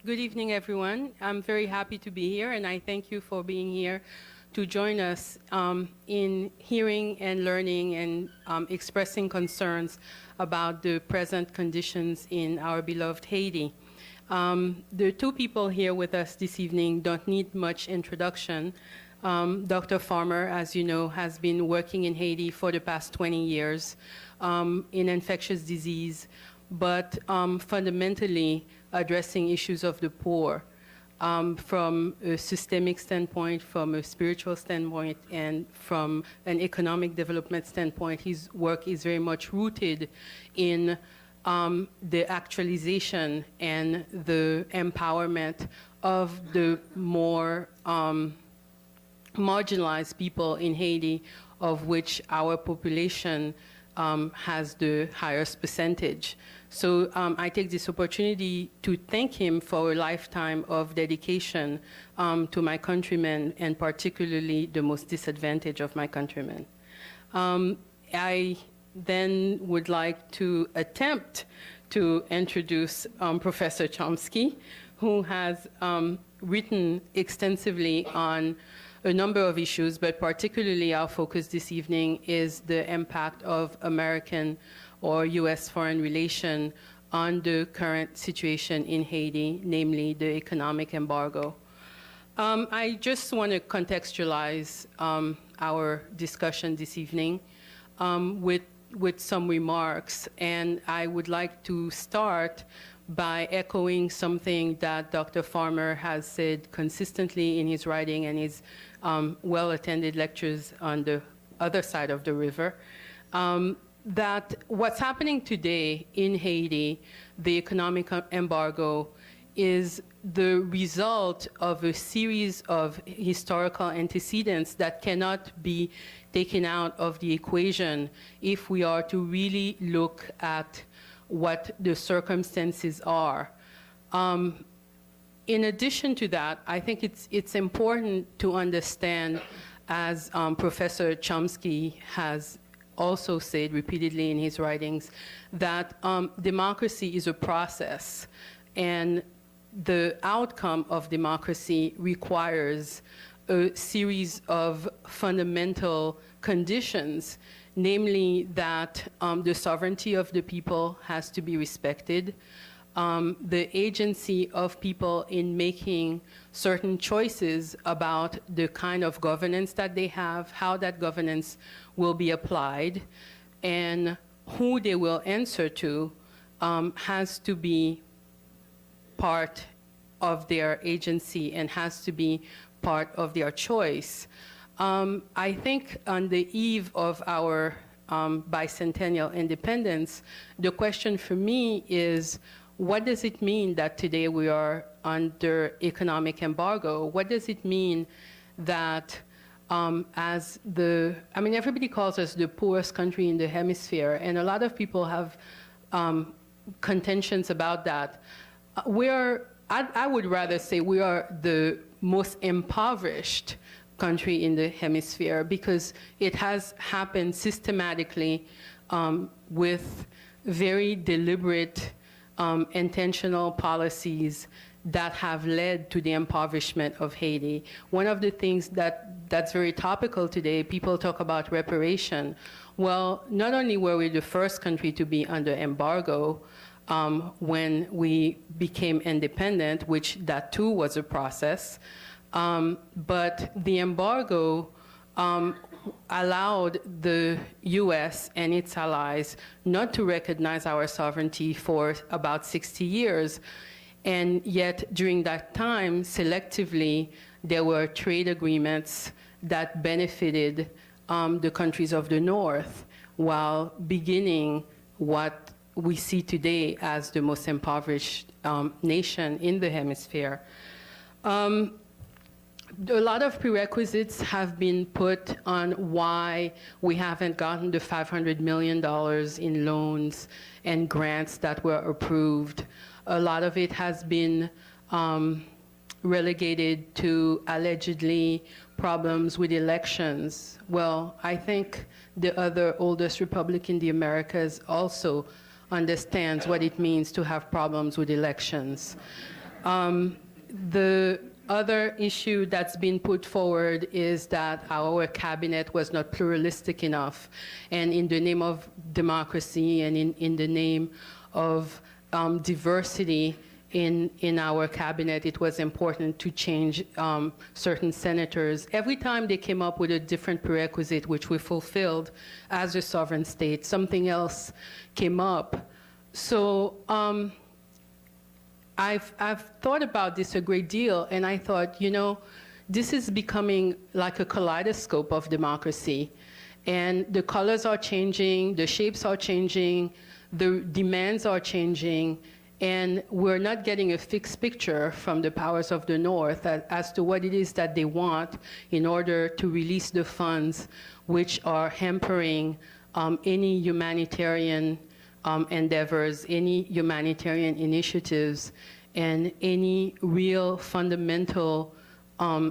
Good evening, everyone. I'm very happy to be here, and I thank you for being here to join us in hearing and learning and expressing concerns about the present conditions in our beloved Haiti. The two people here with us this evening don't need much introduction. Dr. Farmer, as you know, has been working in Haiti for the past 20 years in infectious disease, but fundamentally addressing issues of the poor from a systemic standpoint, from a spiritual standpoint, and from an economic development standpoint. His work is very much rooted in the actualization and the empowerment of the more marginalized people in Haiti, of which our population has the highest percentage. So I take this opportunity to thank him for a lifetime of dedication to my countrymen, and particularly the most disadvantaged of my countrymen. I then would like to attempt to introduce Professor Chomsky, who has written extensively on a number of issues, but particularly our focus this evening is the impact of American or U.S. foreign relation on the current situation in Haiti, namely the economic embargo. I just want to contextualize our discussion this evening with some remarks, and I would like to start by echoing something that Dr. Farmer has said consistently in his writing and his well-attended lectures on the other side of the river, that what's happening today in Haiti, the economic embargo, is the result of a series of historical antecedents that cannot be taken out of the equation if we are to really look at what the circumstances are. In addition to that, I think it's important to understand, as Professor Chomsky has also said repeatedly in his writings, that democracy is a process, and the outcome of democracy requires a series of fundamental conditions, namely that the sovereignty of the people has to be respected, the agency of people in making certain choices about the kind of governance that they have, how that governance will be applied, and who they will answer to has to be part of their agency and has to be part of their choice. I think on the eve of our bicentennial independence, the question for me is, what does it mean that today we are under economic embargo? What does it mean that everybody calls us the poorest country in the hemisphere, and a lot of people have contentions about that. I would rather say we are the most impoverished country in the hemisphere, because it has happened systematically with very deliberate, intentional policies that have led to the impoverishment of Haiti. One of the things that's very topical today, people talk about reparation. Well, not only were we the first country to be under embargo when we became independent, which that too was a process, but the embargo allowed the US and its allies not to recognize our sovereignty for about 60 years. And yet, during that time, selectively, there were trade agreements that benefited the countries of the North, while beginning what we see today as the most impoverished nation in the hemisphere. A lot of prerequisites have been put on why we haven't gotten the $500 million in loans and grants that were approved. A lot of it has been relegated to allegedly problems with elections. Well, I think the other oldest republic in the Americas also understands what it means to have problems with elections. The other issue that's been put forward is that our cabinet was not pluralistic enough. And in the name of democracy and in the name of diversity in our cabinet, it was important to change certain senators. Every time they came up with a different prerequisite, which we fulfilled as a sovereign state, something else came up. So I've thought about this a great deal, and I thought, you know, this is becoming like a kaleidoscope of democracy. And the colors are changing, the shapes are changing, the demands are changing, and we're not getting a fixed picture from the powers of the North as to what it is that they want in order to release the funds which are hampering any humanitarian endeavors, any humanitarian initiatives, and any real fundamental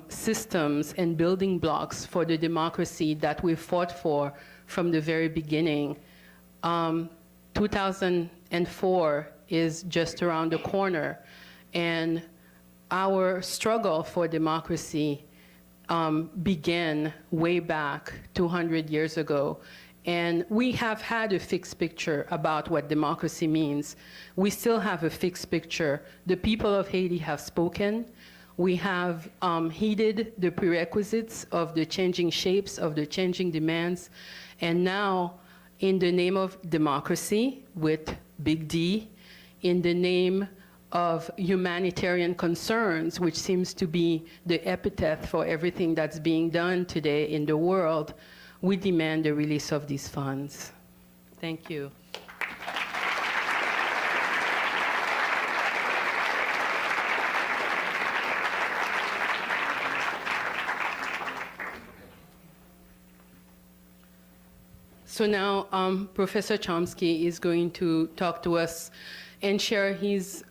systems and building blocks for the democracy that we fought for from the very beginning. 2004 is just around the corner, and our struggle for democracy began way back 200 years ago. And we have had a fixed picture about what democracy means. We still have a fixed picture. The people of Haiti have spoken. We have heeded the prerequisites of the changing shapes, of the changing demands. And now, in the name of democracy, with big D, in the name of humanitarian concerns, which seems to be the epithet for everything that's being done today in the world, we demand the release of these funds. Thank you. So now Professor Chomsky is going to talk to us and share his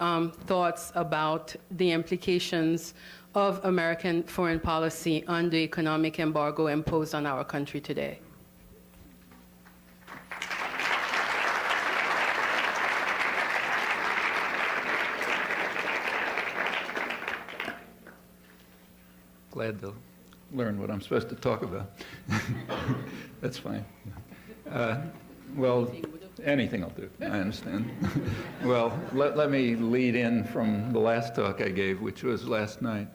thoughts about the implications of American foreign policy on the economic embargo imposed on our country today. Glad to learn what I'm supposed to talk about. That's fine. Well, anything will do, I understand. Well, let me lead in from the last talk I gave, which was last night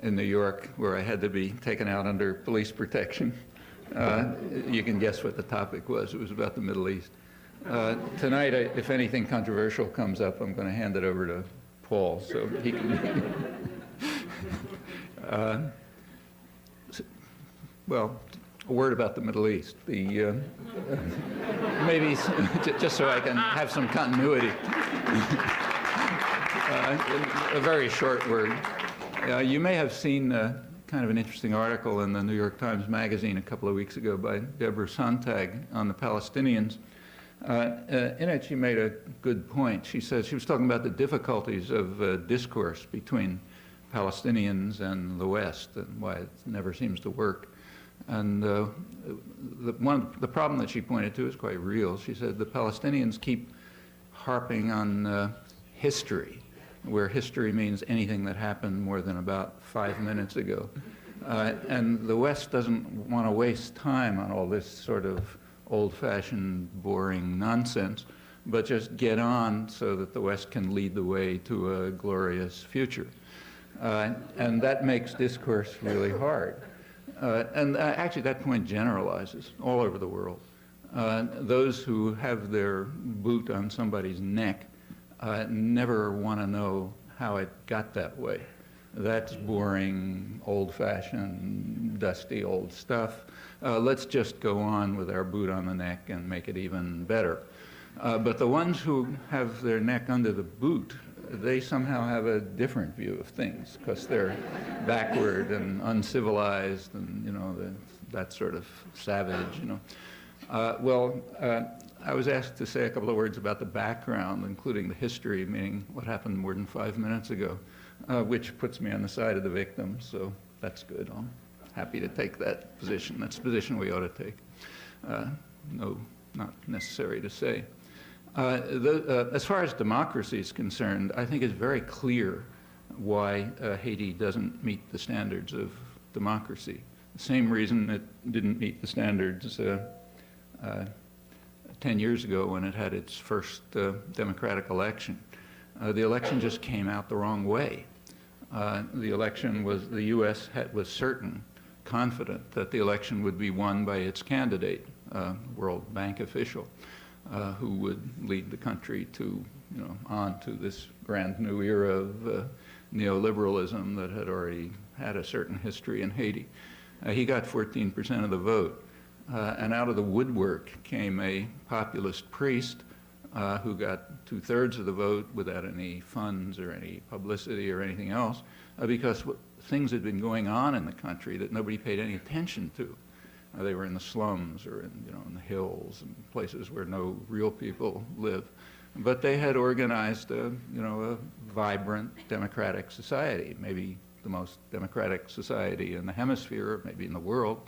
in New York, where I had to be taken out under police protection. You can guess what the topic was. It was about the Middle East. Tonight, if anything controversial comes up, I'm going to hand it over to Paul, so he can... well, a word about the Middle East. The maybe just so I can have some continuity. A very short word. You may have seen kind of an interesting article in the New York Times Magazine a couple of weeks ago by Deborah Sontag on the Palestinians. In it, she made a good point. She said she was talking about the difficulties of discourse between Palestinians and the West and why it never seems to work. And the problem that she pointed to is quite real. She said the Palestinians keep harping on history, where history means anything that happened more than about 5 minutes ago. And the West doesn't want to waste time on all this sort of old-fashioned, boring nonsense, but just get on so that the West can lead the way to a glorious future. And that makes discourse really hard. And actually, that point generalizes all over the world. Those who have their boot on somebody's neck never want to know how it got that way. That's boring, old-fashioned, dusty old stuff. Let's just go on with our boot on the neck and make it even better. But the ones who have their neck under the boot, they somehow have a different view of things because they're backward and uncivilized and, you know, that sort of savage, you know. I was asked to say a couple of words about the background, including the history, meaning what happened more than 5 minutes ago, which puts me on the side of the victims, so that's good. I'm happy to take that position. That's the position we ought to take. No, not necessary to say. As far as democracy is concerned, I think it's very clear why Haiti doesn't meet the standards of democracy. The same reason it didn't meet the standards 10 years ago when it had its first democratic election. The election just came out the wrong way. The election was, the U.S. was certain, confident that the election would be won by its candidate, World Bank official, who would lead the country to, on to this brand new era of neoliberalism that had already had a certain history in Haiti. He got 14% of the vote. And out of the woodwork came a populist priest who got 2/3 of the vote without any funds or any publicity or anything else, because things had been going on in the country that nobody paid any attention to. They were in the slums or in the hills and places where no real people live. But they had organized a vibrant democratic society, maybe the most democratic society in the hemisphere, maybe in the world,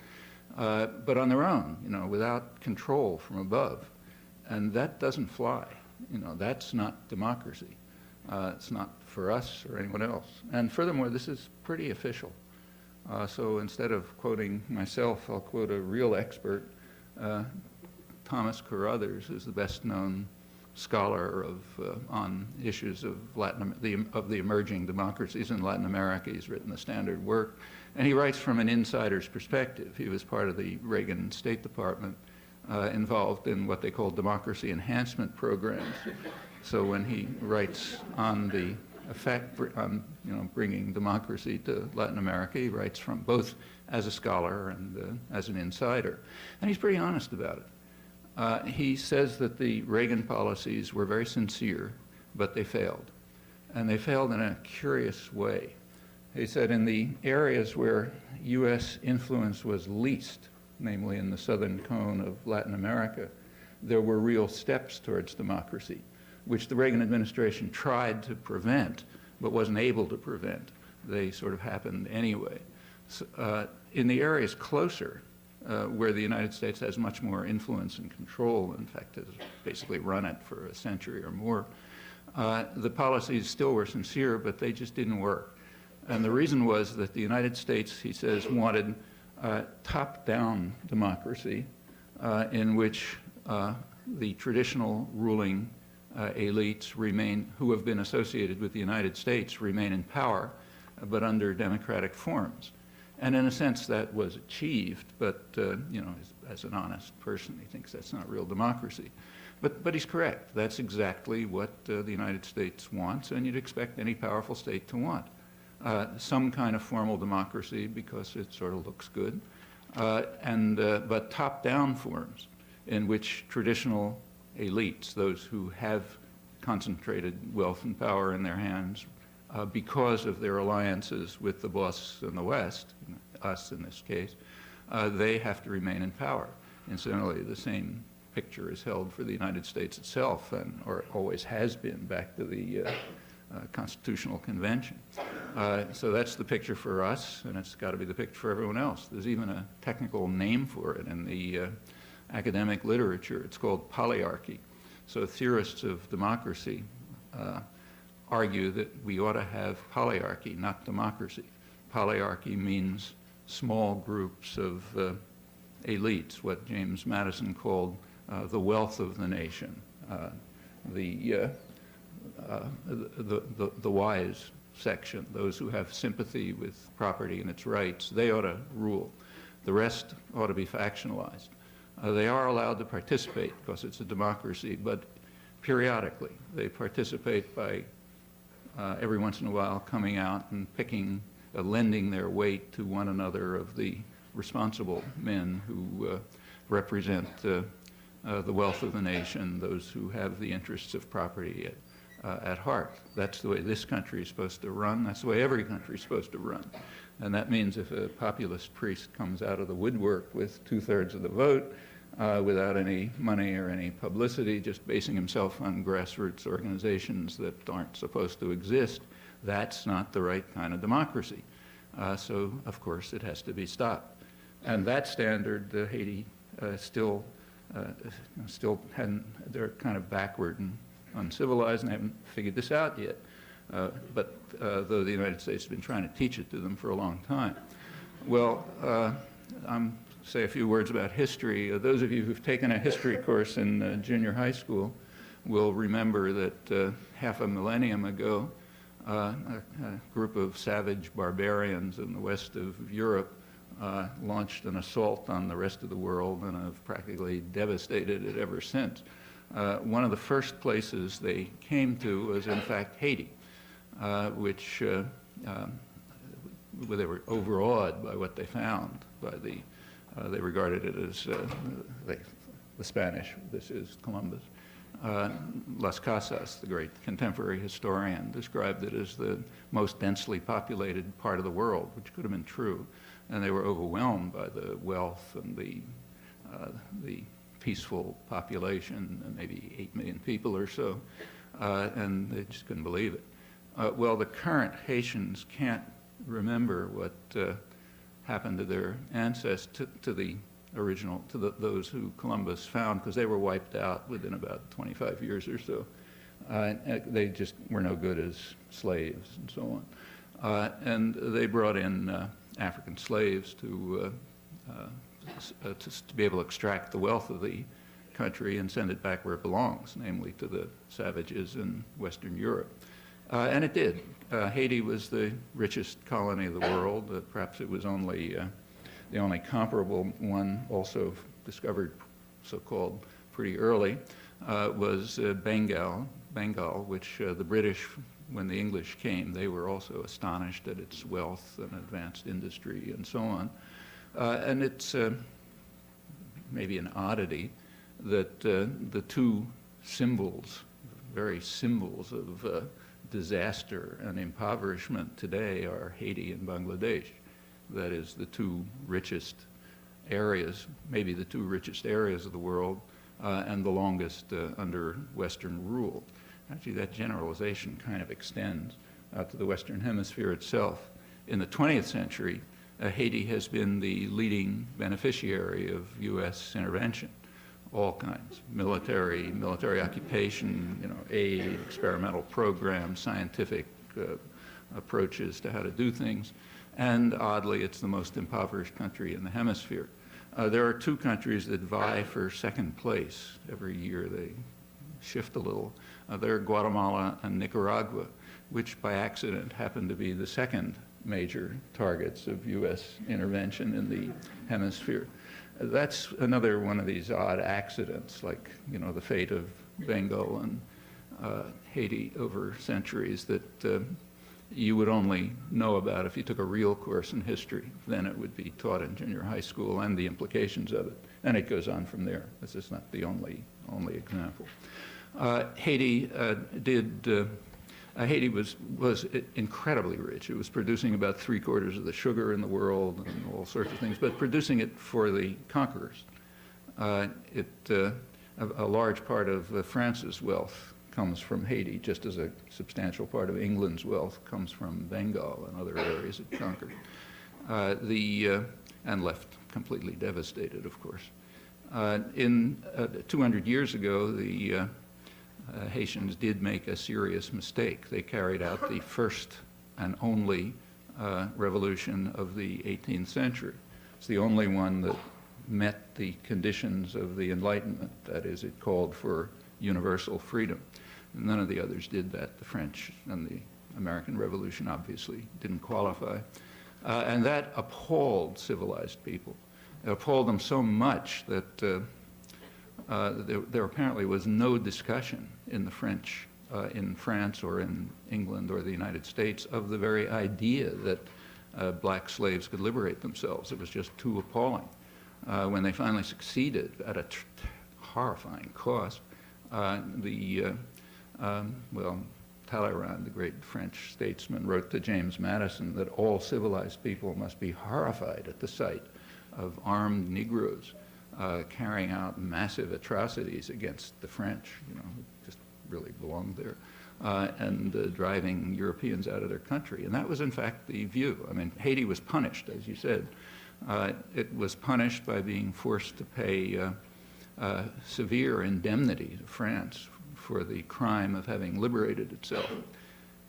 but on their own, without control from above. And that doesn't fly. That's not democracy. It's not for us or anyone else. And furthermore, this is pretty official. So instead of quoting myself, I'll quote a real expert. Thomas Carruthers is the best-known scholar on issues of the emerging democracies in Latin America. He's written the standard work, and he writes from an insider's perspective. He was part of the Reagan State Department, involved in what they call democracy enhancement programs. So when he writes on the effect on bringing democracy to Latin America, he writes from both as a scholar and as an insider, and he's pretty honest about it. He says that the Reagan policies were very sincere, but they failed. And they failed in a curious way. He said in the areas where U.S. influence was least, namely in the southern cone of Latin America, there were real steps towards democracy, which the Reagan administration tried to prevent, but wasn't able to prevent. They sort of happened anyway. So, in the areas closer, where the United States has much more influence and control, in fact, has basically run it for a century or more, the policies still were sincere, but they just didn't work. And the reason was that the United States, he says, wanted top-down democracy in which the traditional ruling elites who have been associated with the United States remain in power, but under democratic forms. And in a sense, that was achieved, but as an honest person, he thinks that's not real democracy. But he's correct. That's exactly what the United States wants, and you'd expect any powerful state to want. Some kind of formal democracy because it sort of looks good, but top-down forms in which traditional elites, those who have concentrated wealth and power in their hands because of their alliances with the boss in the West, us in this case, they have to remain in power. Incidentally, the same picture is held for the United States itself, or always has been back to the Constitutional Convention. So that's the picture for us, and it's got to be the picture for everyone else. There's even a technical name for it in the academic literature. It's called polyarchy. So theorists of democracy argue that we ought to have polyarchy, not democracy. Polyarchy means small groups of elites, what James Madison called the wealth of the nation, the wise section, those who have sympathy with property and its rights. They ought to rule. The rest ought to be factionalized. They are allowed to participate because it's a democracy, but periodically. They participate by every once in a while coming out and lending their weight to one another of the responsible men who represent the wealth of the nation, those who have the interests of property at heart. That's the way this country is supposed to run. That's the way every country is supposed to run. And that means if a populist priest comes out of the woodwork with 2/3 of the vote, without any money or any publicity, just basing himself on grassroots organizations that aren't supposed to exist, that's not the right kind of democracy. So, of course, it has to be stopped. And that standard, Haiti still hadn't, they're kind of backward and uncivilized and haven't figured this out yet. though the United States has been trying to teach it to them for a long time. Well, I'm say a few words about history. Those of you who've taken a history course in junior high school will remember that half a millennium ago, a group of savage barbarians in the west of Europe launched an assault on the rest of the world and have practically devastated it ever since. One of the first places they came to was, in fact, Haiti, which they were overawed by what they found. They regarded it as the Spanish. This is Columbus. Las Casas, the great contemporary historian, described it as the most densely populated part of the world, which could have been true. And they were overwhelmed by the wealth and the peaceful population, maybe 8 million people or so, and they just couldn't believe it. Well, the current Haitians can't remember what happened to their ancestors, to the original, those who Columbus found, because they were wiped out within about 25 years or so. They just were no good as slaves and so on. And they brought in African slaves to be able to extract the wealth of the country and send it back where it belongs, namely to the savages in Western Europe. And it did. Haiti was the richest colony of the world. Perhaps it was the only comparable one, also discovered so-called pretty early, was Bengal, which the British, when the English came, they were also astonished at its wealth and advanced industry and so on. And it's maybe an oddity that the two symbols, very symbols of disaster and impoverishment today are Haiti and Bangladesh. That is the two richest areas, maybe the two richest areas of the world, and the longest under Western rule. Actually, that generalization kind of extends to the Western Hemisphere itself. In the 20th century, Haiti has been the leading beneficiary of U.S. intervention, all kinds, military occupation, aid, experimental programs, scientific approaches to how to do things. And oddly, it's the most impoverished country in the hemisphere. There are two countries that vie for second place. Every year they shift a little. They're Guatemala and Nicaragua, which by accident happen to be the second major targets of U.S. intervention in the hemisphere. That's another one of these odd accidents, like the fate of Bengal and Haiti over centuries that you would only know about if you took a real course in history. Then it would be taught in junior high school and the implications of it. And it goes on from there. This is not the only example. Haiti Haiti was incredibly rich. It was producing about 3/4 of the sugar in the world and all sorts of things, but producing it for the conquerors. A large part of France's wealth comes from Haiti, just as a substantial part of England's wealth comes from Bengal and other areas it conquered, and left completely devastated, of course. 200 years ago, the Haitians did make a serious mistake. They carried out the first and only revolution of the 18th century. It's the only one that met the conditions of the Enlightenment. That is, it called for universal freedom. None of the others did that. The French and the American Revolution obviously didn't qualify. And that appalled civilized people. It appalled them so much that there apparently was no discussion in in France or in England or the United States of the very idea that black slaves could liberate themselves. It was just too appalling. When they finally succeeded at a horrifying cost, Talleyrand, the great French statesman, wrote to James Madison that all civilized people must be horrified at the sight of armed Negroes carrying out massive atrocities against the French, who just really belonged there, and driving Europeans out of their country. And that was, in fact, the view. I mean, Haiti was punished, as you said. It was punished by being forced to pay severe indemnity to France for the crime of having liberated itself.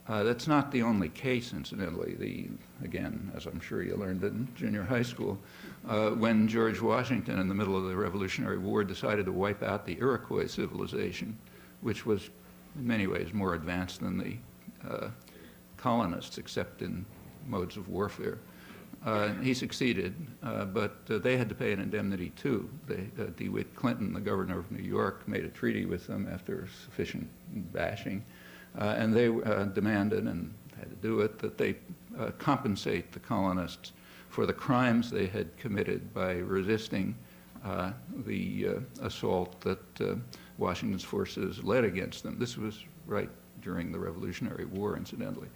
That's not the only case, incidentally. Again, as I'm sure you learned in junior high school, when George Washington, in the middle of the Revolutionary War, decided to wipe out the Iroquois civilization, which was in many ways more advanced than the colonists, except in modes of warfare. He succeeded, but they had to pay an indemnity too. DeWitt Clinton, the governor of New York, made a treaty with them after sufficient bashing, and they demanded, and had to do it, that they compensate the colonists for the crimes they had committed by resisting the assault that Washington's forces led against them. This was right during the Revolutionary War, incidentally.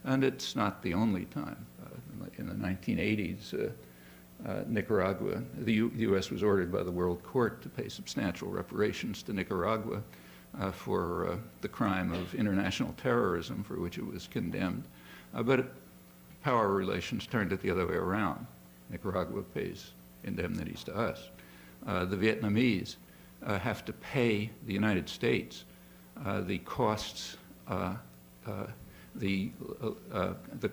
And it's not the only time. In the 1980s, Nicaragua, the U.S. was ordered by the World Court to pay substantial reparations to Nicaragua for the crime of international terrorism for which it was condemned. But power relations turned it the other way around. Nicaragua pays indemnities to us. The Vietnamese have to pay the United States the costs the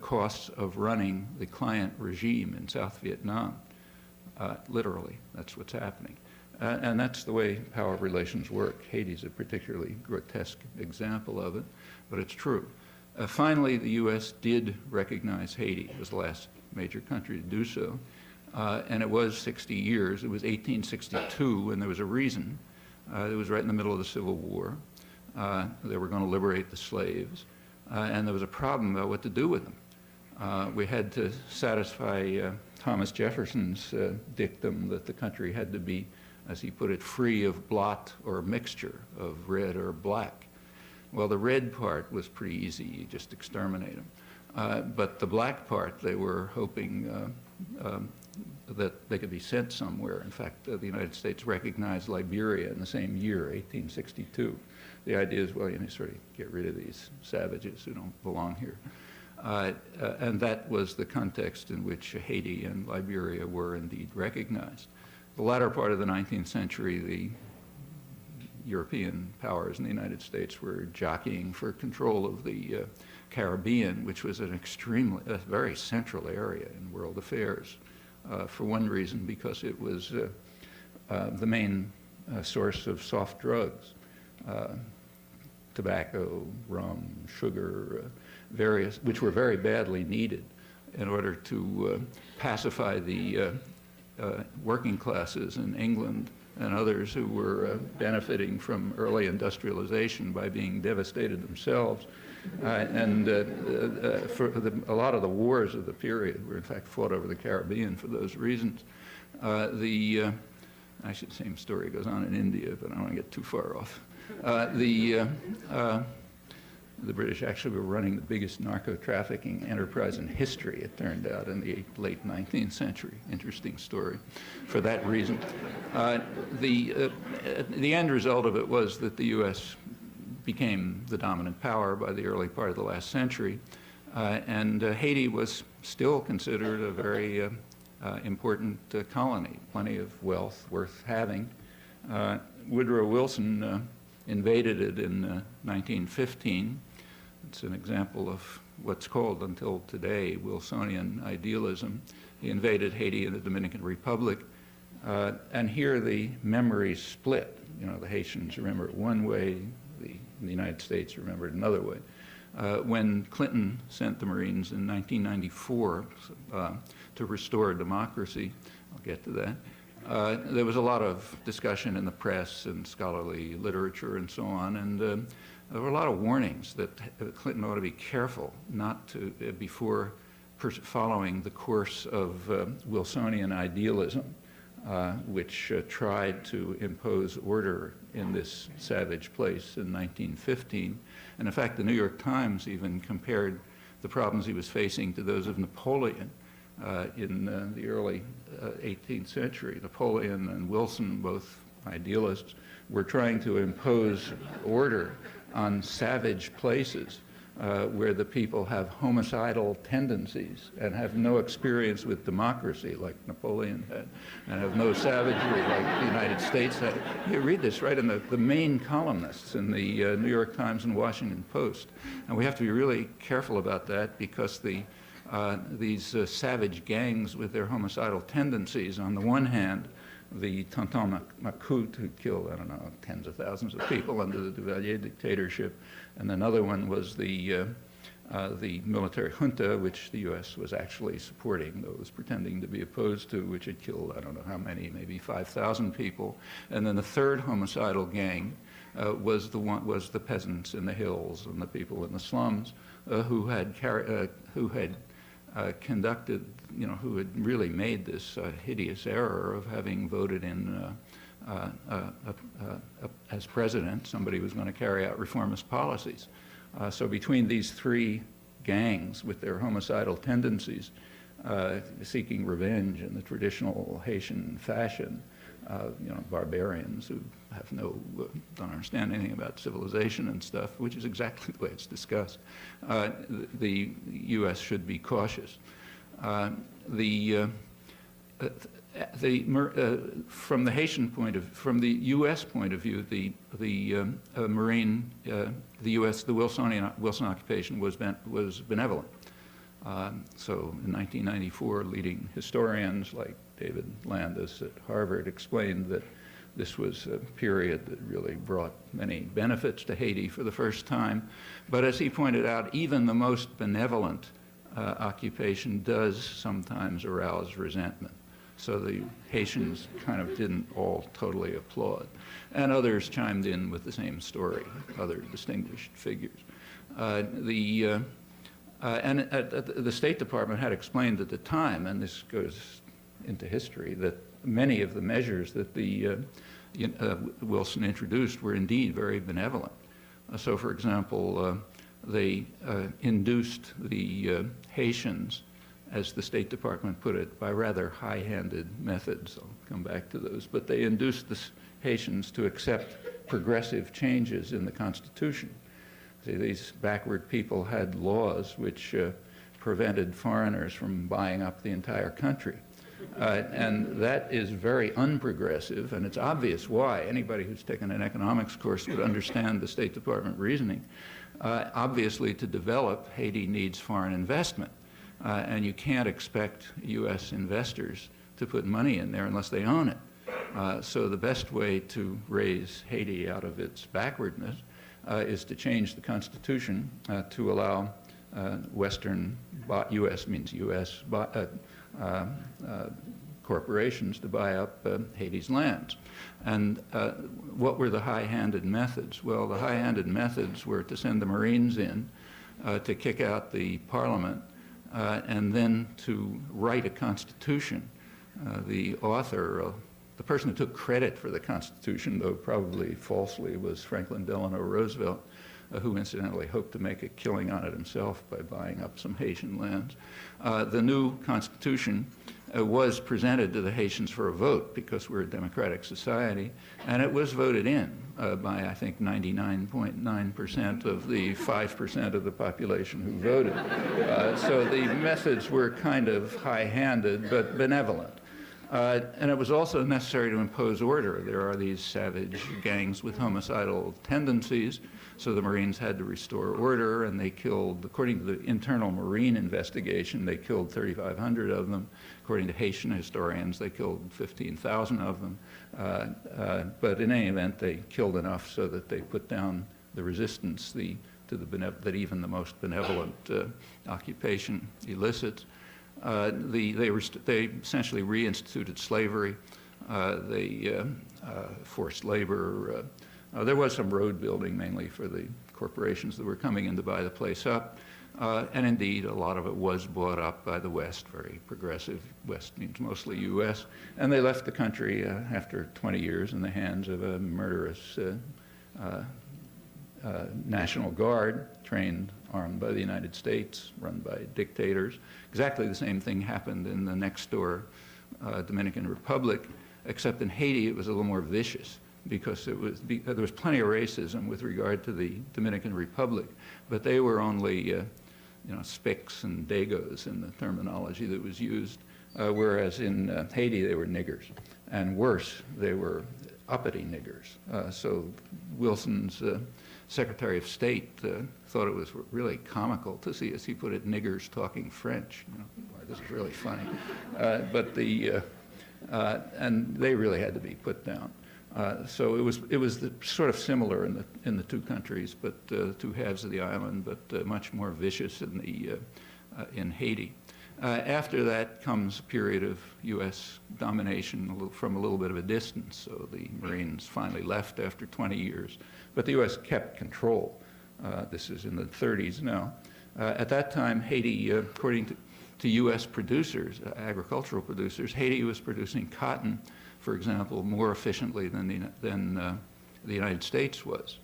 costs of running the client regime in South Vietnam. Literally, that's what's happening. And that's the way power relations work. Haiti's a particularly grotesque example of it, but it's true. Finally, the U.S. did recognize Haiti. It was the last major country to do so. And it was 60 years. It was 1862, and there was a reason. It was right in the middle of the Civil War. They were going to liberate the slaves. And there was a problem about what to do with them. We had to satisfy Thomas Jefferson's dictum that the country had to be, as he put it, free of blot or mixture of red or black. Well, the red part was pretty easy. You just exterminate them. But the black part, they were hoping that they could be sent somewhere. In fact, the United States recognized Liberia in the same year, 1862. The idea is, well, sort of get rid of these savages who don't belong here. And that was the context in which Haiti and Liberia were indeed recognized. The latter part of the 19th century, the European powers and the United States were jockeying for control of the Caribbean, which was a very central area in world affairs. For one reason, because it was the main source of soft drugs. Tobacco, rum, sugar, various, which were very badly needed in order to pacify the working classes in England and others who were benefiting from early industrialization by being devastated themselves. A lot of the wars of the period were in fact fought over the Caribbean for those reasons. Actually, the same story goes on in India, but I don't want to get too far off. The British actually were running the biggest narco-trafficking enterprise in history, it turned out, in the late 19th century. Interesting story for that reason. The end result of it was that the U.S. became the dominant power by the early part of the last century, and Haiti was still considered a very important colony, plenty of wealth worth having. Woodrow Wilson invaded it in 1915. It's an example of what's called, until today, Wilsonian idealism. He invaded Haiti and the Dominican Republic, and here the memories split. The Haitians remember it one way, the United States remember it another way. When Clinton sent the Marines in 1994 to restore democracy, I'll get to that, there was a lot of discussion in the press and scholarly literature and so on, and there were a lot of warnings that Clinton ought to be careful not to, before following the course of Wilsonian idealism, which tried to impose order in this savage place in 1915. And in fact, the New York Times even compared the problems he was facing to those of Napoleon in the early 18th century. Napoleon and Wilson, both idealists, were trying to impose order on savage places where the people have homicidal tendencies and have no experience with democracy like Napoleon had, and have no savagery like the United States had. You read this right in the main columnists in the New York Times and Washington Post. And we have to be really careful about that because these savage gangs with their homicidal tendencies, on the one hand, the Tonton Macoute, who killed, I don't know, tens of thousands of people under the Duvalier dictatorship, and another one was the military junta, which the U.S. was actually supporting, though it was pretending to be opposed to, which had killed, I don't know how many, maybe 5,000 people. And then the third homicidal gang was the peasants in the hills and the people in the slums who had conducted, who had really made this hideous error of having voted in as president somebody who was going to carry out reformist policies. So between these three gangs with their homicidal tendencies, seeking revenge in the traditional Haitian fashion, barbarians who don't understand anything about civilization and stuff, which is exactly the way it's discussed. The U.S. should be cautious. From the Haitian point of, from the U.S. point of view, the Wilson occupation was benevolent. So in 1994, leading historians like David Landis at Harvard explained that this was a period that really brought many benefits to Haiti for the first time. But as he pointed out, even the most benevolent occupation does sometimes arouse resentment. So the Haitians kind of didn't all totally applaud. And others chimed in with the same story, other distinguished figures. The State Department had explained at the time, and this goes into history, that many of the measures that Wilson introduced were indeed very benevolent. So, for example, they induced the Haitians, as the State Department put it, by rather high-handed methods. I'll come back to those. But they induced the Haitians to accept progressive changes in the Constitution. See, these backward people had laws which prevented foreigners from buying up the entire country. And that is very unprogressive, and it's obvious why. Anybody who's taken an economics course would understand the State Department reasoning. Obviously, to develop, Haiti needs foreign investment, and you can't expect U.S. investors to put money in there unless they own it. So the best way to raise Haiti out of its backwardness is to change the Constitution to allow Western, U.S. means U.S. Corporations to buy up Haiti's lands. And what were the high-handed methods? Well, the high-handed methods were to send the Marines in to kick out the Parliament and then to write a constitution. The author, the person who took credit for the Constitution, though probably falsely, was Franklin Delano Roosevelt, who incidentally hoped to make a killing on it himself by buying up some Haitian lands. The new Constitution was presented to the Haitians for a vote because we're a democratic society, and it was voted in by, I think, 99.9% of the 5% of the population who voted. So the methods were kind of high-handed but benevolent. And it was also necessary to impose order. There are these savage gangs with homicidal tendencies, so the Marines had to restore order, and they killed, according to the internal Marine investigation, they killed 3,500 of them. According to Haitian historians, they killed 15,000 of them. But in any event, they killed enough so that they put down the resistance that even the most benevolent occupation elicits. They essentially reinstituted slavery. They forced labor. There was some road building, mainly for the corporations that were coming in to buy the place up. And indeed, a lot of it was bought up by the West, very progressive. West means mostly U.S. And they left the country after 20 years in the hands of a murderous National Guard, trained, armed by the United States, run by dictators. Exactly the same thing happened in the next door Dominican Republic, except in Haiti it was a little more vicious. because there was plenty of racism with regard to the Dominican Republic, but they were only spics and dagos in the terminology that was used, whereas in Haiti they were niggers. And worse, they were uppity niggers. So Wilson's Secretary of State thought it was really comical to see, as he put it, niggers talking French. Boy, this is really funny. And they really had to be put down. So it was sort of similar in the two countries, but two halves of the island, but much more vicious in Haiti. After that comes a period of U.S. domination from a little bit of a distance. So the Marines finally left after 20 years, but the U.S. kept control. This is in the 30s now. At that time, Haiti, according to U.S. producers, agricultural producers, Haiti was producing cotton, for example, more efficiently than the United States was.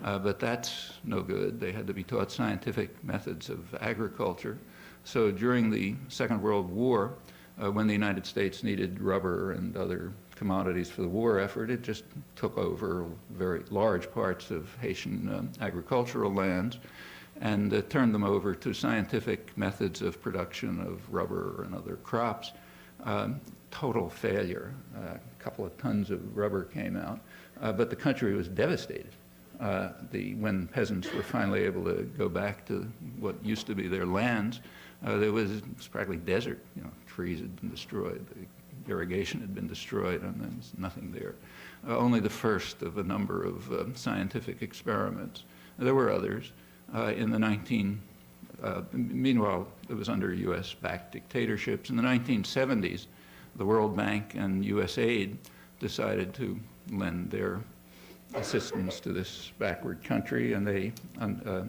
But that's no good. They had to be taught scientific methods of agriculture. So during the Second World War, when the United States needed rubber and other commodities for the war effort, it just took over very large parts of Haitian agricultural lands and turned them over to scientific methods of production of rubber and other crops. Total failure. A couple of tons of rubber came out, but the country was devastated. When peasants were finally able to go back to what used to be their lands, it was practically desert. Trees had been destroyed, the irrigation had been destroyed, and there's nothing there. Only the first of a number of scientific experiments. There were others. Meanwhile, it was under U.S.-backed dictatorships. In the 1970s, the World Bank and USAID decided to lend their assistance to this backward country, and they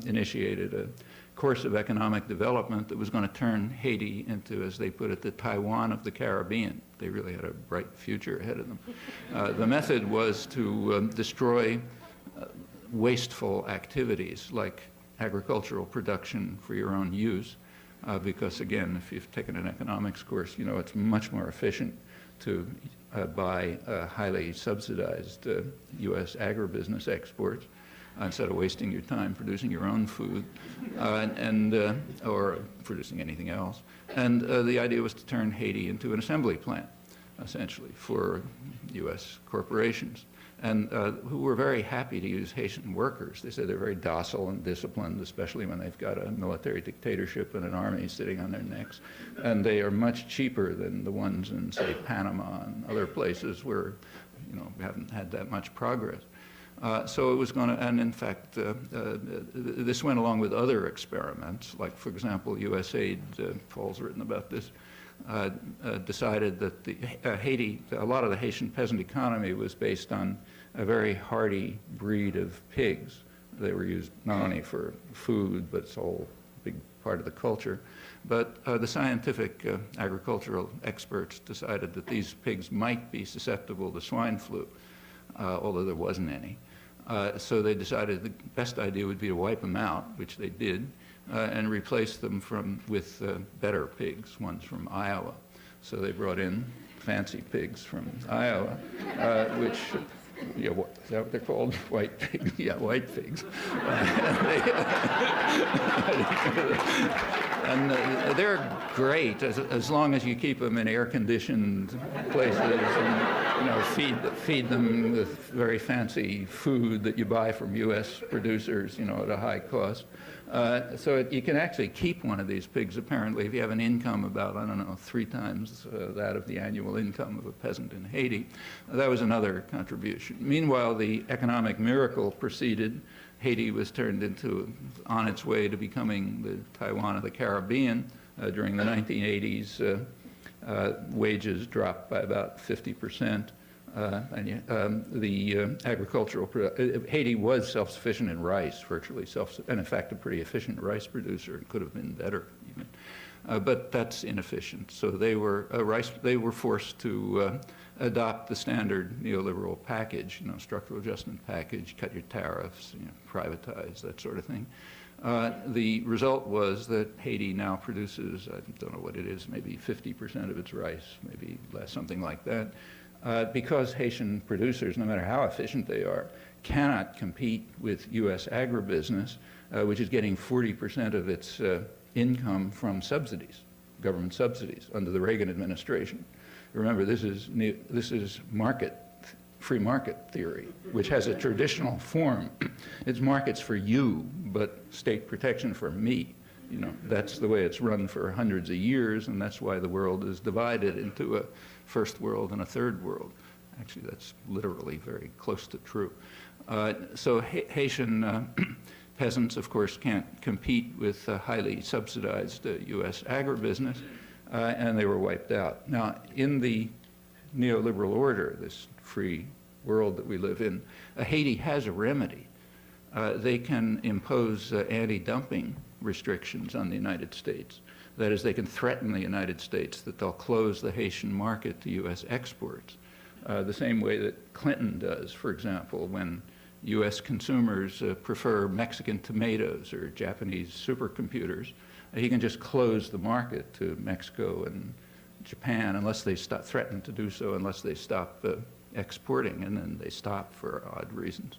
initiated a course of economic development that was going to turn Haiti into, as they put it, the Taiwan of the Caribbean. They really had a bright future ahead of them. The method was to destroy wasteful activities like agricultural production for your own use, because again, if you've taken an economics course, it's much more efficient to buy highly subsidized U.S. agribusiness exports instead of wasting your time producing your own food or producing anything else. And the idea was to turn Haiti into an assembly plant, essentially, for U.S. corporations, and who were very happy to use Haitian workers. They said they're very docile and disciplined, especially when they've got a military dictatorship and an army sitting on their necks. And they are much cheaper than the ones in, say, Panama and other places where, we haven't had that much progress. So it was going to, and in fact, this went along with other experiments, like, for example, USAID, Paul's written about this, decided that Haiti, a lot of the Haitian peasant economy was based on a very hardy breed of pigs. They were used not only for food, but it's a whole big part of the culture. But the scientific agricultural experts decided that these pigs might be susceptible to swine flu, although there wasn't any. So they decided the best idea would be to wipe them out, which they did, and replace them with better pigs, ones from Iowa. So they brought in fancy pigs from Iowa, which, is that what they're called? White pigs? Yeah, white pigs. And they're great as long as you keep them in air-conditioned places and feed them with very fancy food that you buy from U.S. producers, at a high cost. So you can actually keep one of these pigs, apparently, if you have an income about, 3 times that of the annual income of a peasant in Haiti. That was another contribution. Meanwhile, the economic miracle proceeded. Haiti was turned on its way to becoming the Taiwan of the Caribbean. During the 1980s, wages dropped by about 50%. Haiti was self-sufficient in rice, virtually and in fact a pretty efficient rice producer. It could have been better even. But that's inefficient. So they were forced to adopt the standard neoliberal package, structural adjustment package, cut your tariffs, privatize, that sort of thing. The result was that Haiti now produces, I don't know what it is, maybe 50% of its rice, maybe less, something like that, because Haitian producers, no matter how efficient they are, cannot compete with U.S. agribusiness, which is getting 40% of its income from subsidies, government subsidies, under the Reagan administration. Remember, this is free market theory, which has a traditional form. It's markets for you, but state protection for me. You know, that's the way it's run for hundreds of years, and that's why the world is divided into a first world and a third world. Actually, that's literally very close to true. So Haitian peasants, of course, can't compete with highly subsidized U.S. agribusiness, and they were wiped out. Now, in the neoliberal order, this free world that we live in, Haiti has a remedy. They can impose anti-dumping restrictions on the United States. That is, they can threaten the United States that they'll close the Haitian market to U.S. exports. The same way that Clinton does, for example, when U.S. consumers prefer Mexican tomatoes or Japanese supercomputers, he can just close the market to Mexico and Japan unless they threaten to do so, unless they stop exporting, and then they stop for odd reasons.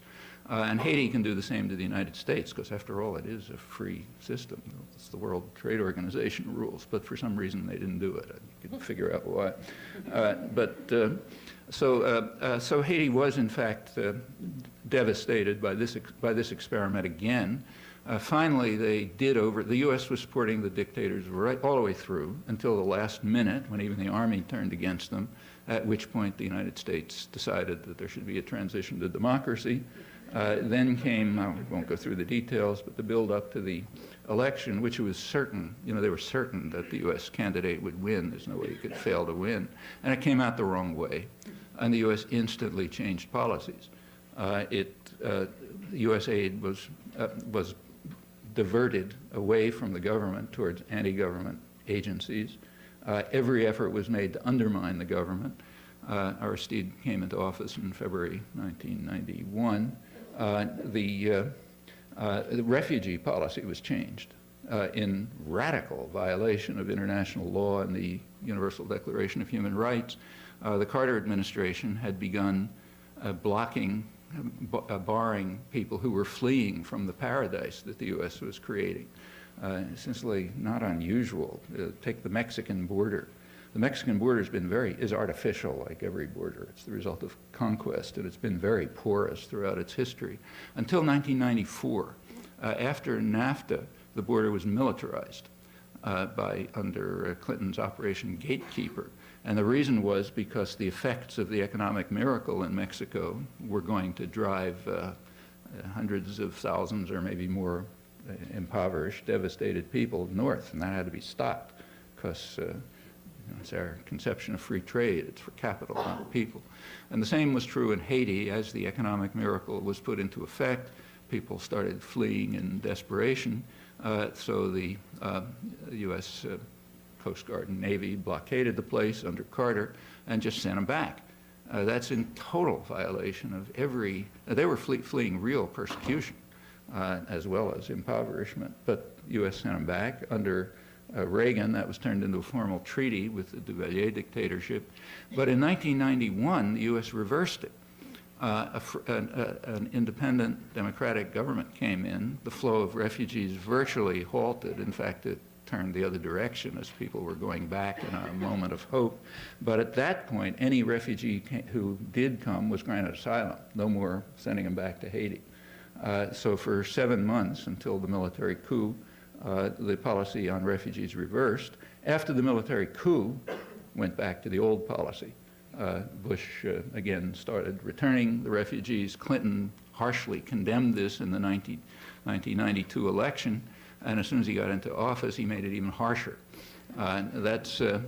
And Haiti can do the same to the United States, because after all, it is a free system. It's the World Trade Organization rules, but for some reason they didn't do it. You can figure out why. So Haiti was, in fact, devastated by this experiment again. Finally, the U.S. was supporting the dictators right all the way through until the last minute, when even the army turned against them, at which point the United States decided that there should be a transition to democracy. Then came, I won't go through the details, but the build up to the election, which was certain, you know, they were certain that the U.S. candidate would win. There's no way he could fail to win. And it came out the wrong way. And the U.S. instantly changed policies. U.S. aid was diverted away from the government towards anti-government agencies. Every effort was made to undermine the government. Aristide came into office in February 1991. The refugee policy was changed in radical violation of international law and the Universal Declaration of Human Rights. The Carter administration had begun barring people who were fleeing from the paradise that the U.S. was creating. Essentially not unusual. Take the Mexican border. The Mexican border is artificial, like every border. It's the result of conquest, and it's been very porous throughout its history. Until 1994, after NAFTA, the border was militarized under Clinton's Operation Gatekeeper. And the reason was because the effects of the economic miracle in Mexico were going to drive hundreds of thousands or maybe more impoverished, devastated people north, and that had to be stopped because it's our conception of free trade. It's for capital, not people. And the same was true in Haiti. As the economic miracle was put into effect, people started fleeing in desperation. So the U.S. Coast Guard and Navy blockaded the place under Carter and just sent them back. That's in total violation of they were fleeing real persecution as well as impoverishment, but the U.S. sent them back. Under Reagan, that was turned into a formal treaty with the Duvalier dictatorship. But in 1991, the U.S. reversed it. An independent democratic government came in. The flow of refugees virtually halted. In fact, it turned the other direction as people were going back in a moment of hope. But at that point, any refugee who did come was granted asylum. No more sending them back to Haiti. So for 7 months, until the military coup, the policy on refugees reversed. After the military coup, went back to the old policy. Bush again started returning the refugees. Clinton harshly condemned this in the 1992 election, and as soon as he got into office, he made it even harsher. The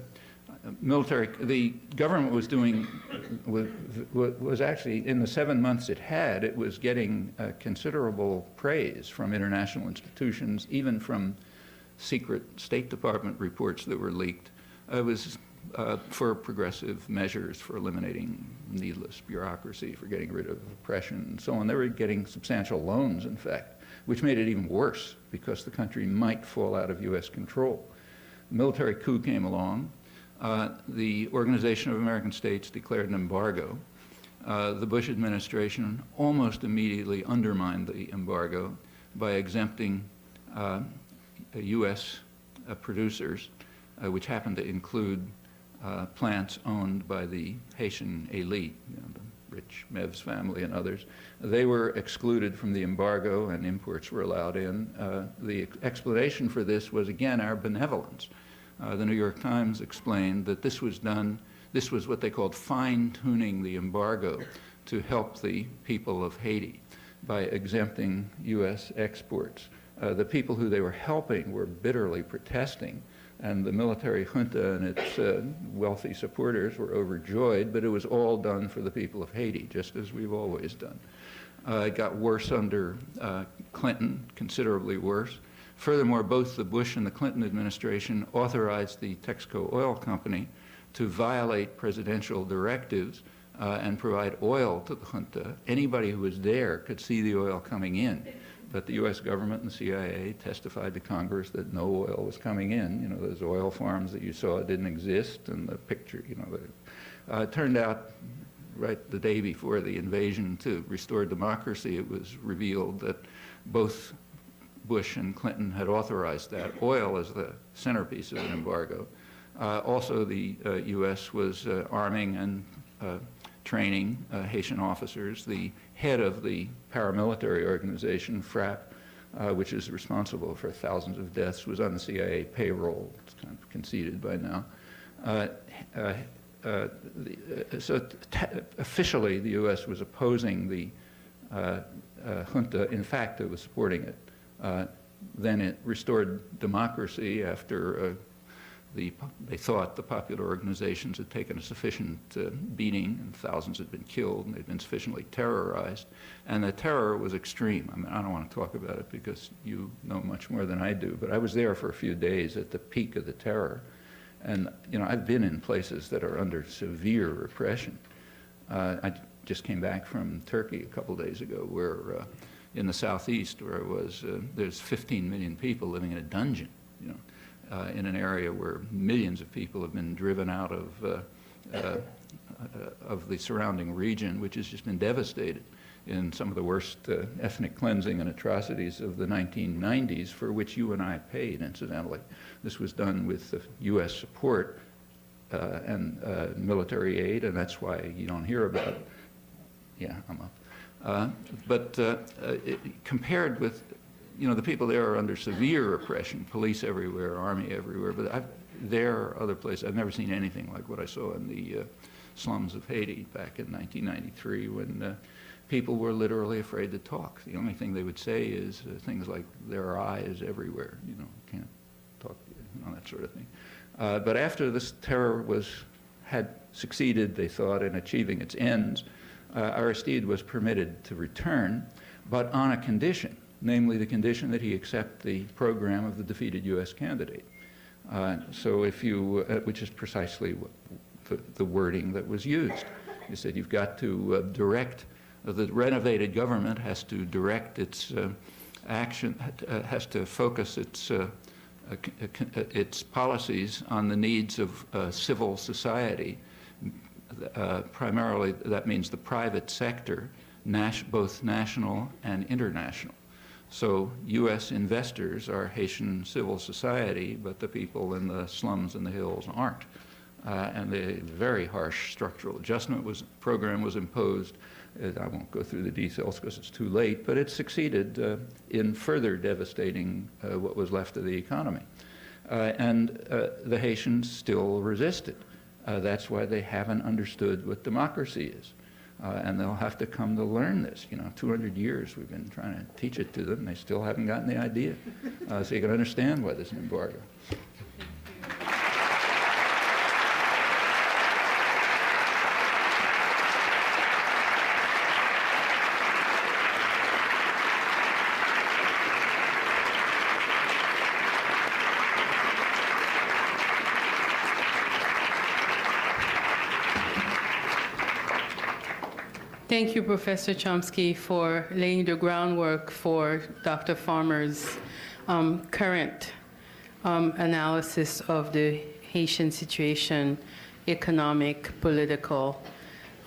government was doing, was actually, in the 7 months it was getting considerable praise from international institutions, even from secret State Department reports that were leaked. It was for progressive measures for eliminating needless bureaucracy, for getting rid of oppression and so on. They were getting substantial loans, in fact, which made it even worse because the country might fall out of U.S. control. The military coup came along. the Organization of American States declared an embargo. The Bush administration almost immediately undermined the embargo by exempting U.S. Producers, which happened to include plants owned by the Haitian elite, the rich Mevs family and others. They were excluded from the embargo and imports were allowed in. The explanation for this was, again, our benevolence. The New York Times explained that this was what they called fine-tuning the embargo to help the people of Haiti by exempting U.S. exports. The people who they were helping were bitterly protesting, and the military junta and its wealthy supporters were overjoyed, but it was all done for the people of Haiti, just as we've always done. It got worse under Clinton, considerably worse. Furthermore, both the Bush and the Clinton administration authorized the Texaco Oil Company to violate presidential directives and provide oil to the junta. Anybody who was there could see the oil coming in, but the U.S. government and the CIA testified to Congress that no oil was coming in. You know, those oil farms that you saw didn't exist, and the picture, you know, it turned out right the day before the invasion to restore democracy, it was revealed that both Bush and Clinton had authorized that. Oil as the centerpiece of an embargo. Also, the U.S. was arming and training Haitian officers. The head of the paramilitary organization, FRAP, which is responsible for thousands of deaths, was on the CIA payroll. It's kind of conceded by now. Officially, the U.S. was opposing the junta. In fact, it was supporting it. Then it restored democracy after they thought the popular organizations had taken a sufficient beating, and thousands had been killed, and they'd been sufficiently terrorized. And the terror was extreme. I mean, I don't want to talk about it because you know much more than I do, but I was there for a few days at the peak of the terror. And, you know, I've been in places that are under severe repression. I just came back from Turkey a couple days ago, where in the southeast, where it was, there's 15 million people living in a dungeon, you know, in an area where millions of people have been driven out of the surrounding region, which has just been devastated in some of the worst ethnic cleansing and atrocities of the 1990s, for which you and I paid, incidentally. This was done with the U.S. support and military aid, and that's why you don't hear about it. Yeah, I'm up. Compared with, you know, the people there are under severe repression, police everywhere, army everywhere, but there are other places. I've never seen anything like what I saw in the slums of Haiti back in 1993, when people were literally afraid to talk. The only thing they would say is things like, there are eyes everywhere, you know, can't talk, you know, that sort of thing. But after this terror had succeeded, they thought, in achieving its ends, Aristide was permitted to return, but on a condition, namely the condition that he accept the program of the defeated U.S. candidate. So if you, which is precisely the wording that was used. You said you've got to direct, the renovated government has to direct its action, has to focus its policies on the needs of civil society. Primarily, that means the private sector, both national and international. So U.S. investors are Haitian civil society, but the people in the slums and the hills aren't. And the very harsh structural adjustment program was imposed. I won't go through the details because it's too late, but it succeeded in further devastating what was left of the economy. And the Haitians still resisted. That's why they haven't understood what democracy is. And they'll have to come to learn this. You know, 200 years we've been trying to teach it to them, and they still haven't gotten the idea. So you can understand why there's an embargo. Thank you, Professor Chomsky, for laying the groundwork for Dr. Farmer's current analysis of the Haitian situation, economic, political,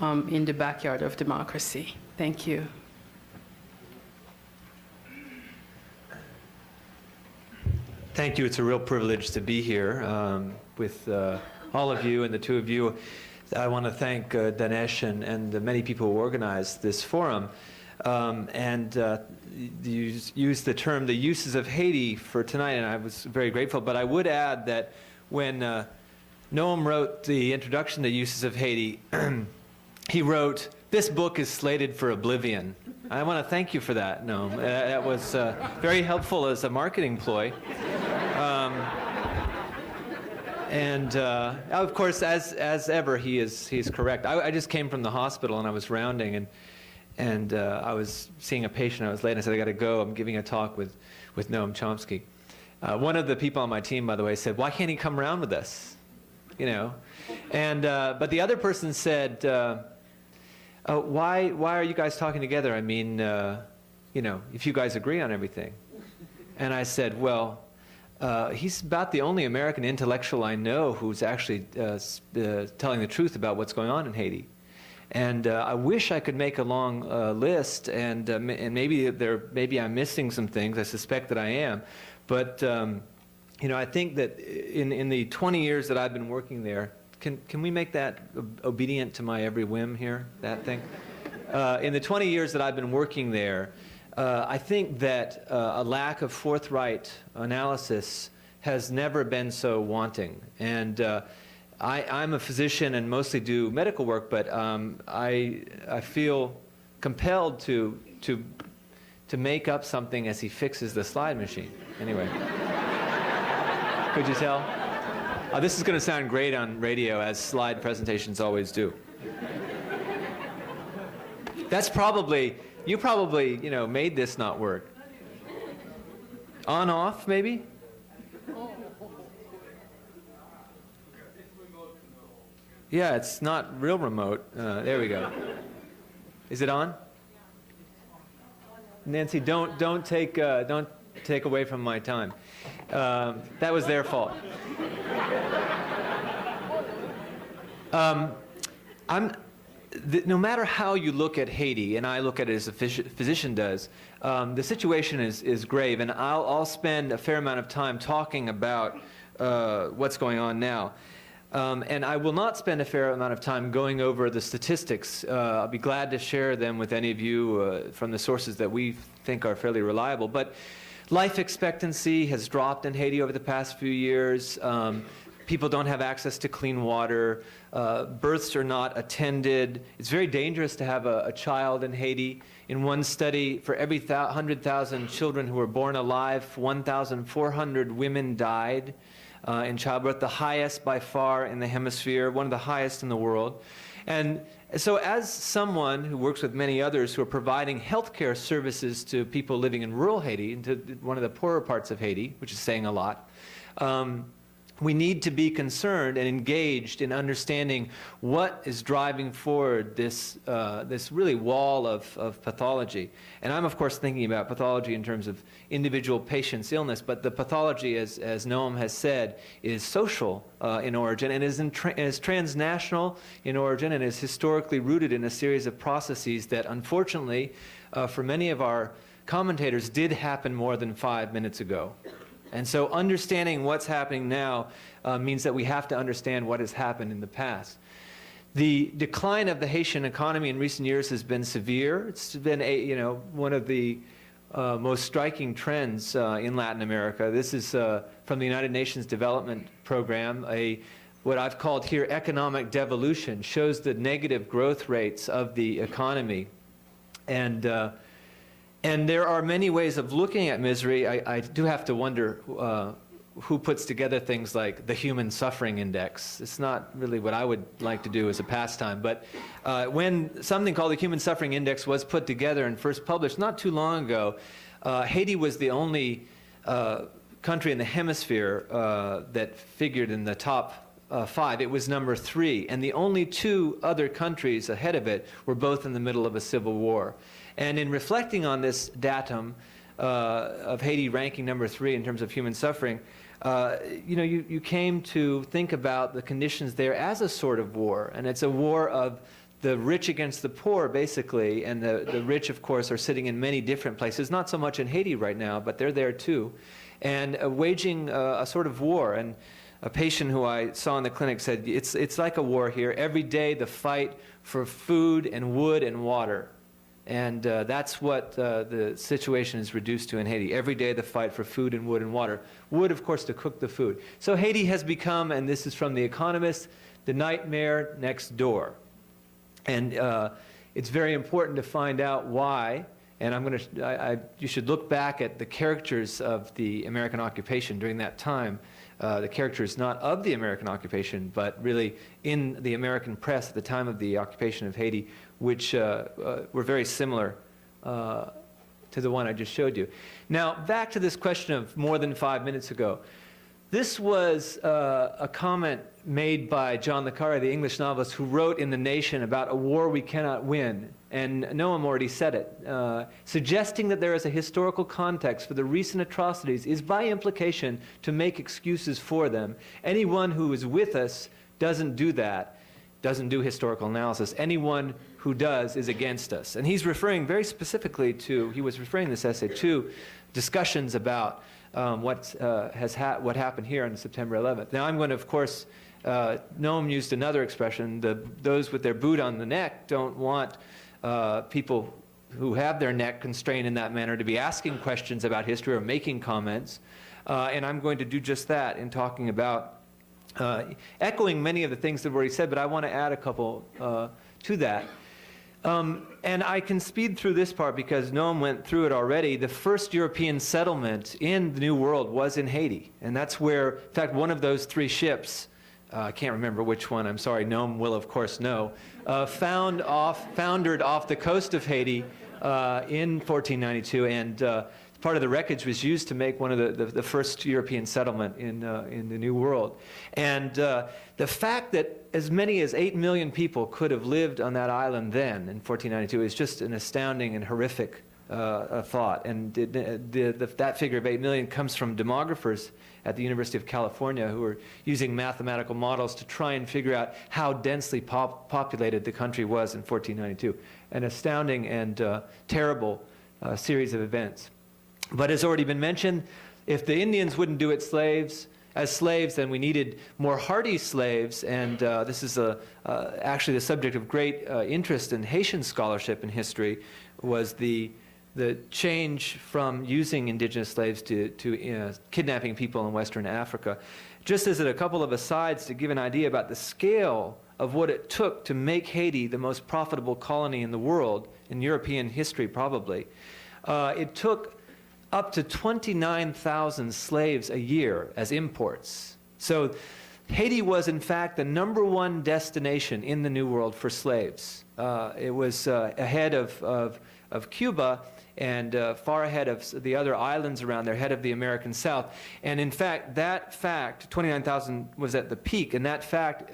in the backyard of democracy. Thank you. Thank you. It's a real privilege to be here with all of you and the two of you. I want to thank Dinesh and the many people who organized this forum. You used the term, the uses of Haiti for tonight, and I was very grateful. But I would add that when Noam wrote the introduction to Uses of Haiti, he wrote, "This book is slated for oblivion." I want to thank you for that, Noam. That was very helpful as a marketing ploy. Of course, as ever, he's correct. I just came from the hospital and I was rounding, and I was seeing a patient. I was late, and I said, I got to go. I'm giving a talk with Noam Chomsky. One of the people on my team, by the way, said, "Why can't he come around with us?" You know, but the other person said, "Why are you guys talking together? I mean, you know, if you guys agree on everything." And I said, "Well, he's about the only American intellectual I know who's actually telling the truth about what's going on in Haiti. And I wish I could make a long list, and maybe I'm missing some things. I suspect that I am, but you know, I think that in the 20 years that I've been working there, can we make that obedient to my every whim here? That thing. In the 20 years that I've been working there, I think that a lack of forthright analysis has never been so wanting. And I'm a physician and mostly do medical work, but I feel compelled to make up something as he fixes the slide machine. Anyway, could you tell? This is going to sound great on radio, as slide presentations always do. That's probably, you probably, you know, made this not work. On, off, maybe? Yeah, it's not real remote. There we go. Is it on? Nancy, don't take away from my time. That was their fault. No matter how you look at Haiti, and I look at it as a physician does, the situation is grave, and I'll spend a fair amount of time talking about what's going on now. And I will not spend a fair amount of time going over the statistics. I'll be glad to share them with any of you from the sources that we think are fairly reliable. But life expectancy has dropped in Haiti over the past few years. People don't have access to clean water. Births are not attended. It's very dangerous to have a child in Haiti. In one study, for every 100,000 children who were born alive, 1,400 women died in childbirth, the highest by far in the hemisphere, one of the highest in the world. And so as someone who works with many others who are providing healthcare services to people living in rural Haiti, into one of the poorer parts of Haiti, which is saying a lot, we need to be concerned and engaged in understanding what is driving forward this really wall of pathology. And I'm, of course, thinking about pathology in terms of individual patients' illness, but the pathology, as Noam has said, is social in origin and is transnational in origin and is historically rooted in a series of processes that, unfortunately, for many of our commentators, did happen more than 5 minutes ago. And so understanding what's happening now means that we have to understand what has happened in the past. The decline of the Haitian economy in recent years has been severe. It's been one of the most striking trends in Latin America. This is from the United Nations Development Program, what I've called here economic devolution, shows the negative growth rates of the economy. And there are many ways of looking at misery. I do have to wonder who puts together things like the Human Suffering Index. It's not really what I would like to do as a pastime. But when something called the Human Suffering Index was put together and first published not too long ago, Haiti was the only country in the hemisphere that figured in the top 5. It was number 3. And the only 2 other countries ahead of it were both in the middle of a civil war. And in reflecting on this datum of Haiti ranking number 3 in terms of human suffering, you came to think about the conditions there as a sort of war, and it's a war of the rich against the poor, basically, and the rich, of course, are sitting in many different places, not so much in Haiti right now, but they're there too, and waging a sort of war. And a patient who I saw in the clinic said, it's like a war here. Every day the fight for food and wood and water. And that's what the situation is reduced to in Haiti. Every day the fight for food and wood and water. Wood, of course, to cook the food. So Haiti has become, and this is from The Economist, the nightmare next door. And it's very important to find out why. And you should look back at the characters of the American occupation during that time. The characters not of the American occupation, but really in the American press at the time of the occupation of Haiti, which were very similar to the one I just showed you. Now, back to this question of more than 5 minutes ago. This was a comment made by John le Carré, the English novelist, who wrote in The Nation about a war we cannot win. And Noam already said it. Suggesting that there is a historical context for the recent atrocities is by implication to make excuses for them. Anyone who is with us doesn't do that, doesn't do historical analysis. Anyone who does is against us. And he's referring very specifically to, he was referring this essay to discussions about what happened here on September 11th. Now I'm going to, of course, Noam used another expression, those with their boot on the neck don't want people who have their neck constrained in that manner to be asking questions about history or making comments. And I'm going to do just that in talking about, echoing many of the things that were already said, but I want to add a couple to that. And I can speed through this part because Noam went through it already. The first European settlement in the New World was in Haiti. And that's where, in fact, one of those three ships, I can't remember which one, I'm sorry, Noam will of course know, foundered off the coast of Haiti in 1492, and part of the wreckage was used to make one of the first European settlement in the New World. And the fact that as many as 8 million people could have lived on that island then in 1492 is just an astounding and horrific thought. And that figure of 8 million comes from demographers at the University of California who are using mathematical models to try and figure out how densely populated the country was in 1492. An astounding and terrible series of events. But as already been mentioned, if the Indians wouldn't do it as slaves, then we needed more hardy slaves, and this is actually the subject of great interest in Haitian scholarship and history, was the change from using indigenous slaves to kidnapping people in Western Africa. Just as a couple of asides to give an idea about the scale of what it took to make Haiti the most profitable colony in the world, in European history probably, it took up to 29,000 slaves a year as imports. So Haiti was, in fact, the #1 destination in the New World for slaves. It was ahead of Cuba and far ahead of the other islands around there, ahead of the American South. And in fact, that fact, 29,000 was at the peak, and that fact,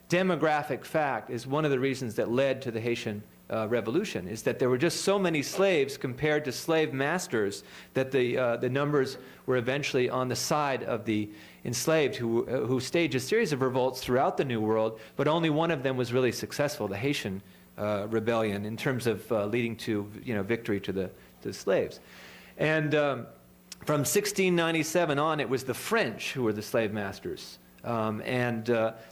demographic fact, is one of the reasons that led to the Haitian Revolution, is that there were just so many slaves compared to slave masters that the numbers were eventually on the side of the enslaved who staged a series of revolts throughout the New World, but only one of them was really successful, the Haitian rebellion, in terms of leading to victory to the slaves. And from 1697 on, it was the French who were the slave masters, and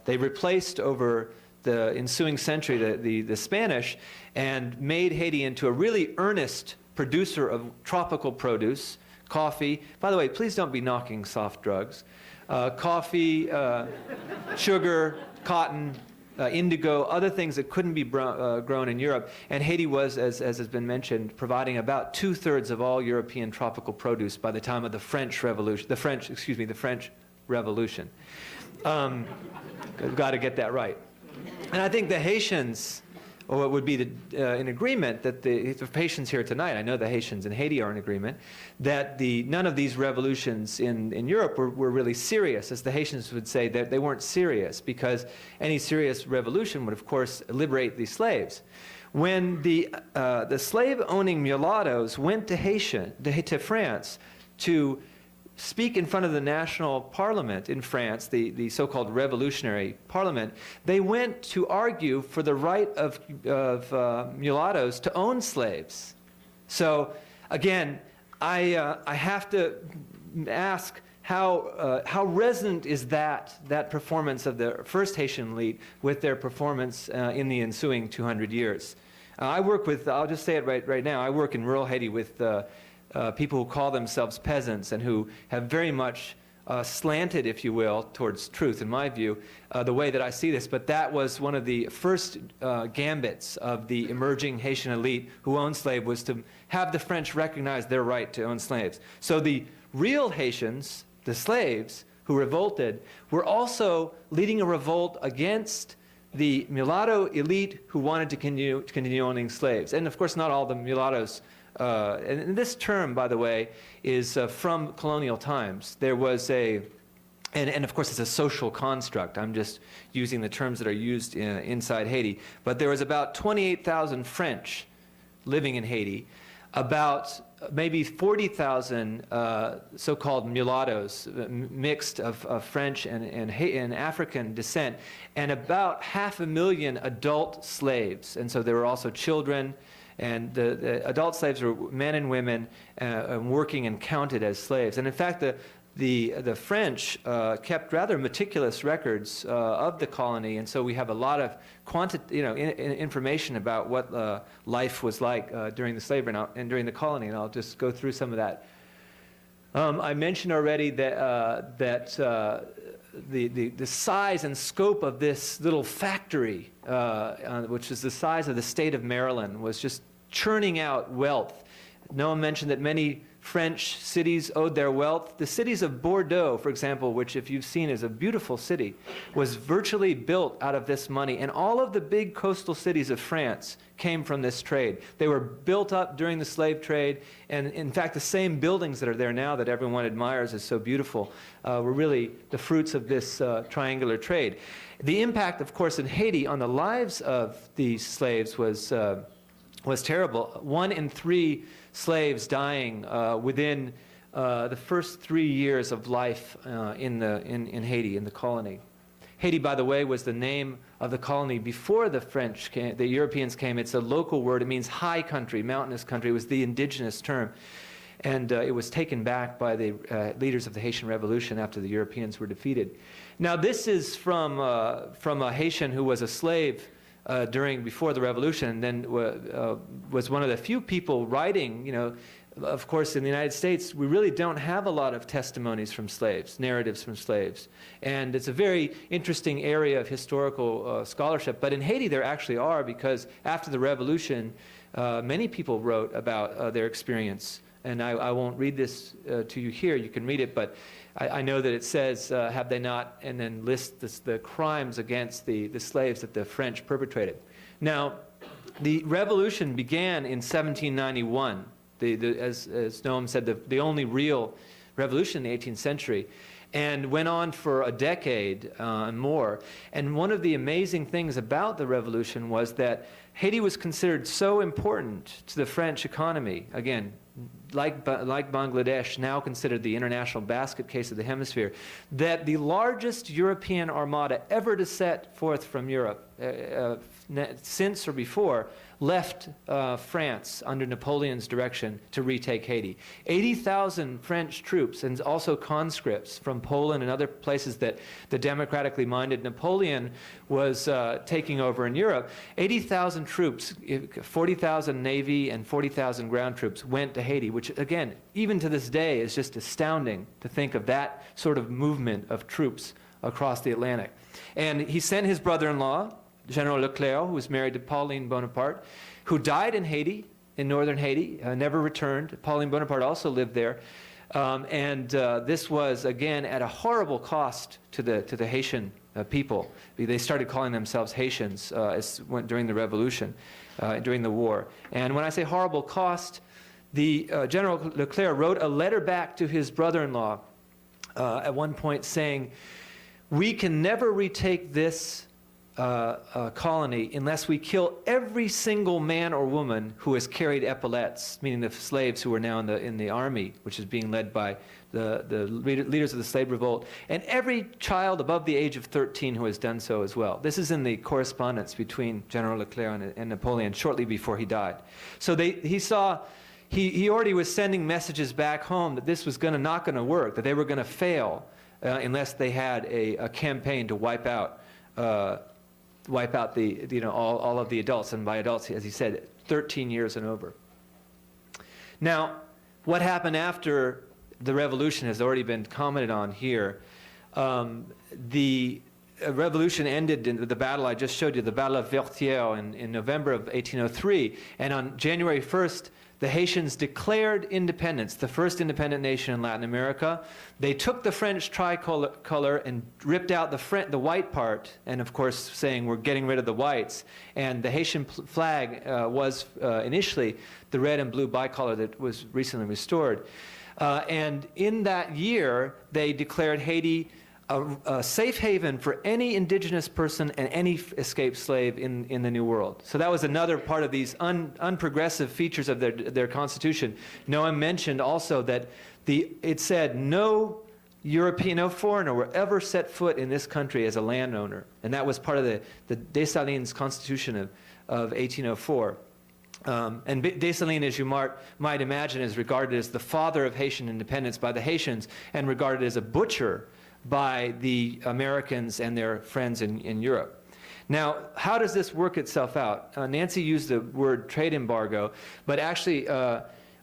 they replaced over the ensuing century the Spanish, and made Haiti into a really earnest producer of tropical produce, coffee. By the way, please don't be knocking soft drugs. Coffee, sugar, cotton, indigo, other things that couldn't be grown in Europe. And Haiti was, as has been mentioned, providing about 2/3 of all European tropical produce by the time of the French Revolution. The French Revolution. Got to get that right. And I think the Haitians, or it would be in agreement that the Haitians here tonight, I know the Haitians in Haiti are in agreement, that none of these revolutions in Europe were really serious. As the Haitians would say, that they weren't serious, because any serious revolution would, of course, liberate the slaves. When the slave-owning mulattoes went to France to speak in front of the national parliament in France, the so-called revolutionary parliament, they went to argue for the right of mulattoes to own slaves. So again, I have to ask how resonant is that performance of the first Haitian elite with their performance in the ensuing 200 years. I work with, I'll just say it right now, I work in rural Haiti with people who call themselves peasants and who have very much slanted, if you will, towards truth, in my view, the way that I see this. But that was one of the first gambits of the emerging Haitian elite who owned slaves, was to have the French recognize their right to own slaves. So the real Haitians, the slaves who revolted, were also leading a revolt against the mulatto elite who wanted to continue owning slaves. And of course, not all the mulattoes. And this term, by the way, is from colonial times. There was and of course it's a social construct. I'm just using the terms that are used inside Haiti. But there was about 28,000 French living in Haiti, about maybe 40,000 so-called mulattoes, mixed of French and African descent, and about 500,000 adult slaves. And so there were also children, and the adult slaves were men and women working and counted as slaves. And in fact, the French kept rather meticulous records of the colony, and so we have a lot of information about what life was like during the slavery and during the colony, and I'll just go through some of that. I mentioned already that the size and scope of this little factory, which is the size of the state of Maryland, was just churning out wealth. Noah mentioned that many French cities owed their wealth. The cities of Bordeaux, for example, which if you've seen is a beautiful city, was virtually built out of this money. And all of the big coastal cities of France came from this trade. They were built up during the slave trade. And in fact, the same buildings that are there now that everyone admires as so beautiful were really the fruits of this triangular trade. The impact, of course, in Haiti on the lives of these slaves was terrible. 1 in 3 slaves dying within the first 3 years of life in Haiti, in the colony. Haiti, by the way, was the name of the colony before the Europeans came. It's a local word. It means high country, mountainous country. It was the indigenous term. And it was taken back by the leaders of the Haitian Revolution after the Europeans were defeated. Now, this is from a Haitian who was a slave before the revolution, and then was one of the few people writing. Of course, in the United States, we really don't have a lot of testimonies from slaves, narratives from slaves, and it's a very interesting area of historical scholarship. But in Haiti, there actually are, because after the revolution, many people wrote about their experience. And I won't read this to you here. You can read it, but I know that it says, have they not, and then lists the crimes against the slaves that the French perpetrated. Now, the revolution began in 1791, as Noam said, the only real revolution in the 18th century, and went on for a decade and more. And one of the amazing things about the revolution was that Haiti was considered so important to the French economy, again, like Bangladesh, now considered the international basket case of the hemisphere, that the largest European armada ever to set forth from Europe, since or before, left France under Napoleon's direction to retake Haiti. 80,000 French troops and also conscripts from Poland and other places that the democratically minded Napoleon was taking over in Europe. 80,000 troops, 40,000 Navy and 40,000 ground troops went to Haiti, which again, even to this day, is just astounding to think of that sort of movement of troops across the Atlantic. And he sent his brother-in-law, General Leclerc, who was married to Pauline Bonaparte, who died in Haiti, in northern Haiti, never returned. Pauline Bonaparte also lived there. This was, again, at a horrible cost to the Haitian people. They started calling themselves Haitians during the revolution, during the war. And when I say horrible cost, the General Leclerc wrote a letter back to his brother-in-law at one point saying, "We can never retake this colony unless we kill every single man or woman who has carried epaulets, meaning the slaves who are now in the army, which is being led by the leaders of the slave revolt, and every child above the age of 13 who has done so as well. This is in the correspondence between General Leclerc and Napoleon shortly before he died. So he already was sending messages back home that this was not going to work, that they were going to fail unless they had a campaign to wipe out all of the adults, and by adults, as he said, 13 years and over. Now, what happened after the revolution has already been commented on here. The revolution ended in the battle I just showed you, the Battle of Vertières in November of 1803, and on January 1st, the Haitians declared independence, the first independent nation in Latin America. They took the French tricolor and ripped out the white part, and of course saying we're getting rid of the whites. And the Haitian flag was initially the red and blue bicolor that was recently restored. And in that year, they declared Haiti a safe haven for any indigenous person and any escaped slave in the New World. So that was another part of these unprogressive features of their constitution. Noam mentioned also that it said no European, no foreigner will ever set foot in this country as a landowner. And that was part of the Dessalines Constitution of 1804. And Dessalines, as you might imagine, is regarded as the father of Haitian independence by the Haitians and regarded as a butcher by the Americans and their friends in Europe. Now, how does this work itself out? Nancy used the word trade embargo, but actually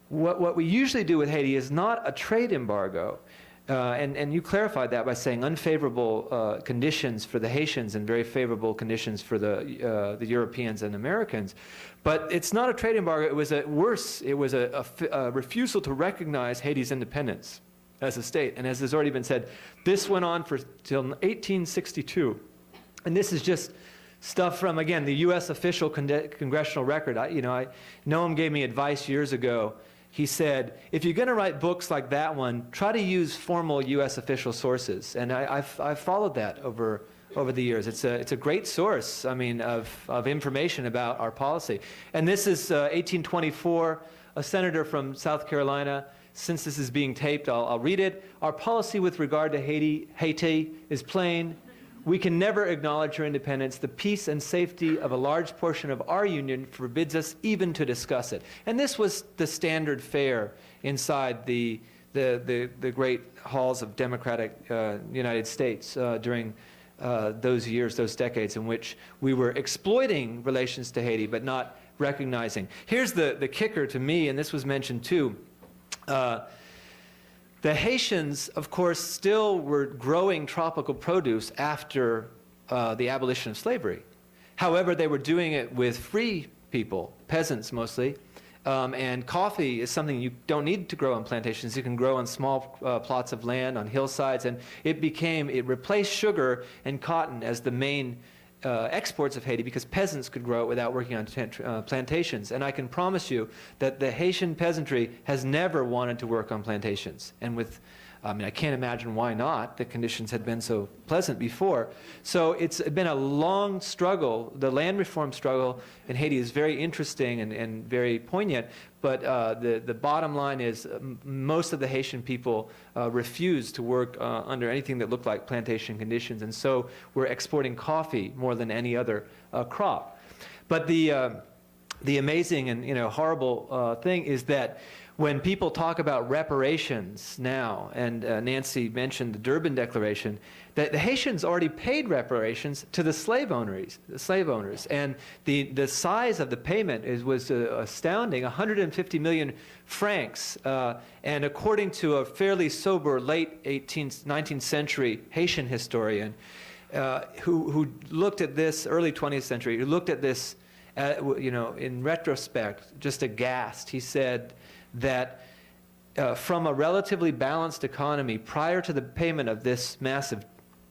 what we usually do with Haiti is not a trade embargo. And you clarified that by saying unfavorable conditions for the Haitians and very favorable conditions for the Europeans and Americans. But it's not a trade embargo. It was a refusal to recognize Haiti's independence as a state. And as has already been said, this went on till 1862. And this is just stuff from, again, the U.S. official congressional record. Noam gave me advice years ago. He said, if you're going to write books like that one, try to use formal U.S. official sources. And I've followed that over the years. It's a great source, of information about our policy. And this is 1824, a senator from South Carolina. Since this is being taped, I'll read it. Our policy with regard to Haiti is plain. We can never acknowledge your independence. The peace and safety of a large portion of our union forbids us even to discuss it. And this was the standard fare inside the great halls of democratic United States during those years, those decades in which we were exploiting relations to Haiti but not recognizing. Here's the kicker to me, and this was mentioned too. The Haitians, of course, still were growing tropical produce after the abolition of slavery. However, they were doing it with free people, peasants mostly, and coffee is something you don't need to grow on plantations. You can grow on small plots of land, on hillsides, and it replaced sugar and cotton as the main exports of Haiti because peasants could grow it without working on plantations. And I can promise you that the Haitian peasantry has never wanted to work on plantations. And I can't imagine why not. The conditions had been so pleasant before. So it's been a long struggle. The land reform struggle in Haiti is very interesting and very poignant. But the bottom line is most of the Haitian people refused to work under anything that looked like plantation conditions. And so we're exporting coffee more than any other crop. But the amazing and horrible thing is that when people talk about reparations now, and Nancy mentioned the Durban Declaration, that the Haitians already paid reparations to the slave owners, and the size of the payment was astounding, 150 million francs. And according to a fairly sober late 19th century Haitian historian, who looked at this, early 20th century, who looked at this, in retrospect, just aghast. He said that from a relatively balanced economy prior to the payment of this massive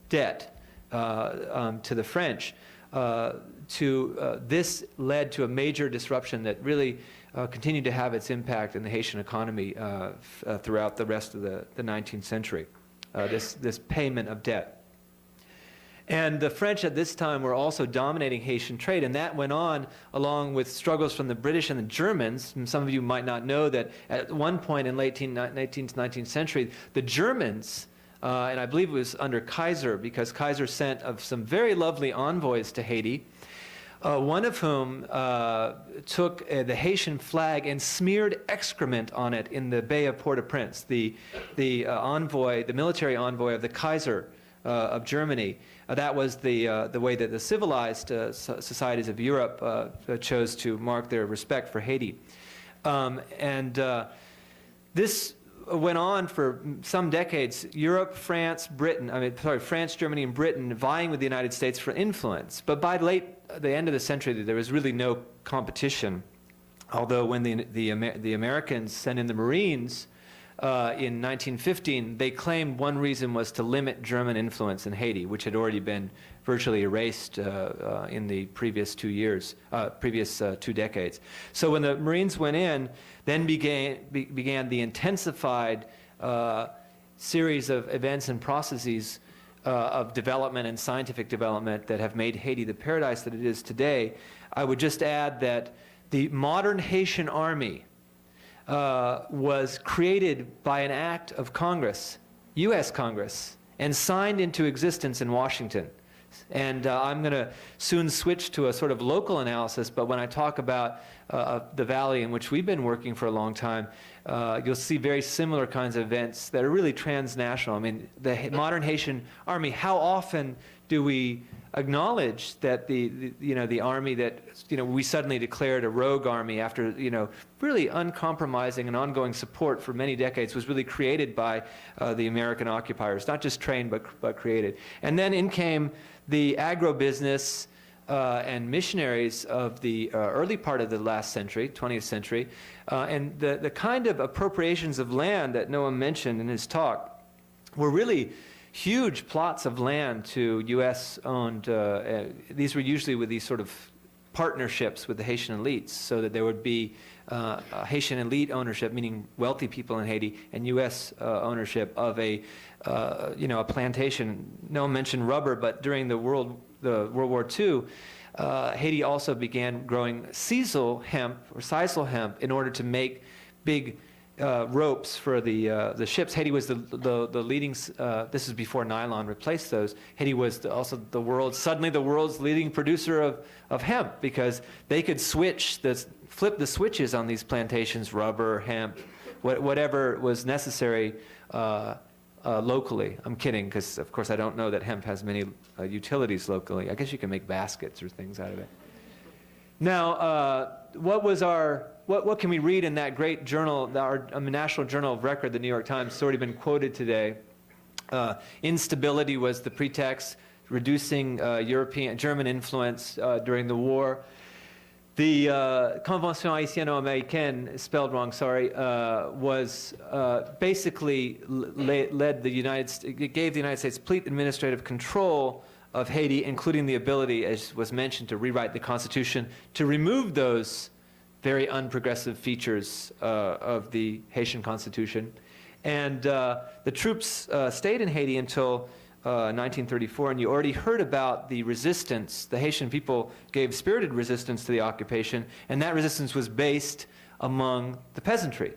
debt to the French, this led to a major disruption that really continued to have its impact in the Haitian economy throughout the rest of the 19th century, this payment of debt. And the French at this time were also dominating Haitian trade, and that went on along with struggles from the British and the Germans. And some of you might not know that at one point in late 18th, 19th century, the Germans, and I believe it was under Kaiser, because Kaiser sent some very lovely envoys to Haiti, one of whom took the Haitian flag and smeared excrement on it in the Bay of Port-au-Prince. The military envoy of the Kaiser of Germany. That was the way that the civilized societies of Europe chose to mark their respect for Haiti. This went on for some decades. Europe, France, France, Germany, and Britain vying with the United States for influence. But by the end of the century, there was really no competition. Although when the Americans sent in the Marines in 1915, they claimed one reason was to limit German influence in Haiti, which had already been virtually erased in the previous 2 decades. So when the Marines went in, then began the intensified series of events and processes of development and scientific development that have made Haiti the paradise that it is today. I would just add that the modern Haitian army was created by an act of Congress, U.S. Congress, and signed into existence in Washington. And I'm going to soon switch to a sort of local analysis, but when I talk about the valley in which we've been working for a long time, you'll see very similar kinds of events that are really transnational. I mean, the modern Haitian army, how often do we acknowledge that the army that we suddenly declared a rogue army after really uncompromising and ongoing support for many decades was really created by the American occupiers, not just trained but created. And then in came the agribusiness and missionaries of the early part of the last century, 20th century, and the kind of appropriations of land that Noah mentioned in his talk were really huge plots of land to U.S.-owned, these were usually with these sort of partnerships with the Haitian elites, so that there would be Haitian elite ownership, meaning wealthy people in Haiti, and U.S. ownership of a plantation. Noah mentioned rubber, but during the World War II, Haiti also began growing sisal hemp or sisal hemp in order to make big ropes for the ships. Haiti was the leading, this is before nylon replaced those. Haiti was also suddenly the world's leading producer of hemp, because they could flip the switches on these plantations, rubber, hemp, whatever was necessary locally. I'm kidding, because of course I don't know that hemp has many utilities locally. I guess you can make baskets or things out of it. Now, what can we read in that great journal, our National Journal of Record, the New York Times? It's already been quoted today. Instability was the pretext, reducing German influence during the war. The Convention Haitiano-Américaine, spelled wrong, sorry, was basically gave the United States complete administrative control of Haiti, including the ability, as was mentioned, to rewrite the Constitution, to remove those very unprogressive features of the Haitian Constitution. And the troops stayed in Haiti until 1934, and you already heard about the resistance. The Haitian people gave spirited resistance to the occupation, and that resistance was based among the peasantry.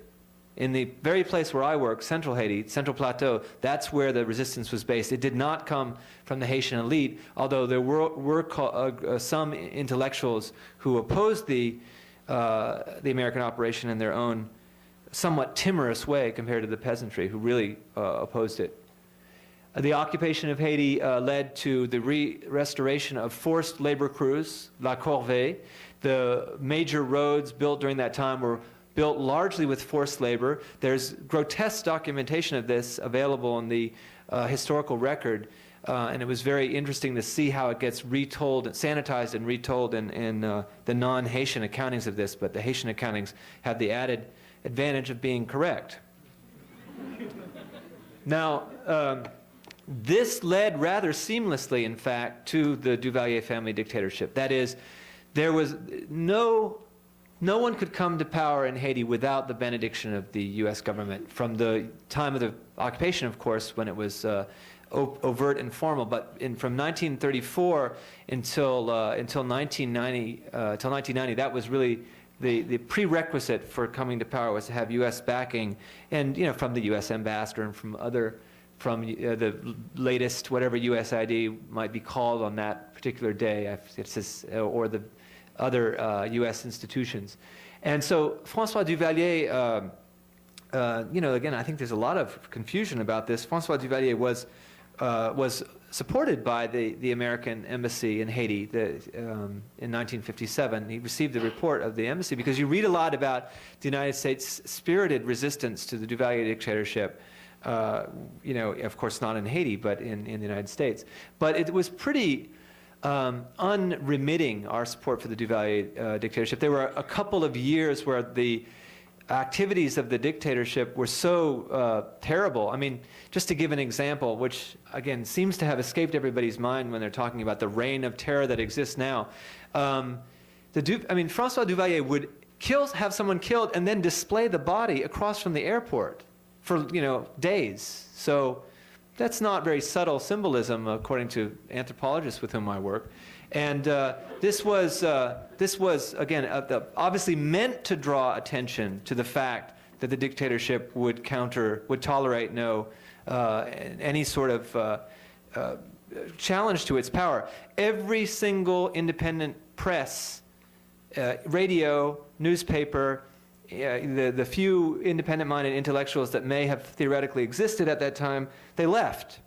In the very place where I work, Central Haiti, Central Plateau, that's where the resistance was based. It did not come from the Haitian elite, although there were some intellectuals who opposed the American operation in their own somewhat timorous way compared to the peasantry, who really opposed it. The occupation of Haiti led to the restoration of forced labor crews, la corvée. The major roads built during that time were built largely with forced labor. There's grotesque documentation of this available in the historical record, and it was very interesting to see how it gets retold, sanitized and retold in the non-Haitian accountings of this, but the Haitian accountings have the added advantage of being correct. Now, this led rather seamlessly, in fact, to the Duvalier family dictatorship. That is, there was no one could come to power in Haiti without the benediction of the U.S. government. From the time of the occupation, of course, when it was overt and formal. But from 1934 until 1990, that was really the prerequisite for coming to power, was to have U.S. backing, and from the U.S. ambassador and from the latest whatever U.S. ID might be called on that particular day, or the other U.S. institutions. And so François Duvalier, again, I think there's a lot of confusion about this. François Duvalier was supported by the American embassy in Haiti in 1957. He received the report of the embassy, because you read a lot about the United States' spirited resistance to the Duvalier dictatorship. Of course not in Haiti, but in the United States. But it was pretty unremitting, our support for the Duvalier dictatorship. There were a couple of years where the activities of the dictatorship were so terrible. I mean, just to give an example, which again seems to have escaped everybody's mind when they're talking about the reign of terror that exists now. François Duvalier would have someone killed and then display the body across from the airport for days. So that's not very subtle symbolism, according to anthropologists with whom I work. And this was again obviously meant to draw attention to the fact that the dictatorship would tolerate no any sort of challenge to its power. Every single independent press, radio, newspaper, the few independent-minded intellectuals that may have theoretically existed at that time, they left,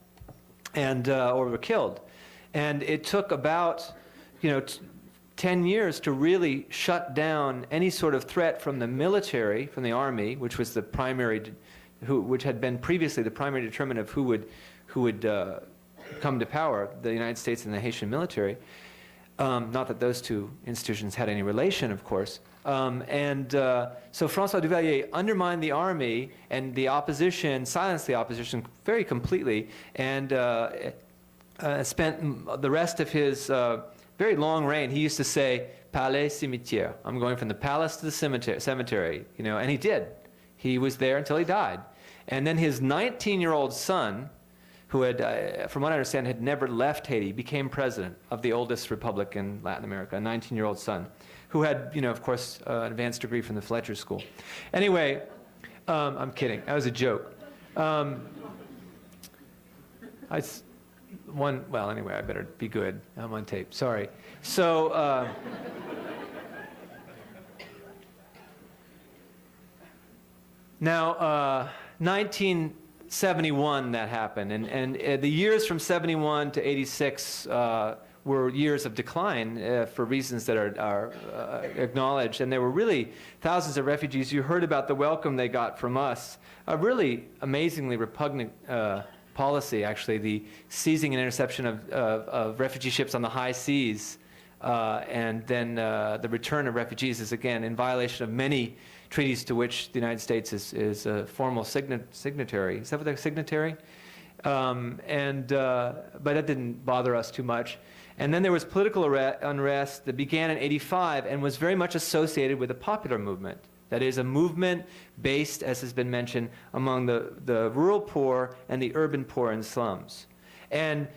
and or were killed. And it took about 10 years to really shut down any sort of threat from the military, from the army, which was which had been previously the primary determinant of who would come to power, the United States and the Haitian military. Not that those two institutions had any relation, of course. So François Duvalier undermined the army and the opposition, silenced the opposition very completely, and spent the rest of his very long reign. He used to say, "Palais, cimetière." I'm going from the palace to the cemetery, and he did. He was there until he died. And then his 19-year-old son, who had, from what I understand, had never left Haiti, became president of the oldest republic in Latin America, a 19-year-old son, who had, of course, an advanced degree from the Fletcher School. Anyway, I'm kidding. That was a joke. Anyway, I better be good. I'm on tape. Sorry. So, now, 1971 that happened, and the years from 71 to 86 were years of decline for reasons that are acknowledged, and there were really thousands of refugees. You heard about the welcome they got from us, a really amazingly repugnant policy, actually, the seizing and interception of refugee ships on the high seas, and then the return of refugees is, again, in violation of many treaties to which the United States is a formal signatory. Is that what they're signatory? But that didn't bother us too much. And then there was political unrest that began in '85 and was very much associated with the popular movement. That is, a movement based, as has been mentioned, among the rural poor and the urban poor in slums. And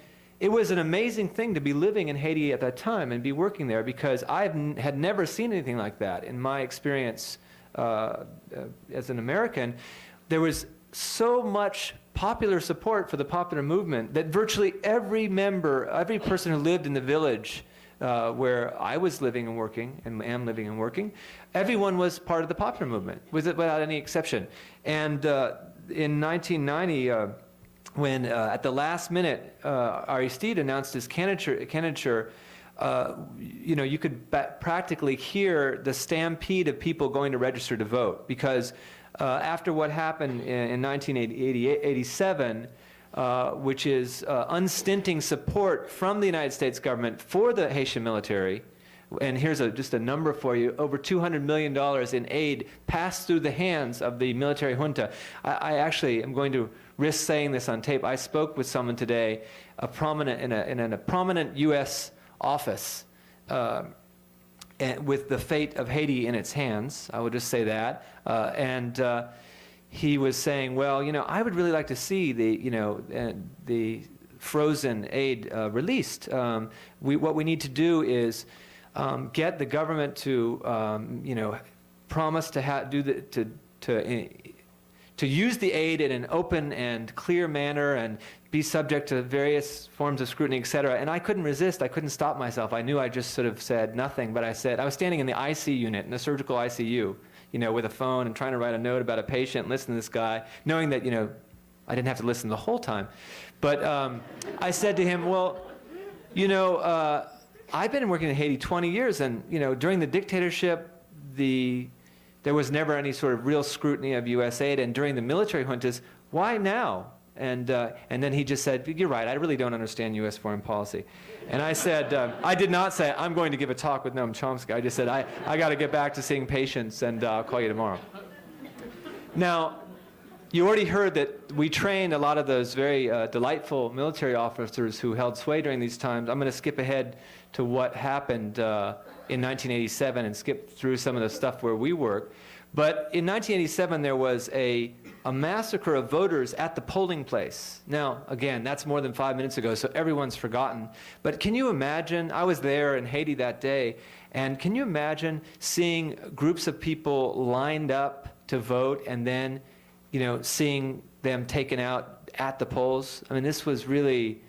it was an amazing thing to be living in Haiti at that time and be working there, because I had never seen anything like that in my experience as an American. There was so much popular support for the popular movement that virtually every person who lived in the village where I was living and working, and am living and working, everyone was part of the popular movement, without any exception. And in 1990, when at the last minute Aristide announced his candidature, you could practically hear the stampede of people going to register to vote, because after what happened in 1987, which is unstinting support from the United States government for the Haitian military, and here's just a number for you, over $200 million in aid passed through the hands of the military junta. I actually am going to risk saying this on tape. I spoke with someone today, in a prominent U.S. office, with the fate of Haiti in its hands. I will just say that. He was saying, well, I would really like to see the frozen aid released. What we need to do is get the government to, promise to to use the aid in an open and clear manner and be subject to various forms of scrutiny, et cetera. And I couldn't resist. I couldn't stop myself. I knew I just sort of said nothing, but I was standing in the IC unit, in the surgical ICU, with a phone and trying to write a note about a patient, listen to this guy, knowing that, I didn't have to listen the whole time. But I said to him, well, I've been working in Haiti 20 years, and, during the dictatorship, there was never any sort of real scrutiny of U.S. aid, and during the military juntas, why now? And then he just said, you're right, I really don't understand U.S. foreign policy. And I said, I did not say, I'm going to give a talk with Noam Chomsky. I just said, I got to get back to seeing patients, and I'll call you tomorrow. Now, you already heard that we trained a lot of those very delightful military officers who held sway during these times. I'm going to skip ahead to what happened in 1987 and skip through some of the stuff where we work. But in 1987, there was a massacre of voters at the polling place. Now, again, that's more than 5 minutes ago, so everyone's forgotten. But can you imagine, I was there in Haiti that day, and can you imagine seeing groups of people lined up to vote and then, seeing them taken out at the polls? I mean, this was really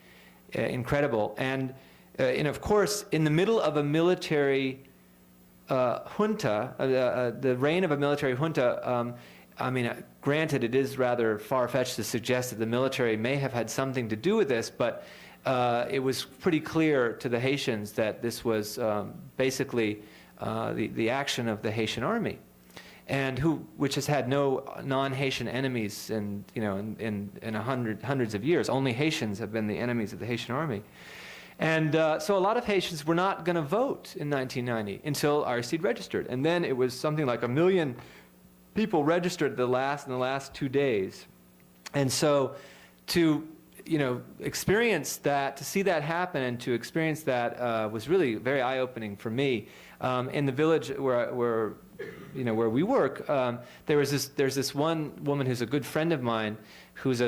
incredible. And of course, in the middle of a military junta, the reign of a military junta, granted, it is rather far-fetched to suggest that the military may have had something to do with this, but it was pretty clear to the Haitians that this was basically the action of the Haitian army, and which has had no non-Haitian enemies in hundreds of years. Only Haitians have been the enemies of the Haitian army. And so a lot of Haitians were not going to vote in 1990 until Aristide registered. And then it was something like 1 million people registered in the last 2 days. And so to experience that, to see that happen and to experience that was really very eye-opening for me. In the village where we work, there's this one woman who's a good friend of mine, who's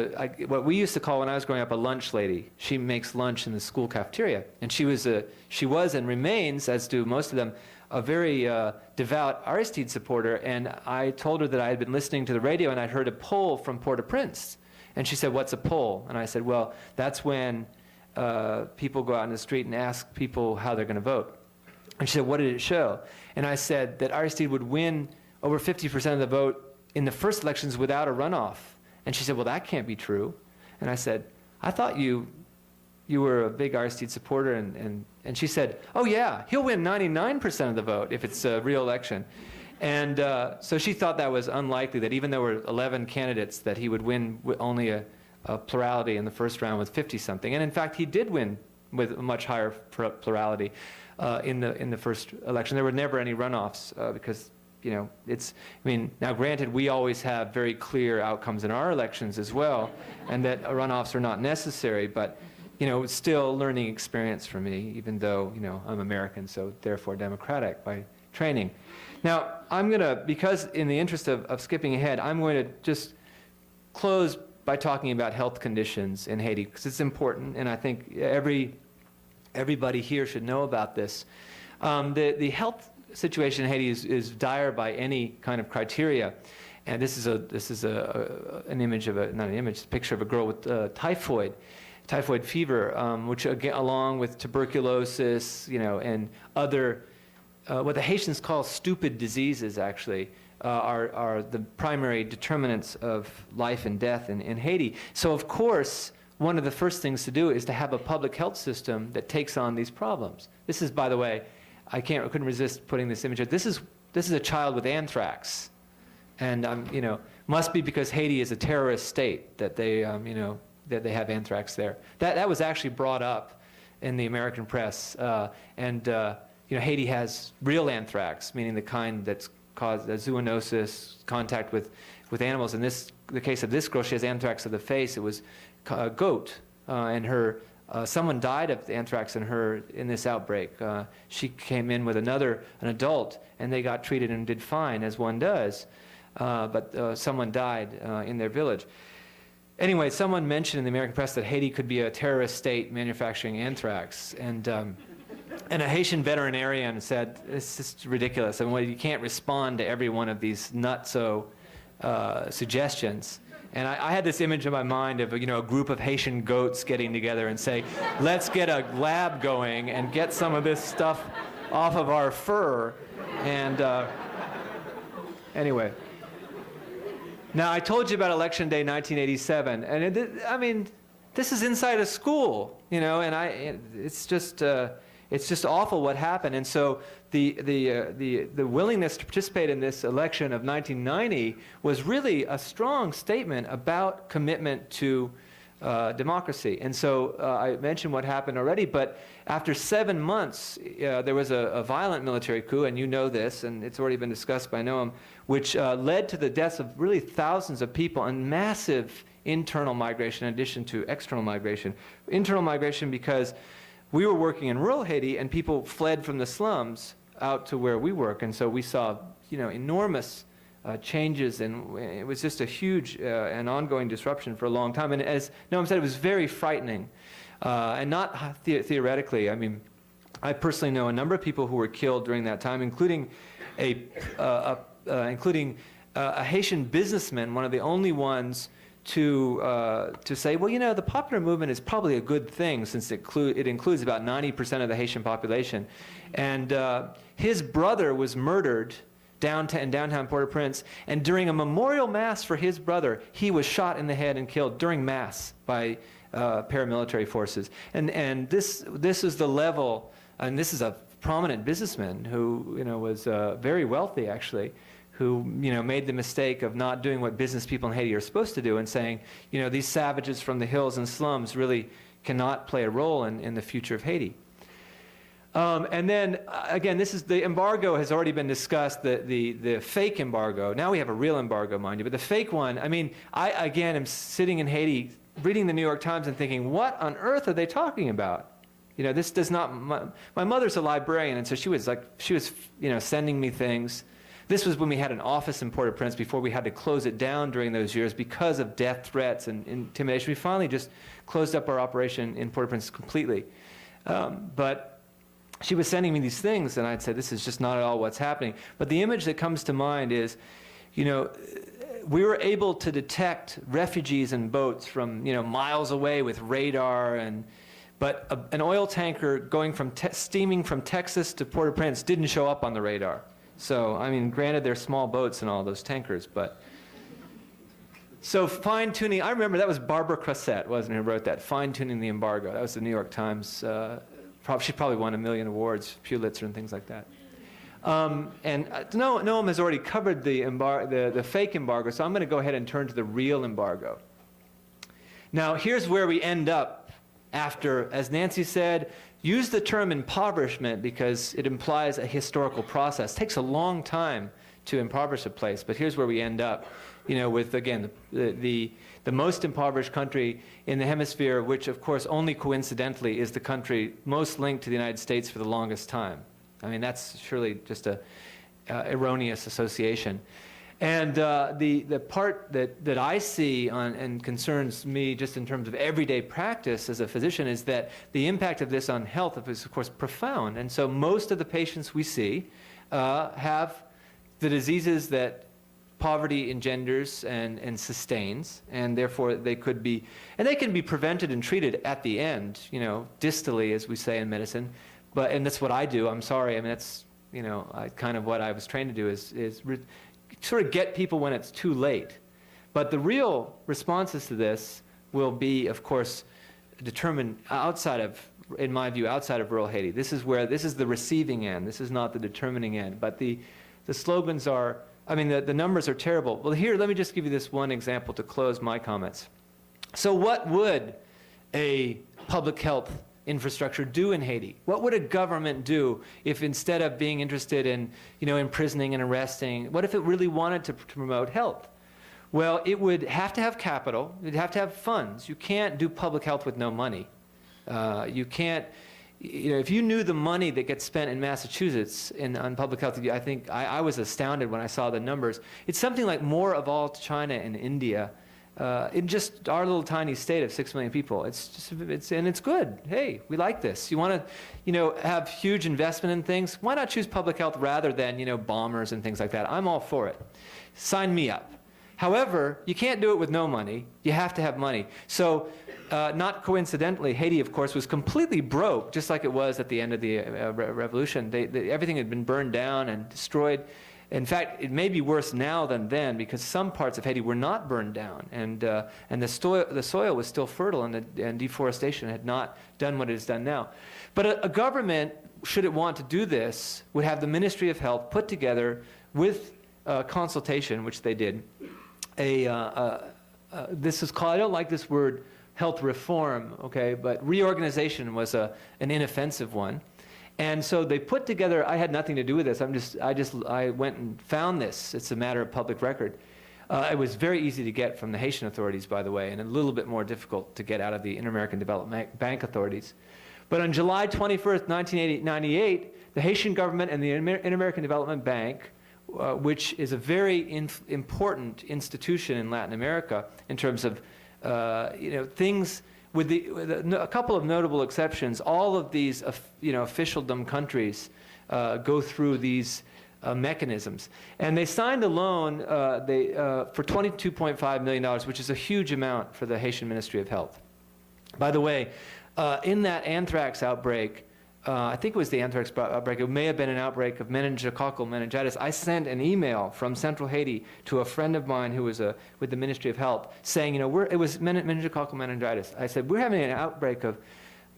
what we used to call, when I was growing up, a lunch lady. She makes lunch in the school cafeteria, and she was and remains, as do most of them, a very devout Aristide supporter. And I told her that I had been listening to the radio and I'd heard a poll from Port-au-Prince, and she said, "What's a poll?" And I said, "Well, that's when people go out in the street and ask people how they're going to vote." And she said, "What did it show?" And I said that Aristide would win over 50% of the vote in the first elections without a runoff. And she said, "Well, that can't be true." And I said, "I thought you were a big Aristide supporter." And she said, "Oh yeah, he'll win 99% of the vote if it's a real election." And so she thought that was unlikely, that even though there were 11 candidates, that he would win with only a plurality in the first round with 50-something. And in fact, he did win with a much higher plurality in the first election. There were never any runoffs because, now granted, we always have very clear outcomes in our elections as well, and that runoffs are not necessary, but, it's still a learning experience for me, even though, I'm American, so therefore democratic by training. Now, I'm going to, because in the interest of skipping ahead, I'm going to just close by talking about health conditions in Haiti, because it's important, and I think everybody here should know about this. The health situation in Haiti is dire by any kind of criteria, and this is an image of a picture of a girl with typhoid fever, which again, along with tuberculosis, and other what the Haitians call stupid diseases, actually, are the primary determinants of life and death in Haiti. So of course, one of the first things to do is to have a public health system that takes on these problems. This is, by the way, I couldn't resist putting this image up. This is a child with anthrax, and must be because Haiti is a terrorist state that they that they have anthrax there. That was actually brought up in the American press, Haiti has real anthrax, meaning the kind that's caused zoonosis, contact with animals. In the case of this girl, she has anthrax of the face. It was a goat, and someone died of anthrax in this outbreak. She came in with an adult, and they got treated and did fine, as one does. But someone died in their village. anyway, someone mentioned in the American press that Haiti could be a terrorist state manufacturing anthrax. And a Haitian veterinarian said, it's just ridiculous. I mean, well, you can't respond to every one of these nutso suggestions. And I had this image in my mind of, a group of Haitian goats getting together and say, let's get a lab going and get some of this stuff off of our fur. And anyway. Now, I told you about Election Day 1987. And I mean, this is inside a school, and it's just awful what happened. And so the willingness to participate in this election of 1990 was really a strong statement about commitment to democracy. And so I mentioned what happened already, but after 7 months, there was a violent military coup, and you know this, and it's already been discussed by Noam, which led to the deaths of really thousands of people and massive internal migration in addition to external migration. Internal migration because we were working in rural Haiti, and people fled from the slums out to where we work, and so we saw, enormous changes, and it was just a huge and ongoing disruption for a long time. And as Noam said, it was very frightening, and not theoretically. I mean, I personally know a number of people who were killed during that time, including a Haitian businessman, one of the only ones to say, well, the popular movement is probably a good thing since it includes about 90% of the Haitian population. And his brother was murdered in downtown Port-au-Prince, and during a memorial mass for his brother, he was shot in the head and killed during mass by paramilitary forces. And this is the level, and this is a prominent businessman who was very wealthy actually, who made the mistake of not doing what business people in Haiti are supposed to do and saying, these savages from the hills and slums really cannot play a role in the future of Haiti. And then, again, the embargo has already been discussed, the fake embargo. Now we have a real embargo, mind you, but the fake one, I mean, I, again, am sitting in Haiti, reading the New York Times and thinking, what on earth are they talking about? This does not, my mother's a librarian, and so she was sending me things. This was when we had an office in Port-au-Prince before we had to close it down during those years because of death threats and intimidation. We finally just closed up our operation in Port-au-Prince completely. But she was sending me these things, and I'd say, this is just not at all what's happening. But the image that comes to mind is, we were able to detect refugees in boats from, miles away with radar, but an oil tanker going steaming from Texas to Port-au-Prince didn't show up on the radar. So, I mean, granted, they're small boats and all those tankers, but... So fine-tuning, I remember that was Barbara Crossett, wasn't it, who wrote that, Fine-Tuning the Embargo. That was the New York Times. She probably won 1 million awards, Pulitzer and things like that. Noam has already covered the fake embargo, so I'm going to go ahead and turn to the real embargo. Now, here's where we end up after, as Nancy said, use the term impoverishment because it implies a historical process. It takes a long time to impoverish a place, but here's where we end up, with, again, the most impoverished country in the hemisphere, which, of course, only coincidentally is the country most linked to the United States for the longest time. I mean, that's surely just a erroneous association. And the part that I see and concerns me just in terms of everyday practice as a physician is that the impact of this on health is, of course, profound. And so most of the patients we see have the diseases that poverty engenders and sustains, and therefore they can be prevented and treated at the end, distally, as we say in medicine. And that's what I do. I'm sorry. I mean, that's, kind of what I was trained to do is sort of get people when it's too late. But the real responses to this will be, of course, determined in my view, outside of rural Haiti. This is the receiving end. This is not the determining end. But the slogans are, the numbers are terrible. Well, here, let me just give you this one example to close my comments. So what would a public health infrastructure do in Haiti? What would a government do if instead of being interested in, imprisoning and arresting, what if it really wanted to promote health? Well, it would have to have capital. It'd have to have funds. You can't do public health with no money. You can't, if you knew the money that gets spent in Massachusetts on public health, I think I was astounded when I saw the numbers. It's something like more of all China and India in just our little tiny state of 6 million people. And it's good. Hey, we like this. You want to, have huge investment in things? Why not choose public health rather than, bombers and things like that? I'm all for it. Sign me up. However, you can't do it with no money. You have to have money. So, not coincidentally, Haiti, of course, was completely broke, just like it was at the end of the revolution. Everything had been burned down and destroyed. In fact, it may be worse now than then, because some parts of Haiti were not burned down, and the soil was still fertile, and deforestation had not done what it has done now. But a government, should it want to do this, would have the Ministry of Health put together with consultation, which they did. This is called, I don't like this word, health reform, okay, but reorganization was an inoffensive one. And so they put together, I had nothing to do with this, I went and found this. It's a matter of public record. It was very easy to get from the Haitian authorities, by the way, and a little bit more difficult to get out of the Inter-American Development Bank authorities. But on July 21st, 1998, the Haitian government and the Inter-American Development Bank, which is a very important institution in Latin America in terms of, things, with a couple of notable exceptions, all of these, officialdom countries go through these mechanisms. And they signed a loan for $22.5 million, which is a huge amount for the Haitian Ministry of Health. By the way, in that anthrax outbreak, I think it was the anthrax outbreak, it may have been an outbreak of meningococcal meningitis. I sent an email from Central Haiti to a friend of mine who was with the Ministry of Health saying, it was meningococcal meningitis. I said, we're having an outbreak of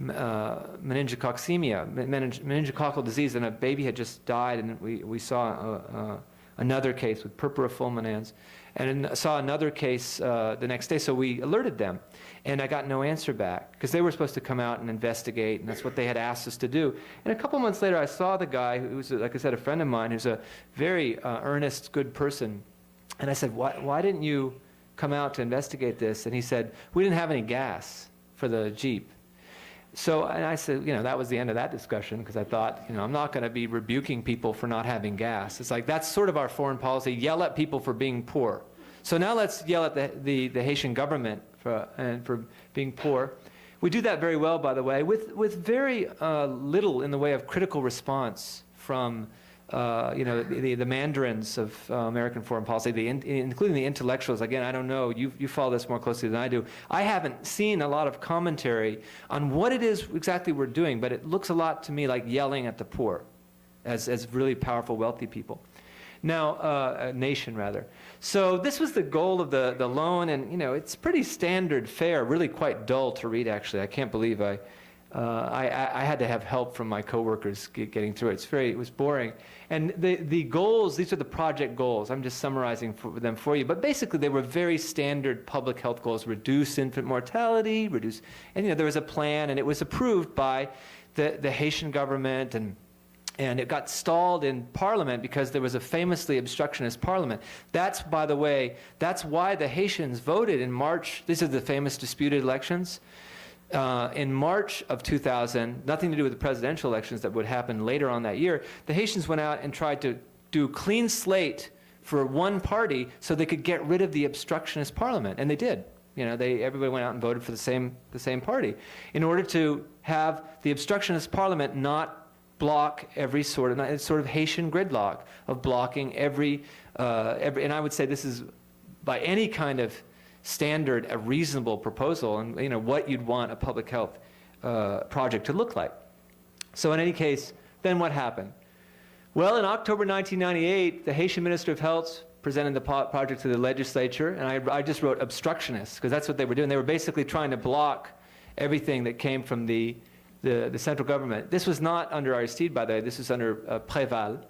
meningococcemia, meningococcal disease, and a baby had just died, and we saw another case with purpura fulminans, and saw another case the next day, so we alerted them. And I got no answer back, because they were supposed to come out and investigate, and that's what they had asked us to do. And a couple months later, I saw the guy, who was, like I said, a friend of mine, who's a very earnest, good person. And I said, why didn't you come out to investigate this? And he said, we didn't have any gas for the Jeep. So, and I said, that was the end of that discussion, because I thought, I'm not going to be rebuking people for not having gas. It's like, that's sort of our foreign policy, yell at people for being poor. So now let's yell at the Haitian government for being poor. We do that very well, by the way, with very little in the way of critical response from the mandarins of American foreign policy, including the intellectuals. Again, I don't know, you follow this more closely than I do. I haven't seen a lot of commentary on what it is exactly we're doing, but it looks a lot to me like yelling at the poor as really powerful, wealthy people. Now, a nation, rather. So this was the goal of the loan, and it's pretty standard fare, really quite dull to read, actually. I can't believe I had to have help from my coworkers getting through it. It was boring. And the goals, these are the project goals. I'm just summarizing them for you. But basically, they were very standard public health goals: reduce infant mortality, and there was a plan, and it was approved by the Haitian government, and it got stalled in Parliament because there was a famously obstructionist Parliament. That's, by the way, that's why the Haitians voted in March. These are the famous disputed elections. In March of 2000, nothing to do with the presidential elections that would happen later on that year, the Haitians went out and tried to do clean slate for one party so they could get rid of the obstructionist Parliament, and they did. Everybody went out and voted for the same party in order to have the obstructionist Parliament not block every sort of Haitian gridlock of blocking every, and I would say this is by any kind of standard a reasonable proposal, and what you'd want a public health project to look like. So in any case, then what happened? Well, in October 1998, the Haitian Minister of Health presented the project to the legislature, and I just wrote obstructionists, because that's what they were doing. They were basically trying to block everything that came from the central government. This was not under Aristide, by the way. This was under Préval.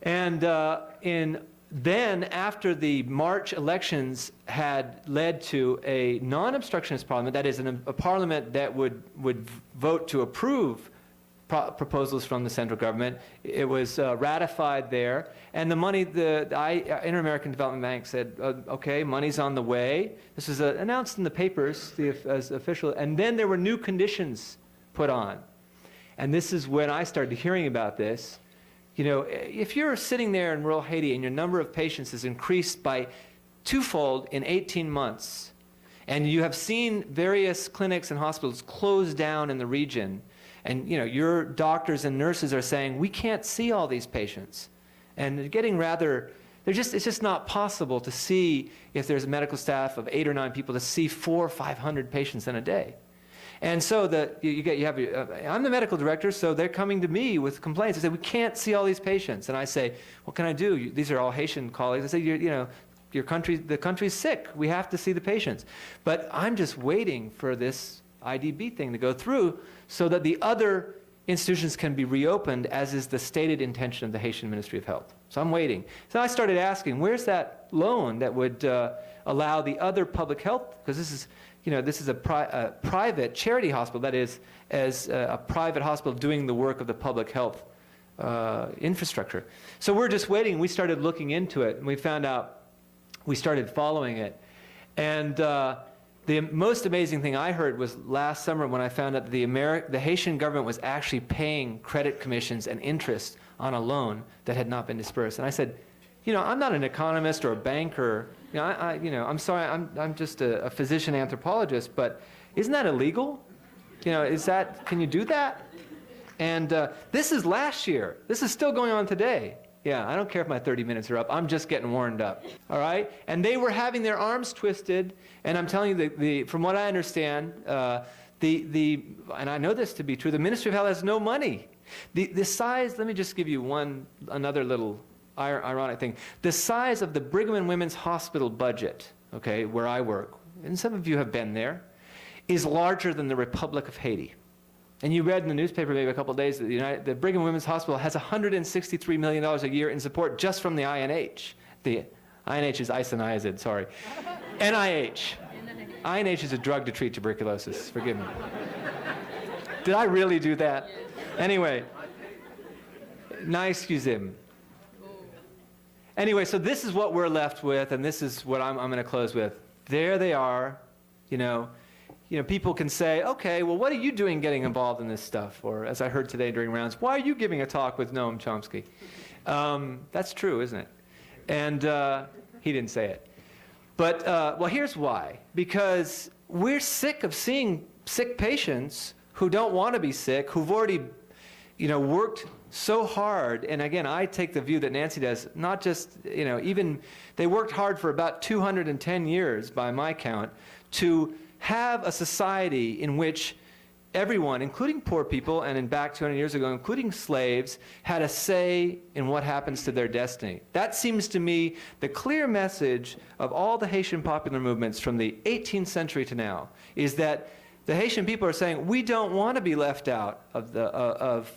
And then, after the March elections had led to a non-obstructionist parliament, that is, a parliament that would vote to approve proposals from the central government, it was ratified there. And the money, the Inter-American Development Bank said, okay, money's on the way. This was announced in the papers as official. And then there were new conditions put on. And this is when I started hearing about this. If you're sitting there in rural Haiti and your number of patients is increased by twofold in 18 months. And you have seen various clinics and hospitals close down in the region. And your doctors and nurses are saying, we can't see all these patients. And they're getting rather, it's just not possible to see, if there's a medical staff of 8 or 9 people, to see 400 or 500 patients in a day. And so I'm the medical director, so they're coming to me with complaints. They say, we can't see all these patients. And I say, what can I do? These are all Haitian colleagues. I say, the country's sick. We have to see the patients. But I'm just waiting for this IDB thing to go through so that the other institutions can be reopened, as is the stated intention of the Haitian Ministry of Health. So I'm waiting. So I started asking, where's that loan that would allow the other public health, because this is a private charity hospital, that is, as a private hospital doing the work of the public health infrastructure. So we're just waiting. We started looking into it, and we found out, we started following it. And the most amazing thing I heard was last summer when I found out that the Haitian government was actually paying credit commissions and interest on a loan that had not been dispersed. And I said, I'm not an economist or a banker. I'm sorry, I'm just a physician anthropologist, but isn't that illegal? Can you do that? And this is last year. This is still going on today. Yeah, I don't care if my 30 minutes are up. I'm just getting warmed up, all right? And they were having their arms twisted, and I'm telling you, from what I understand, and I know this to be true, the Ministry of Health has no money. The size, let me just give you another little ironic thing. The size of the Brigham and Women's Hospital budget, okay, where I work, and some of you have been there, is larger than the Republic of Haiti. And you read in the newspaper maybe a couple of days that the Brigham and Women's Hospital has $163 million a year in support just from the INH. The INH is isoniazid, sorry. NIH. INH is a drug to treat tuberculosis. Forgive me. Did I really do that? Anyway. Nice him. Anyway, so this is what we're left with, and this is what I'm going to close with. There they are, people can say, okay, well, what are you doing getting involved in this stuff? Or, as I heard today during rounds, why are you giving a talk with Noam Chomsky? That's true, isn't it? And he didn't say it. But, well, here's why. Because we're sick of seeing sick patients who don't want to be sick, who've already, worked so hard. And again, I take the view that Nancy does, not just, even they worked hard for about 210 years, by my count, to have a society in which everyone, including poor people, and back 200 years ago, including slaves, had a say in what happens to their destiny. That seems to me the clear message of all the Haitian popular movements from the 18th century to now, is that the Haitian people are saying, we don't want to be left out of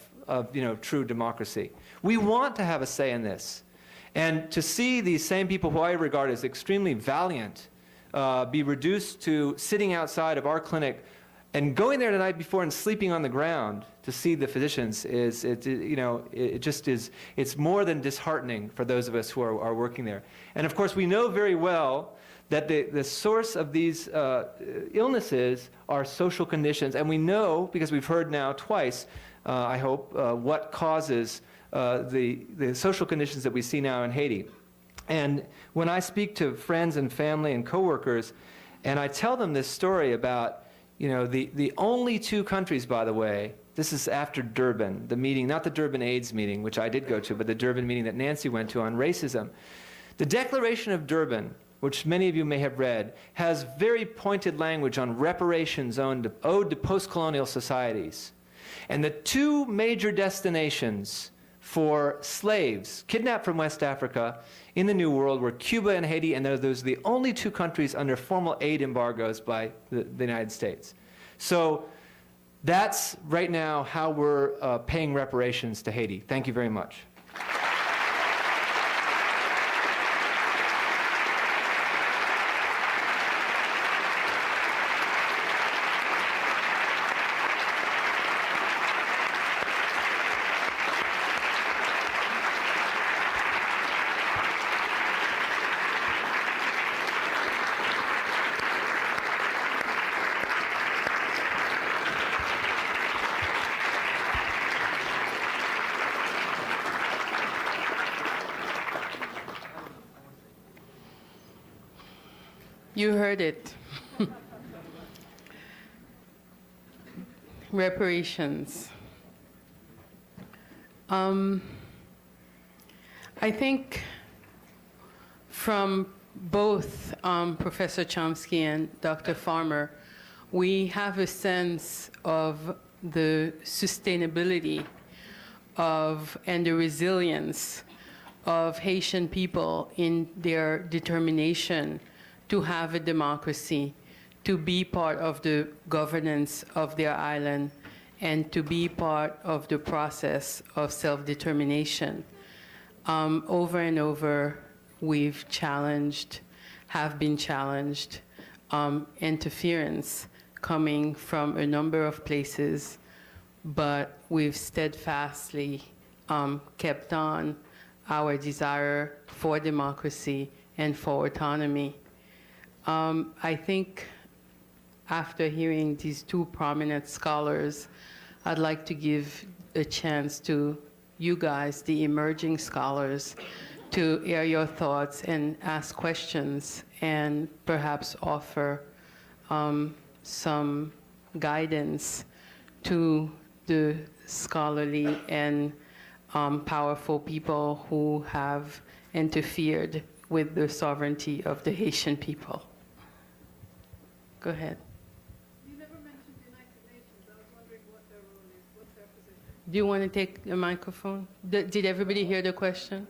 true democracy. We want to have a say in this. And to see these same people who I regard as extremely valiant be reduced to sitting outside of our clinic and going there the night before and sleeping on the ground to see the physicians it's more than disheartening for those of us who are working there. And of course, we know very well that the source of these illnesses are social conditions, and we know, because we've heard now twice, I hope, what causes the social conditions that we see now in Haiti. And when I speak to friends and family and coworkers, and I tell them this story about, the only 2 countries, by the way, this is after Durban, the meeting, not the Durban AIDS meeting, which I did go to, but the Durban meeting that Nancy went to on racism. The Declaration of Durban, which many of you may have read, has very pointed language on reparations owed to post-colonial societies. And the 2 major destinations for slaves kidnapped from West Africa in the New World were Cuba and Haiti, and those are the only 2 countries under formal aid embargoes by the United States. So that's right now how we're paying reparations to Haiti. Thank you very much. You heard it. Reparations. I think from both Professor Chomsky and Dr. Farmer, we have a sense of the sustainability and the resilience of Haitian people in their determination to have a democracy, to be part of the governance of their island, and to be part of the process of self-determination. Over and over, we've have been challenged, interference coming from a number of places, but we've steadfastly kept on our desire for democracy and for autonomy. I think after hearing these two prominent scholars, I'd like to give a chance to you guys, the emerging scholars, to air your thoughts and ask questions and perhaps offer some guidance to the scholarly and powerful people who have interfered with the sovereignty of the Haitian people. Go ahead. You never mentioned the United Nations. I was wondering what their role is, what's their position? Do you want to take the microphone? Did everybody hear the question?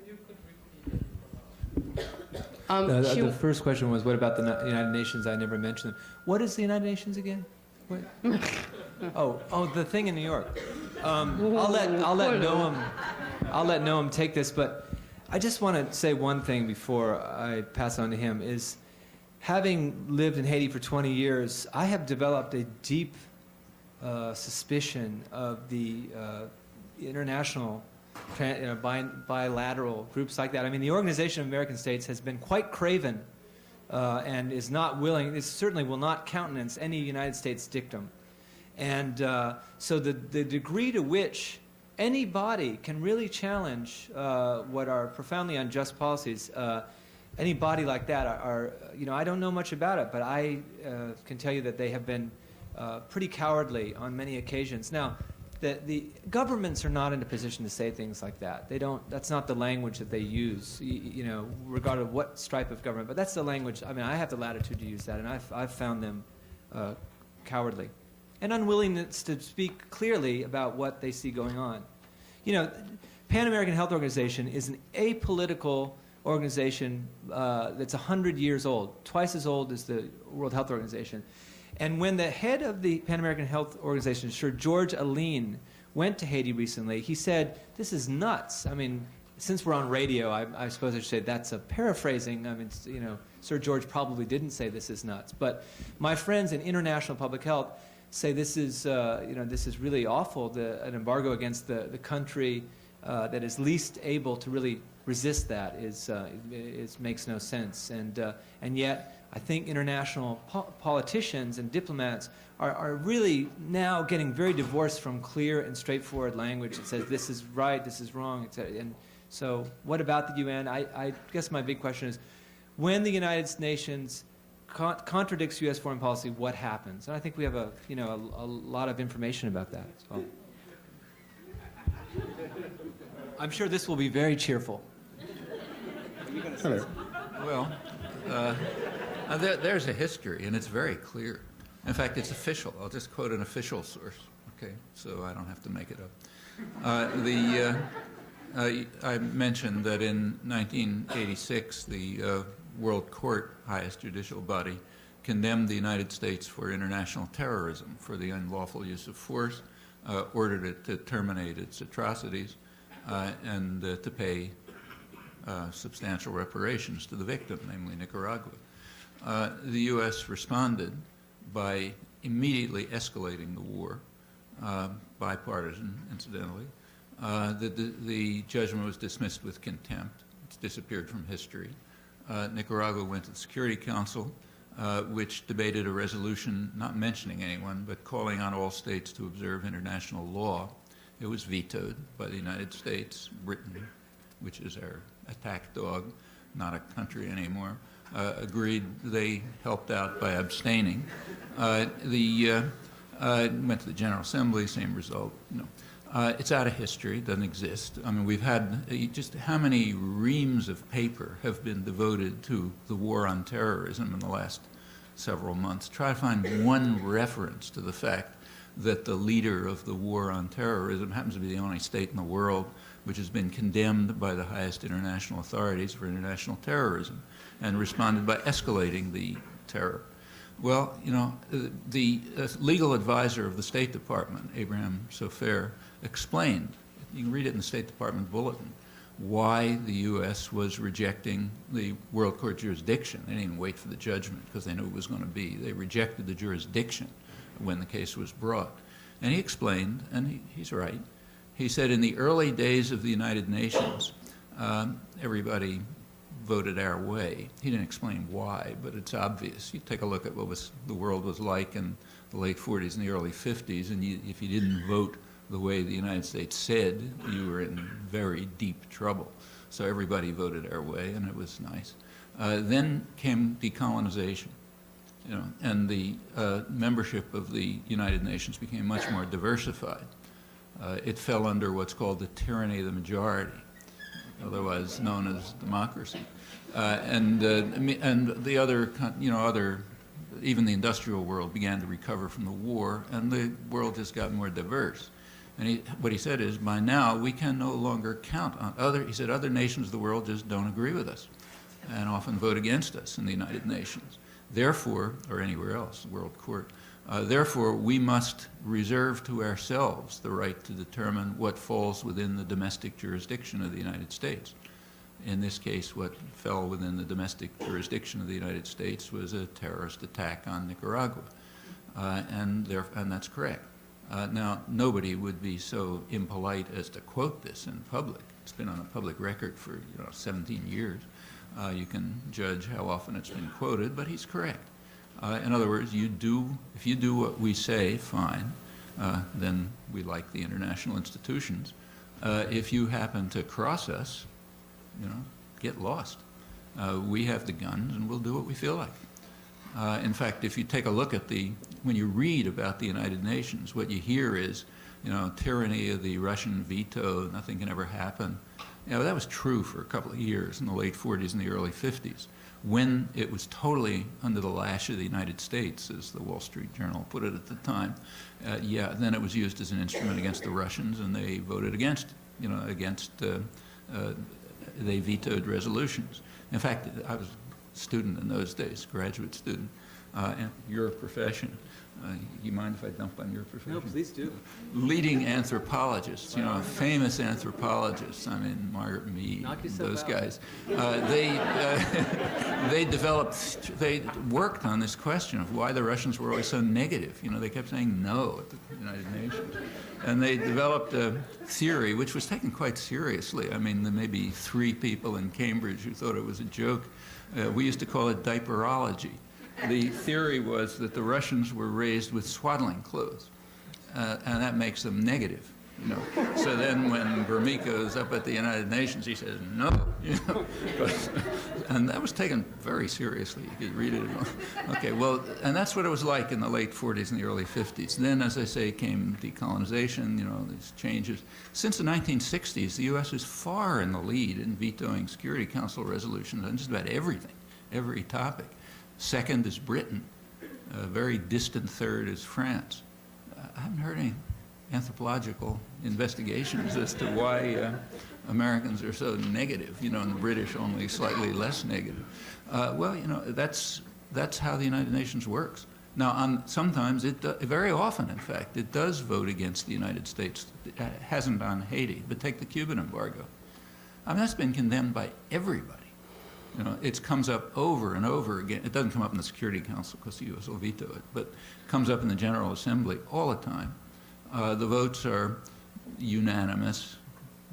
The first question was, what about the United Nations? I never mentioned them. What is the United Nations again? What? oh, the thing in New York. I'll let Noam take this, but I just want to say one thing before I pass on to him. Is having lived in Haiti for 20 years, I have developed a deep suspicion of the international bilateral groups like that. I mean, the Organization of American States has been quite craven and is not willing, it certainly will not countenance any United States dictum. And so the degree to which any body can really challenge what are profoundly unjust policies, any body like that are, I don't know much about it, but I can tell you that they have been pretty cowardly on many occasions. Now, the governments are not in a position to say things like that. They don't. That's not the language that they use. Regardless of what stripe of government. But that's the language. I mean, I have the latitude to use that, and I've found them cowardly, and unwillingness to speak clearly about what they see going on. Pan American Health Organization is an apolitical organization that's 100 years old, twice as old as the World Health Organization. And when the head of the Pan American Health Organization, Sir George Aline, went to Haiti recently, he said, "This is nuts." I mean, since we're on radio, I suppose I should say that's a paraphrasing. I mean, Sir George probably didn't say this is nuts. But my friends in international public health say this is, this is really awful. An embargo against the country that is least able to really resist that makes no sense. And yet, I think international politicians and diplomats are really now getting very divorced from clear and straightforward language that says this is right, this is wrong, etc. And so what about the UN? I guess my big question is, when the United Nations contradicts U.S. foreign policy, what happens? And I think we have a lot of information about that. So I'm sure this will be very cheerful. Hello. Well, there's a history, and it's very clear. In fact, it's official. I'll just quote an official source, okay, so I don't have to make it up. I mentioned that in 1986, the World Court, highest judicial body, condemned the United States for international terrorism, for the unlawful use of force, ordered it to terminate its atrocities, and to pay substantial reparations to the victim, namely Nicaragua. The U.S. responded by immediately escalating the war, bipartisan, incidentally. The judgment was dismissed with contempt. It's disappeared from history. Nicaragua went to the Security Council, which debated a resolution not mentioning anyone, but calling on all states to observe international law. It was vetoed by the United States, Britain, which is our attack dog, not a country anymore, agreed. They helped out by abstaining. Went to the General Assembly, same result. It's out of history, doesn't exist. I mean, we've had just how many reams of paper have been devoted to the war on terrorism in the last several months. Try to find one reference to the fact that the leader of the war on terrorism happens to be the only state in the world which has been condemned by the highest international authorities for international terrorism and responded by escalating the terror. Well, the legal advisor of the State Department, Abraham Sofair, explained, you can read it in the State Department bulletin, why the U.S. was rejecting the World Court jurisdiction. They didn't even wait for the judgment because they knew it was going to be. They rejected the jurisdiction when the case was brought. And he explained, and he's right, he said in the early days of the United Nations, everybody voted our way. He didn't explain why, but it's obvious. You take a look at what the world was like in the late 40s and the early 50s, and if you didn't vote the way the United States said, you were in very deep trouble. So everybody voted our way, and it was nice. Then came decolonization, and the membership of the United Nations became much more diversified. It fell under what's called the tyranny of the majority, otherwise known as democracy. And the other, even the industrial world began to recover from the war, and the world just got more diverse. And what he said is, by now, we can no longer count on other nations of the world just don't agree with us and often vote against us in the United Nations. Therefore, or anywhere else, the World Court, therefore, we must reserve to ourselves the right to determine what falls within the domestic jurisdiction of the United States. In this case, what fell within the domestic jurisdiction of the United States was a terrorist attack on Nicaragua, and that's correct. Now, nobody would be so impolite as to quote this in public. It's been on a public record for 17 years. You can judge how often it's been quoted, but he's correct. In other words, if you do what we say, fine, then we like the international institutions. If you happen to cross us, get lost. We have the guns, and we'll do what we feel like. In fact, if you take a look at when you read about the United Nations, what you hear is, tyranny of the Russian veto, nothing can ever happen. That was true for a couple of years in the late 40s and the early 50s, when it was totally under the lash of the United States, as the Wall Street Journal put it at the time. Then it was used as an instrument against the Russians, and they voted against, they vetoed resolutions. In fact, I was a student in those days, graduate student, and your profession. You mind if I dump on your profession? No, please do. Leading anthropologists, famous anthropologists. I mean, Margaret Mead, those guys. They worked on this question of why the Russians were always so negative. They kept saying no at the United Nations. And they developed a theory which was taken quite seriously. I mean, there may be 3 people in Cambridge who thought it was a joke. We used to call it diaperology. The theory was that the Russians were raised with swaddling clothes, and that makes them negative. So then when Gromyko's up at the United Nations, he says, no, and that was taken very seriously. You could read it. Okay, well, and that's what it was like in the late 40s and the early 50s. Then, as I say, came decolonization, these changes. Since the 1960s, the U.S. is far in the lead in vetoing Security Council resolutions on just about everything, every topic. Second is Britain. A very distant third is France. I haven't heard any anthropological investigations as to why Americans are so negative, and the British only slightly less negative. That's how the United Nations works. Now, sometimes, very often, in fact, it does vote against the United States. It hasn't on Haiti, but take the Cuban embargo. I mean, that's been condemned by everybody. It comes up over and over again. It doesn't come up in the Security Council because the U.S. will veto it, but it comes up in the General Assembly all the time. The votes are unanimous.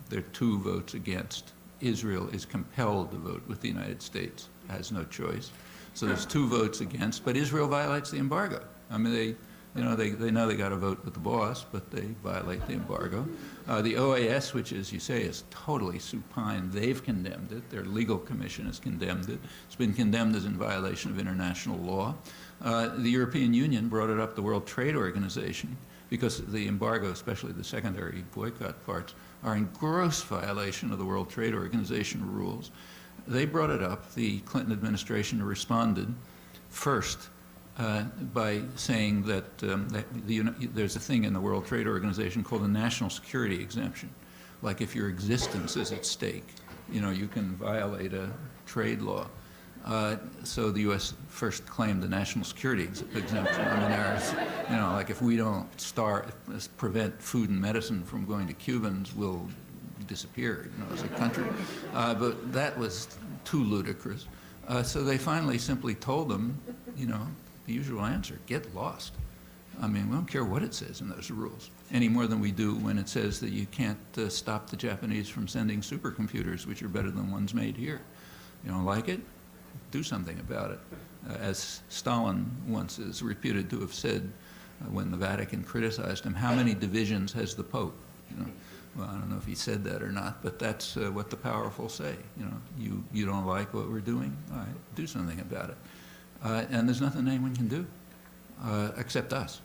There are 2 votes against. Israel is compelled to vote with the United States, has no choice. So there's 2 votes against, but Israel violates the embargo. I mean, You know, they know they got to vote with the boss, but they violate the embargo. The OAS, which, as you say, is totally supine, they've condemned it. Their legal commission has condemned it. It's been condemned as in violation of international law. The European Union brought it up the World Trade Organization because the embargo, especially the secondary boycott parts, are in gross violation of the World Trade Organization rules. They brought it up. The Clinton administration responded first by saying that, there's a thing in the World Trade Organization called the national security exemption. Like if your existence is at stake, you know, you can violate a trade law. So the U.S. first claimed the national security exemption. I mean, there's, you know, like if we don't prevent food and medicine from going to Cubans, we'll disappear, you know, as a country. But that was too ludicrous. So they finally simply told them, you know, the usual answer: get lost. I mean, we don't care what it says in those rules, any more than we do when it says that you can't stop the Japanese from sending supercomputers, which are better than ones made here. You don't like it? Do something about it. As Stalin once is reputed to have said when the Vatican criticized him, how many divisions has the Pope? You know, well, I don't know if he said that or not, but that's what the powerful say. You know, you don't like what we're doing? All right, do something about it. And there's nothing anyone can do except us.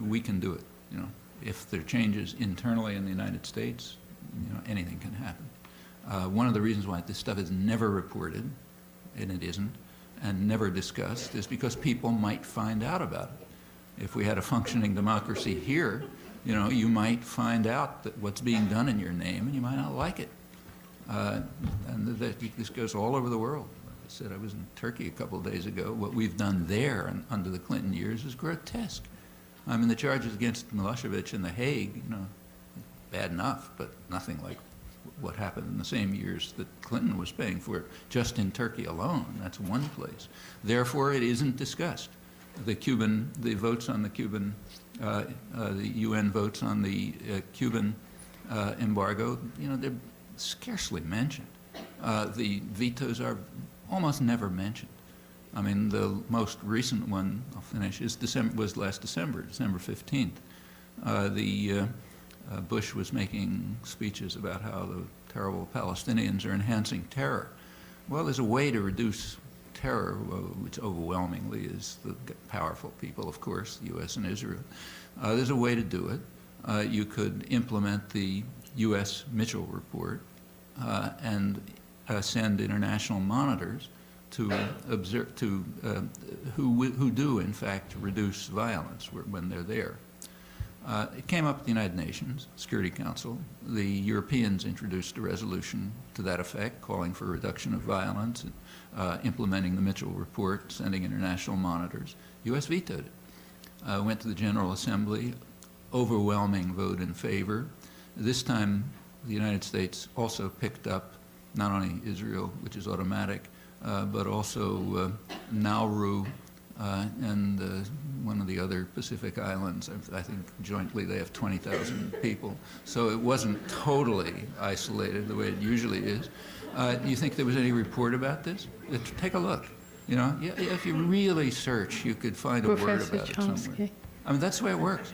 We can do it. You know, if there are changes internally in the United States, you know, anything can happen. One of the reasons why this stuff is never reported, and it isn't, and never discussed, is because people might find out about it. If we had a functioning democracy here, you know, you might find out that what's being done in your name, and you might not like it. And this goes all over the world. Like I said, I was in Turkey a couple of days ago. What we've done there under the Clinton years is grotesque. I mean, the charges against Milosevic in The Hague, you know, bad enough, but nothing like what happened in the same years that Clinton was paying for it, just in Turkey alone. That's one place. Therefore, it isn't discussed. The votes on the Cuban, the UN votes on the Cuban embargo, you know, they're scarcely mentioned. The vetoes are almost never mentioned. I mean, the most recent one, I'll finish, was last December, December 15th. Bush was making speeches about how the terrible Palestinians are enhancing terror. Well, there's a way to reduce terror, which overwhelmingly is the powerful people, of course, the U.S. and Israel. There's a way to do it. You could implement the U.S. Mitchell Report and send international monitors to observe, who do, in fact, reduce violence when they're there. It came up at the United Nations Security Council. The Europeans introduced a resolution to that effect, calling for a reduction of violence, implementing the Mitchell Report, sending international monitors. U.S. vetoed it. Went to the General Assembly, overwhelming vote in favor. This time, the United States also picked up not only Israel, which is automatic, but also Nauru, and one of the other Pacific islands. I think jointly they have 20,000 people. So it wasn't totally isolated the way it usually is. Do you think there was any report about this? Take a look. You know, if you really search, you could find a word Professor about it Chomsky. somewhere. I mean, that's the way it works.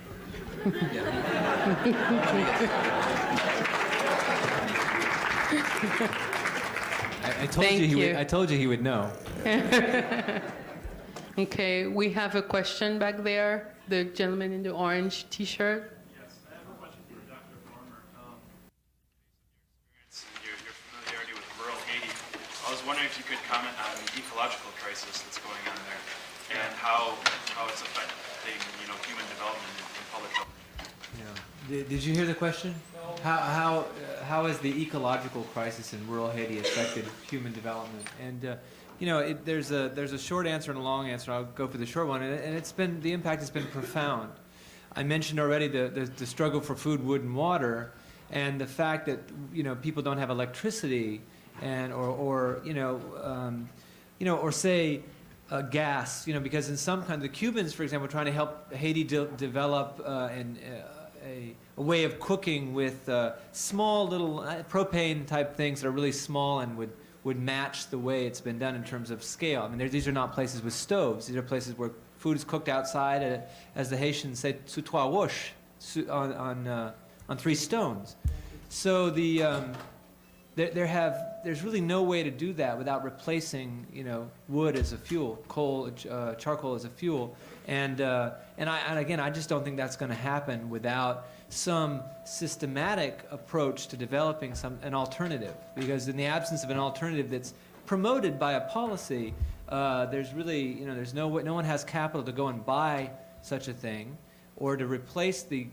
I told you he would know. Okay, we have a question back there. The gentleman in the orange T-shirt. Yes, I have a question for Dr. Farmer. Based on your experience and your familiarity with rural Haiti, I was wondering if you could comment on the ecological crisis that's going on there and how it's affecting, you know, human development in public health. Yeah. Did you hear the question? How has the ecological crisis in rural Haiti affected human development? And you know, there's a short answer and a long answer. I'll go for the short one, and the impact has been profound. I mentioned already the struggle for food, wood, and water, and the fact that, you know, people don't have electricity, and or say gas, you know, because in some kind, the Cubans, for example, are trying to help Haiti develop a way of cooking with small little propane type things that are really small and would would match the way it's been done in terms of scale. I mean, these are not places with stoves. These are places where food is cooked outside, as the Haitians say, sous trois roches, on 3 stones. So there's really no way to do that without replacing, wood as a fuel, coal, charcoal as a fuel, and again, I just don't think that's going to happen without some systematic approach to developing an alternative. Because in the absence of an alternative that's promoted by a policy, there's really, no one has capital to go and buy such a thing, or to replace the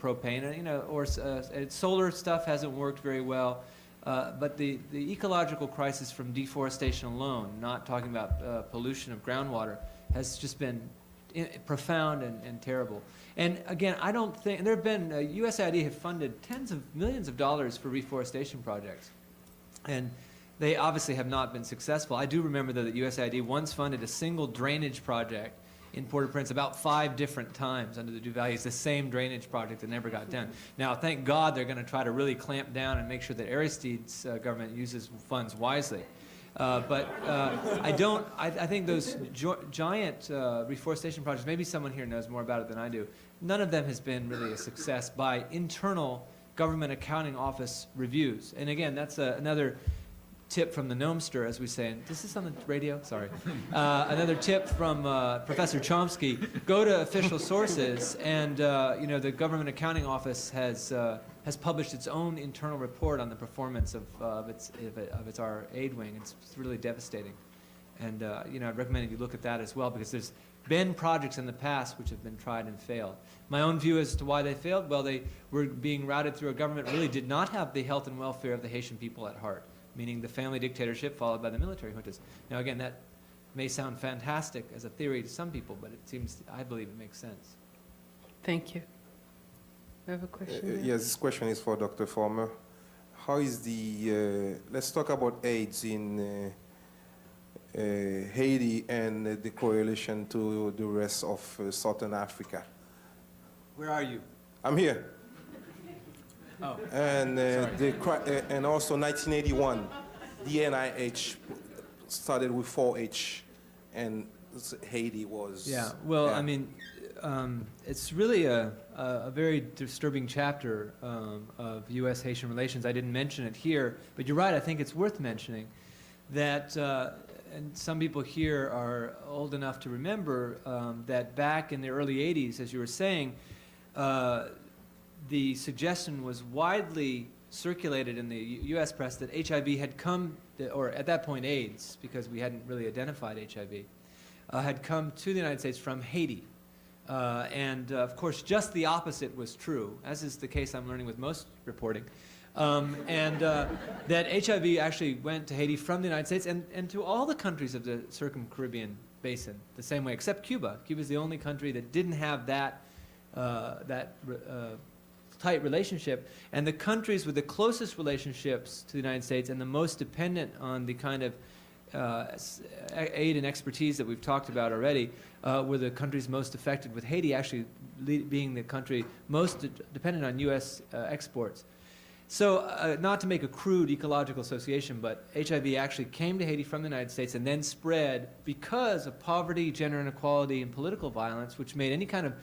propane, solar stuff hasn't worked very well. But the ecological crisis from deforestation alone, not talking about pollution of groundwater, has just been profound and terrible. And again, I don't think, and there have been, USAID have funded tens of millions of dollars for reforestation projects. And they obviously have not been successful. I do remember that USAID once funded a single drainage project in Port-au-Prince about 5 different times under the Duvaliers, the same drainage project that never got done. Now, thank God they're going to try to really clamp down and make sure that Aristide's government uses funds wisely. I think those giant reforestation projects, maybe someone here knows more about it than I do, none of them has been really a success by internal government accounting office reviews. And again, that's another tip from the Gnomester, as we say. Is this on the radio? Sorry. Another tip from Professor Chomsky: go to official sources, and the Government Accounting Office has published its own internal report on the performance of its our aid wing. It's really devastating, and I'd recommend you look at that as well, because there's been projects in the past which have been tried and failed. My own view as to why they failed: well, they were being routed through a government that really did not have the health and welfare of the Haitian people at heart, meaning the family dictatorship followed by the military juntas. Now, again, that may sound fantastic as a theory to some people, but I believe it makes sense. Thank you. We have a question. Yes, this question is for Dr. Former. How is let's talk about AIDS in Haiti and the correlation to the rest of Southern Africa. Where are you? I'm here. Oh. And and also 1981, the NIH started with 4-H, and Haiti was. Yeah. Well, yeah. I mean, it's really a very disturbing chapter of U.S.-Haitian relations. I didn't mention it here, but you're right. I think it's worth mentioning that. And some people here are old enough to remember that back in the early 80s, as you were saying, the suggestion was widely circulated in the U.S. press that HIV had come, or at that point AIDS, because we hadn't really identified HIV, had come to the United States from Haiti. Of course, just the opposite was true, as is the case I'm learning with most reporting. That HIV actually went to Haiti from the United States and to all the countries of the Circum-Caribbean basin the same way, except Cuba. Cuba is the only country that didn't have that tight relationship. And the countries with the closest relationships to the United States and the most dependent on the kind of aid and expertise that we've talked about already were the countries most affected, with Haiti actually being the country most dependent on U.S. exports. So not to make a crude ecological association, but HIV actually came to Haiti from the United States and then spread because of poverty, gender inequality, and political violence, which made any kind of,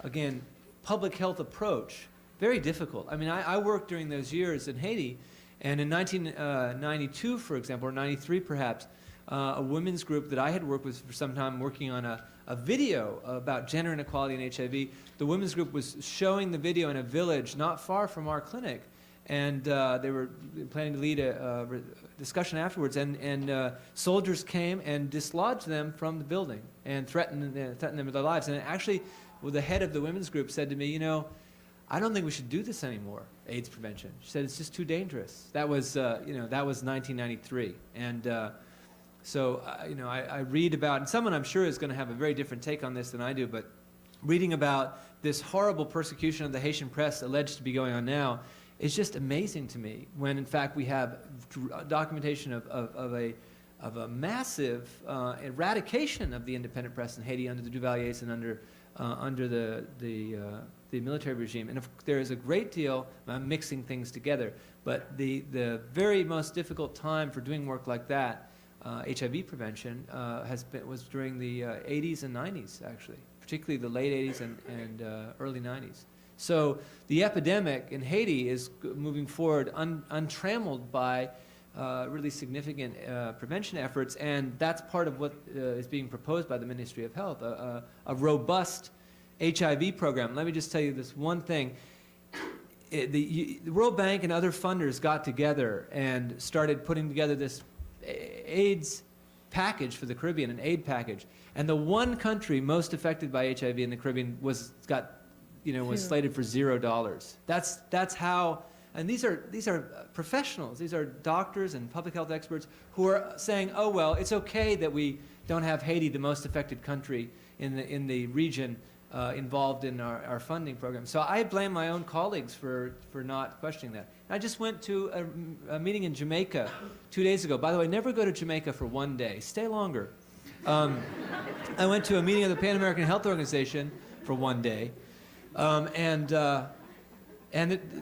again, public health approach very difficult. I mean, I worked during those years in Haiti, and in 1992, for example, or 93 perhaps, a women's group that I had worked with for some time working on a video about gender inequality and HIV, the women's group was showing the video in a village not far from our clinic. And they were planning to lead a discussion afterwards, and soldiers came and dislodged them from the building and threatened them with their lives. And actually, well, the head of the women's group said to me, I don't think we should do this anymore, AIDS prevention. She said, it's just too dangerous. That was, that was 1993. And I read about, and someone I'm sure is going to have a very different take on this than I do, but reading about this horrible persecution of the Haitian press alleged to be going on now, it's just amazing to me when, in fact, we have documentation of a massive eradication of the independent press in Haiti under the Duvaliers and under the the military regime. And there is a great deal, I'm mixing things together, but the very most difficult time for doing work like that, HIV prevention, was during the 80s and 90s, actually, particularly the late 80s and early 90s. So the epidemic in Haiti is moving forward untrammeled by really significant prevention efforts, and that's part of what is being proposed by the Ministry of Health, a robust HIV program. Let me just tell you this one thing. The World Bank and other funders got together and started putting together this AIDS package for the Caribbean, an aid package. And the one country most affected by HIV in the Caribbean was slated for $0. That's how. And these are professionals. These are doctors and public health experts who are saying, oh, well, it's okay that we don't have Haiti, the most affected country in the region, involved in our funding program. So I blame my own colleagues for not questioning that. I just went to a meeting in Jamaica 2 days ago. By the way, never go to Jamaica for one day. Stay longer. I went to a meeting of the Pan American Health Organization for one day. And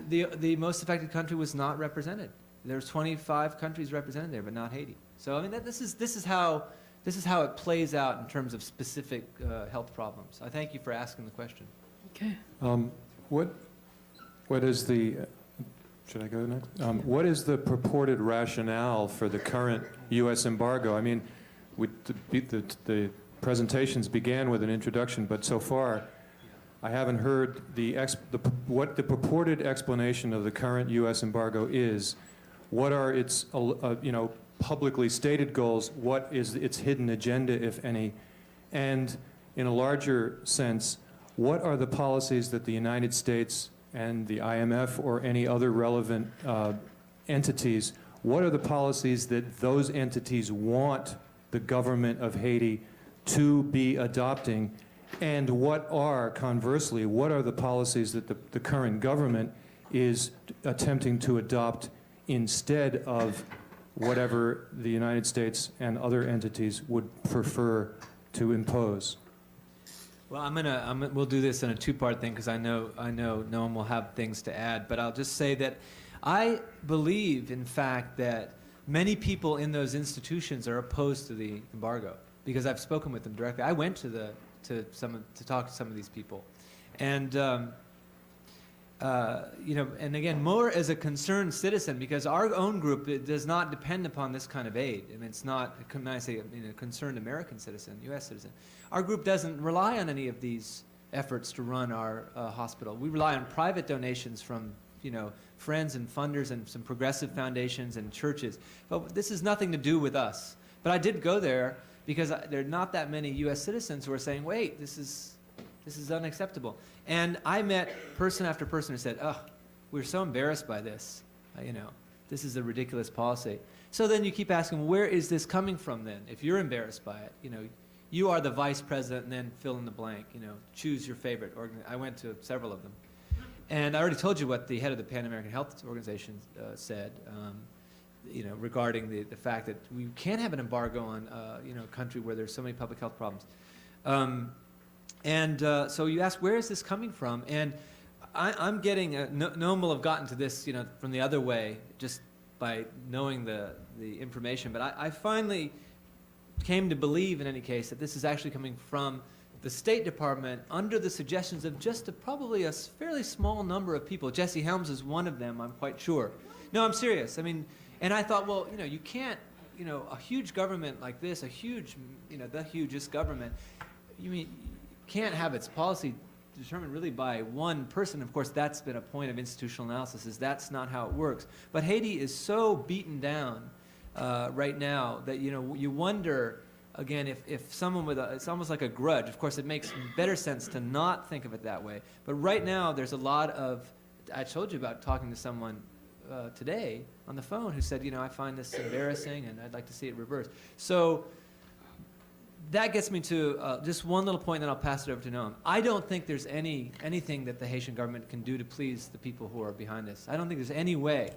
the most affected country was not represented. There's 25 countries represented there, but not Haiti. So I mean, this is how it plays out in terms of specific health problems. I thank you for asking the question. Okay. What is the? Should I go next? What is the purported rationale for the current U.S. embargo? I mean, the presentations began with an introduction, but so far, I haven't heard what the purported explanation of the current U.S. embargo is. What are its, publicly stated goals? What is its hidden agenda, if any? And in a larger sense, what are the policies that the United States and the IMF or any other relevant entities, what are the policies that those entities want the government of Haiti to be adopting? And conversely, what are the policies that the current government is attempting to adopt instead of whatever the United States and other entities would prefer to impose? Well, we'll do this in a two-part thing because I know no one will have things to add, but I'll just say that I believe, in fact, that many people in those institutions are opposed to the embargo because I've spoken with them directly. I went to talk to some of these people, and and again, more as a concerned citizen, because our own group does not depend upon this kind of aid. I mean, it's not, when I say a concerned American citizen, U.S. citizen, our group doesn't rely on any of these efforts to run our hospital. We rely on private donations from, friends and funders and some progressive foundations and churches. But this has nothing to do with us. But I did go there because there are not that many U.S. citizens who are saying, wait, this is unacceptable. And I met person after person who said, oh, we're so embarrassed by this. This is a ridiculous policy. So then you keep asking, where is this coming from then? If you're embarrassed by it, you are the vice president and then fill in the blank, choose your favorite. I went to several of them. And I already told you what the head of the Pan American Health Organization said, regarding the fact that we can't have an embargo on, a country where there's so many public health problems. So you ask, where is this coming from? And I'm getting, no one will have gotten to this, from the other way, just by knowing the information. But I finally came to believe, in any case, that this is actually coming from the State Department under the suggestions of just probably a fairly small number of people. Jesse Helms is one of them, I'm quite sure. No, I'm serious. I mean, and I thought, well, you can't, a huge government like this, the hugest government, can't have its policy determined really by one person. Of course, that's been a point of institutional analysis, is that's not how it works. But Haiti is so beaten down right now that, you wonder, again, if someone it's almost like a grudge. Of course, it makes better sense to not think of it that way. But right now, there's a lot of, I told you about talking to someone today on the phone who said, I find this embarrassing and I'd like to see it reversed. So that gets me to just one little point, then I'll pass it over to Noam. I don't think there's anything that the Haitian government can do to please the people who are behind this. I don't think there's any way.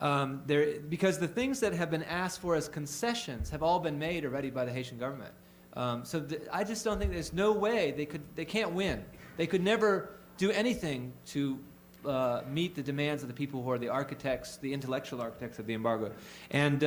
Because the things that have been asked for as concessions have all been made already by the Haitian government. I just don't think there's no way they can't win. They could never do anything to meet the demands of the people who are the architects, the intellectual architects of the embargo. And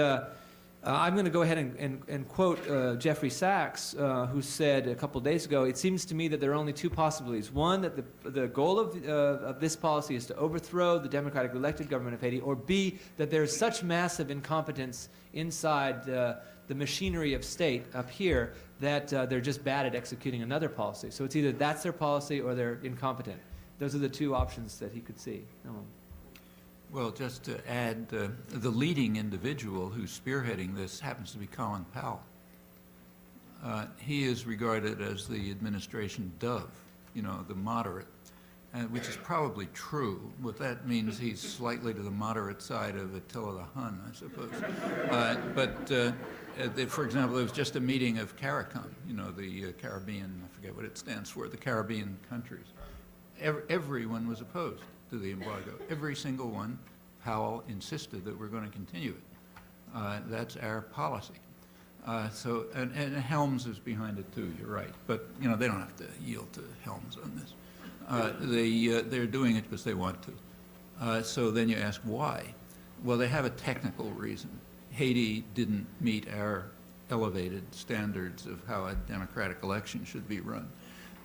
I'm going to go ahead and quote Jeffrey Sachs, who said a couple days ago, "It seems to me that there are only two possibilities. One, that the goal of this policy is to overthrow the democratically elected government of Haiti, or B, that there is such massive incompetence inside the machinery of state up here that they're just bad at executing another policy. So it's either that's their policy or they're incompetent." Those are the two options that he could see. Well, just to add, the leading individual who's spearheading this happens to be Colin Powell. He is regarded as the administration dove, you know, the moderate, which is probably true. What that means, he's slightly to the moderate side of Attila the Hun, I suppose. For example, there was just a meeting of CARICOM, you know, the Caribbean, I forget what it stands for, the Caribbean countries. Everyone was opposed to the embargo. Every single one. Powell insisted that we're going to continue it. That's our policy. And Helms is behind it too, you're right. But, you know, they don't have to yield to Helms on this. They're doing it because they want to. So then you ask why? Well, they have a technical reason. Haiti didn't meet our elevated standards of how a democratic election should be run.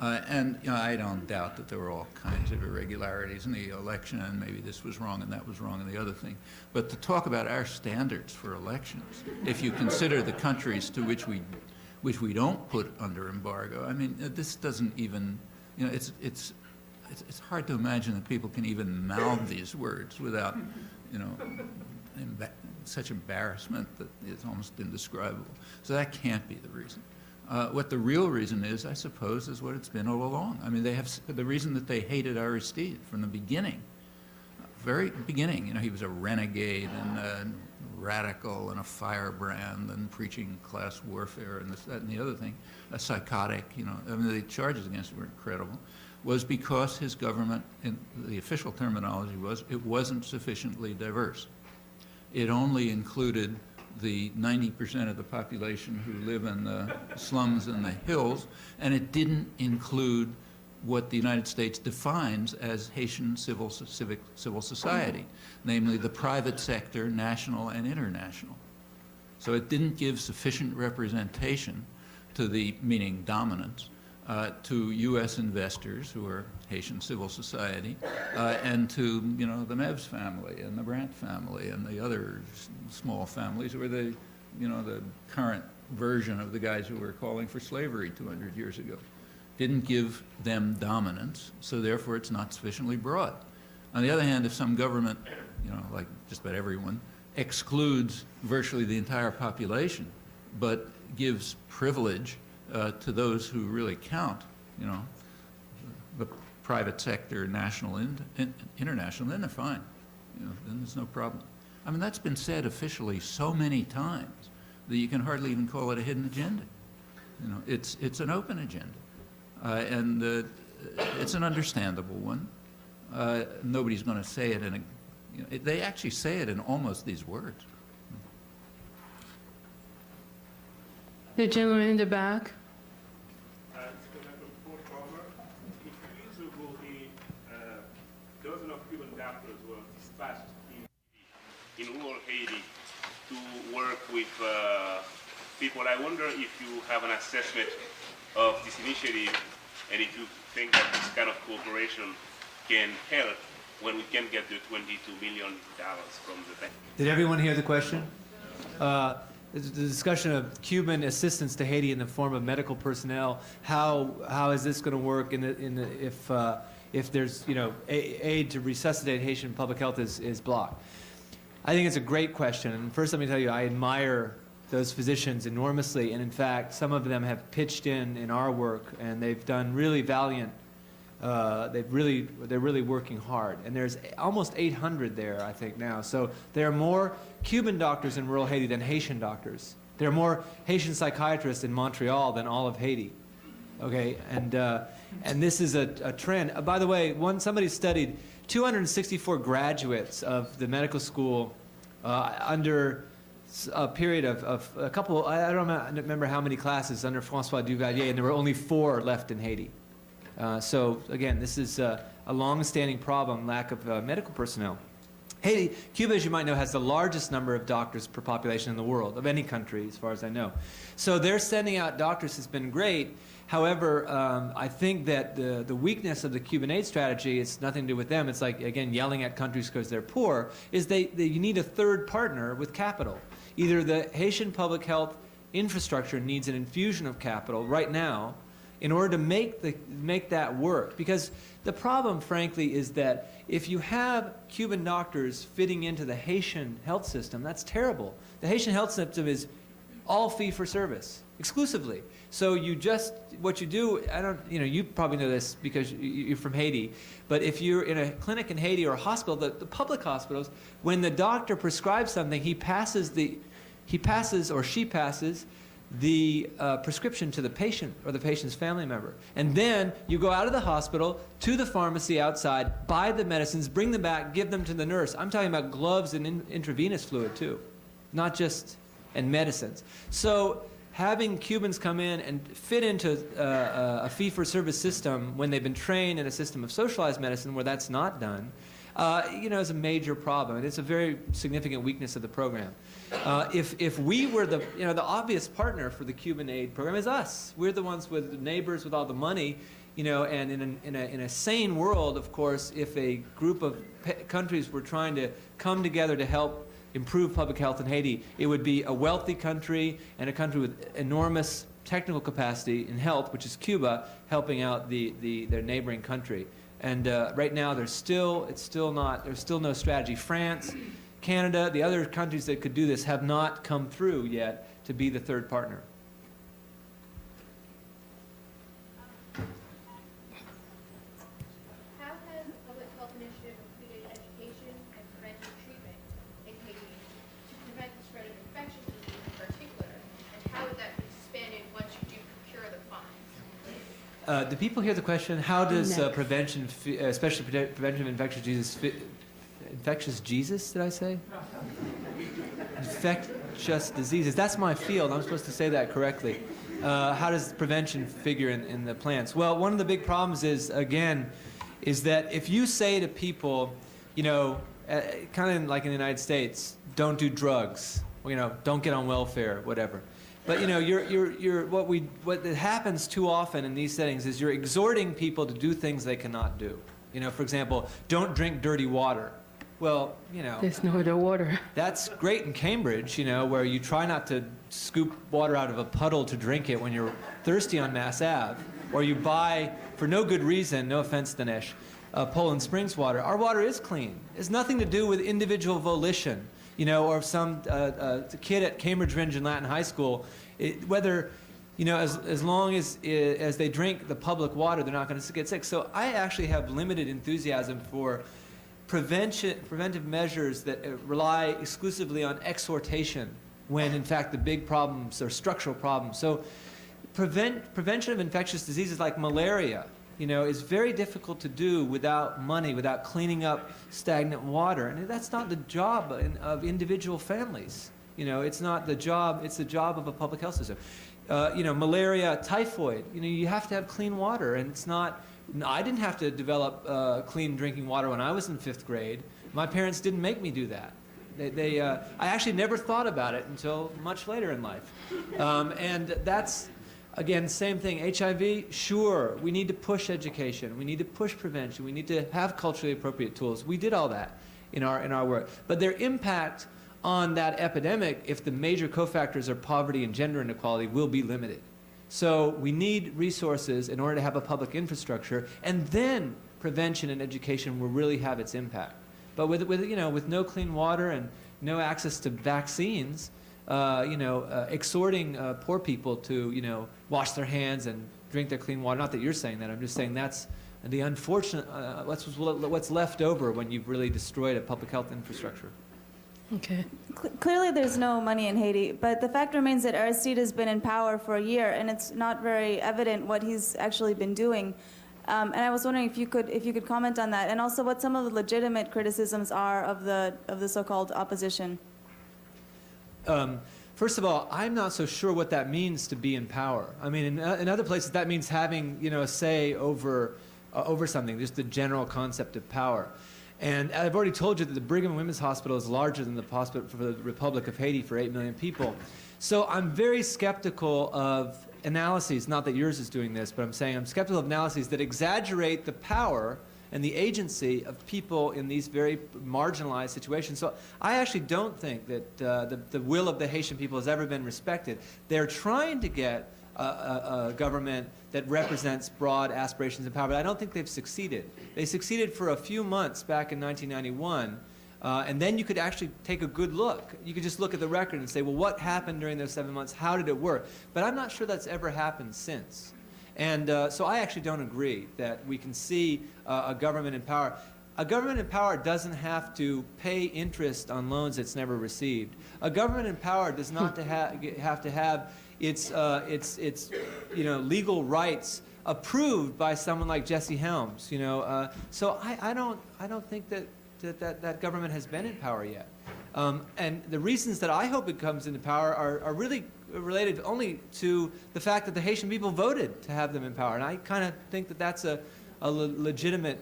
And you know, I don't doubt that there were all kinds of irregularities in the election, and maybe this was wrong and that was wrong and the other thing. But to talk about our standards for elections, if you consider the countries to which we don't put under embargo, I mean, this doesn't even, you know, it's hard to imagine that people can even mouth these words without, you know, such embarrassment that it's almost indescribable. So that can't be the reason. What the real reason is, I suppose, is what it's been all along. I mean, they have the reason that they hated Aristide from the beginning, very beginning. You know, he was a renegade and a radical and a firebrand and preaching class warfare and this, that, and the other thing, a psychotic. You know, I mean, the charges against him were incredible. Was because his government, in the official terminology was, it wasn't sufficiently diverse. It only included the 90% of the population who live in the slums and the hills, and it didn't include what the United States defines as Haitian civil society, namely the private sector, national and international. So it didn't give sufficient representation to the, meaning dominance, to U.S. investors who are Haitian civil society, and to, you know, the Mebs family and the Brandt family and the other small families who are the, you know, the current version of the guys who were calling for slavery 200 years ago. Didn't give them dominance, so therefore it's not sufficiently broad. On the other hand, if some government, you know, like just about everyone, excludes virtually the entire population, but gives privilege to those who really count, you know, the private sector, national and international, then they're fine. You know, then there's no problem. I mean, that's been said officially so many times that you can hardly even call it a hidden agenda. You know, it's an open agenda, and it's an understandable one. Nobody's going to say it in a. You know, they actually say it in almost these words. The gentleman in the back. Dozens of Cuban doctors were dispatched in rural Haiti to work with people. I wonder if you have an assessment of this initiative and if you think that this kind of cooperation can help when we can get the $22 million from the bank. Did everyone hear the question? The discussion of Cuban assistance to Haiti in the form of medical personnel. How is this going to work if there's, you know, aid to resuscitate Haitian public health is blocked? I think it's a great question. And first, let me tell you, I admire those physicians enormously, and in fact, some of them have pitched in our work, and they've done really valiant. They're really working hard, and there's almost 800 there, I think, now. So there are more Cuban doctors in rural Haiti than Haitian doctors. There are more Haitian psychiatrists in Montreal than all of Haiti. Okay, and this is a trend. By the way, somebody studied 264 graduates of the medical school under a period of a couple. I don't remember how many classes under François Duvalier, and there were only 4 left in Haiti. So again, this is a long-standing problem, lack of medical personnel. Haiti, Cuba, as you might know, has the largest number of doctors per population in the world, of any country, as far as I know. So their sending out doctors has been great. However, I think that the weakness of the Cuban aid strategy, it's nothing to do with them, it's like, again, yelling at countries because they're poor, is you need a third partner with capital. Either the Haitian public health infrastructure needs an infusion of capital right now in order to make that work. Because the problem, frankly, is that if you have Cuban doctors fitting into the Haitian health system, that's terrible. The Haitian health system is all fee-for-service, exclusively. So what you do, you probably know this because you're from Haiti, but if you're in a clinic in Haiti or a hospital, the public hospitals, when the doctor prescribes something, he passes or she passes the prescription to the patient or the patient's family member. And then you go out of the hospital to the pharmacy outside, buy the medicines, bring them back, give them to the nurse. I'm talking about gloves and intravenous fluid too, not just, and medicines. So having Cubans come in and fit into a fee-for-service system when they've been trained in a system of socialized medicine where that's not done, is a major problem, and it's a very significant weakness of the program. If we were the obvious partner for the Cuban aid program is us. We're the ones with the neighbors with all the money, and in a sane world, of course, if a group of countries were trying to come together to help improve public health in Haiti, it would be a wealthy country and a country with enormous technical capacity in health, which is Cuba, helping out their neighboring country. And right now, there's still no strategy. France, Canada, the other countries that could do this have not come through yet to be the third partner. How has the public health initiative included education and preventive treatment in Haiti to prevent the spread of infectious disease in particular, and how would that be expanded once you do procure the funds? Do people hear the question? How does prevention, especially prevention of infectious diseases, did I say? Infectious diseases. That's my field. I'm supposed to say that correctly. How does prevention figure in the plans? Well, one of the big problems is that if you say to people, kind of like in the United States, don't do drugs, don't get on welfare, whatever. But what happens too often in these settings is you're exhorting people to do things they cannot do. For example, don't drink dirty water. Well, There's no other water. that's great in Cambridge, where you try not to scoop water out of a puddle to drink it when you're thirsty on Mass Ave, or you buy, for no good reason, no offense, Dinesh, Poland Springs water. Our water is clean. It's nothing to do with individual volition. Or some kid at Cambridge Ringen Latin High School, as long as they drink the public water, they're not going to get sick. So I actually have limited enthusiasm for preventive measures that rely exclusively on exhortation, when in fact the big problems are structural problems. So prevention of infectious diseases like malaria, is very difficult to do without money, without cleaning up stagnant water. And that's not the job of individual families. It's not the job, it's the job of a public health system. Malaria, typhoid, you have to have clean water. And it's not, I didn't have to develop clean drinking water when I was in 5th grade. My parents didn't make me do that. I actually never thought about it until much later in life. And that's, again, same thing. HIV, sure, we need to push education. We need to push prevention. We need to have culturally appropriate tools. We did all that in our work. But their impact on that epidemic, if the major cofactors are poverty and gender inequality, will be limited. So we need resources in order to have a public infrastructure, and then prevention and education will really have its impact. But with no clean water and no access to vaccines, exhorting poor people to, wash their hands and drink their clean water. Not that you're saying that. I'm just saying that's the unfortunate, what's left over when you've really destroyed a public health infrastructure. Okay. Clearly there's no money in Haiti, but the fact remains that Aristide has been in power for a year, and it's not very evident what he's actually been doing. And I was wondering if you could comment on that, and also what some of the legitimate criticisms are of the so-called opposition. First of all, I'm not so sure what that means to be in power. I mean, in other places, that means having, you know, a say over something, just the general concept of power. And I've already told you that the Brigham and Women's Hospital is larger than the hospital for the Republic of Haiti for 8 million people. So I'm very skeptical of analyses, not that yours is doing this, but I'm saying I'm skeptical of analyses that exaggerate the power and the agency of people in these very marginalized situations. So I actually don't think that the will of the Haitian people has ever been respected. They're trying to get a government that represents broad aspirations and power, but I don't think they've succeeded. They succeeded for a few months back in 1991, and then you could actually take a good look. You could just look at the record and say, well, what happened during those 7 months? How did it work? But I'm not sure that's ever happened since. And so I actually don't agree that we can see a government in power. A government in power doesn't have to pay interest on loans it's never received. A government in power does not have to have its you know, legal rights approved by someone like Jesse Helms. You know, so I don't think that government has been in power yet. And the reasons that I hope it comes into power are really related only to the fact that the Haitian people voted to have them in power. And I kind of think that that's a legitimate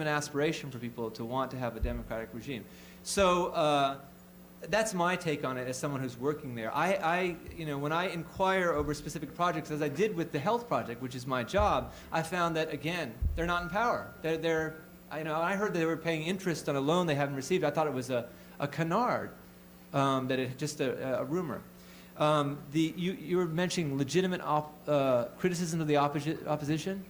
aspiration for people to want to have a democratic regime. So that's my take on it as someone who's working there. You know, when I inquire over specific projects, as I did with the health project, which is my job, I found that, again, they're not in power. You know, I heard they were paying interest on a loan they haven't received. I thought it was a canard, that it's just a rumor. You were mentioning legitimate criticism of the opposition.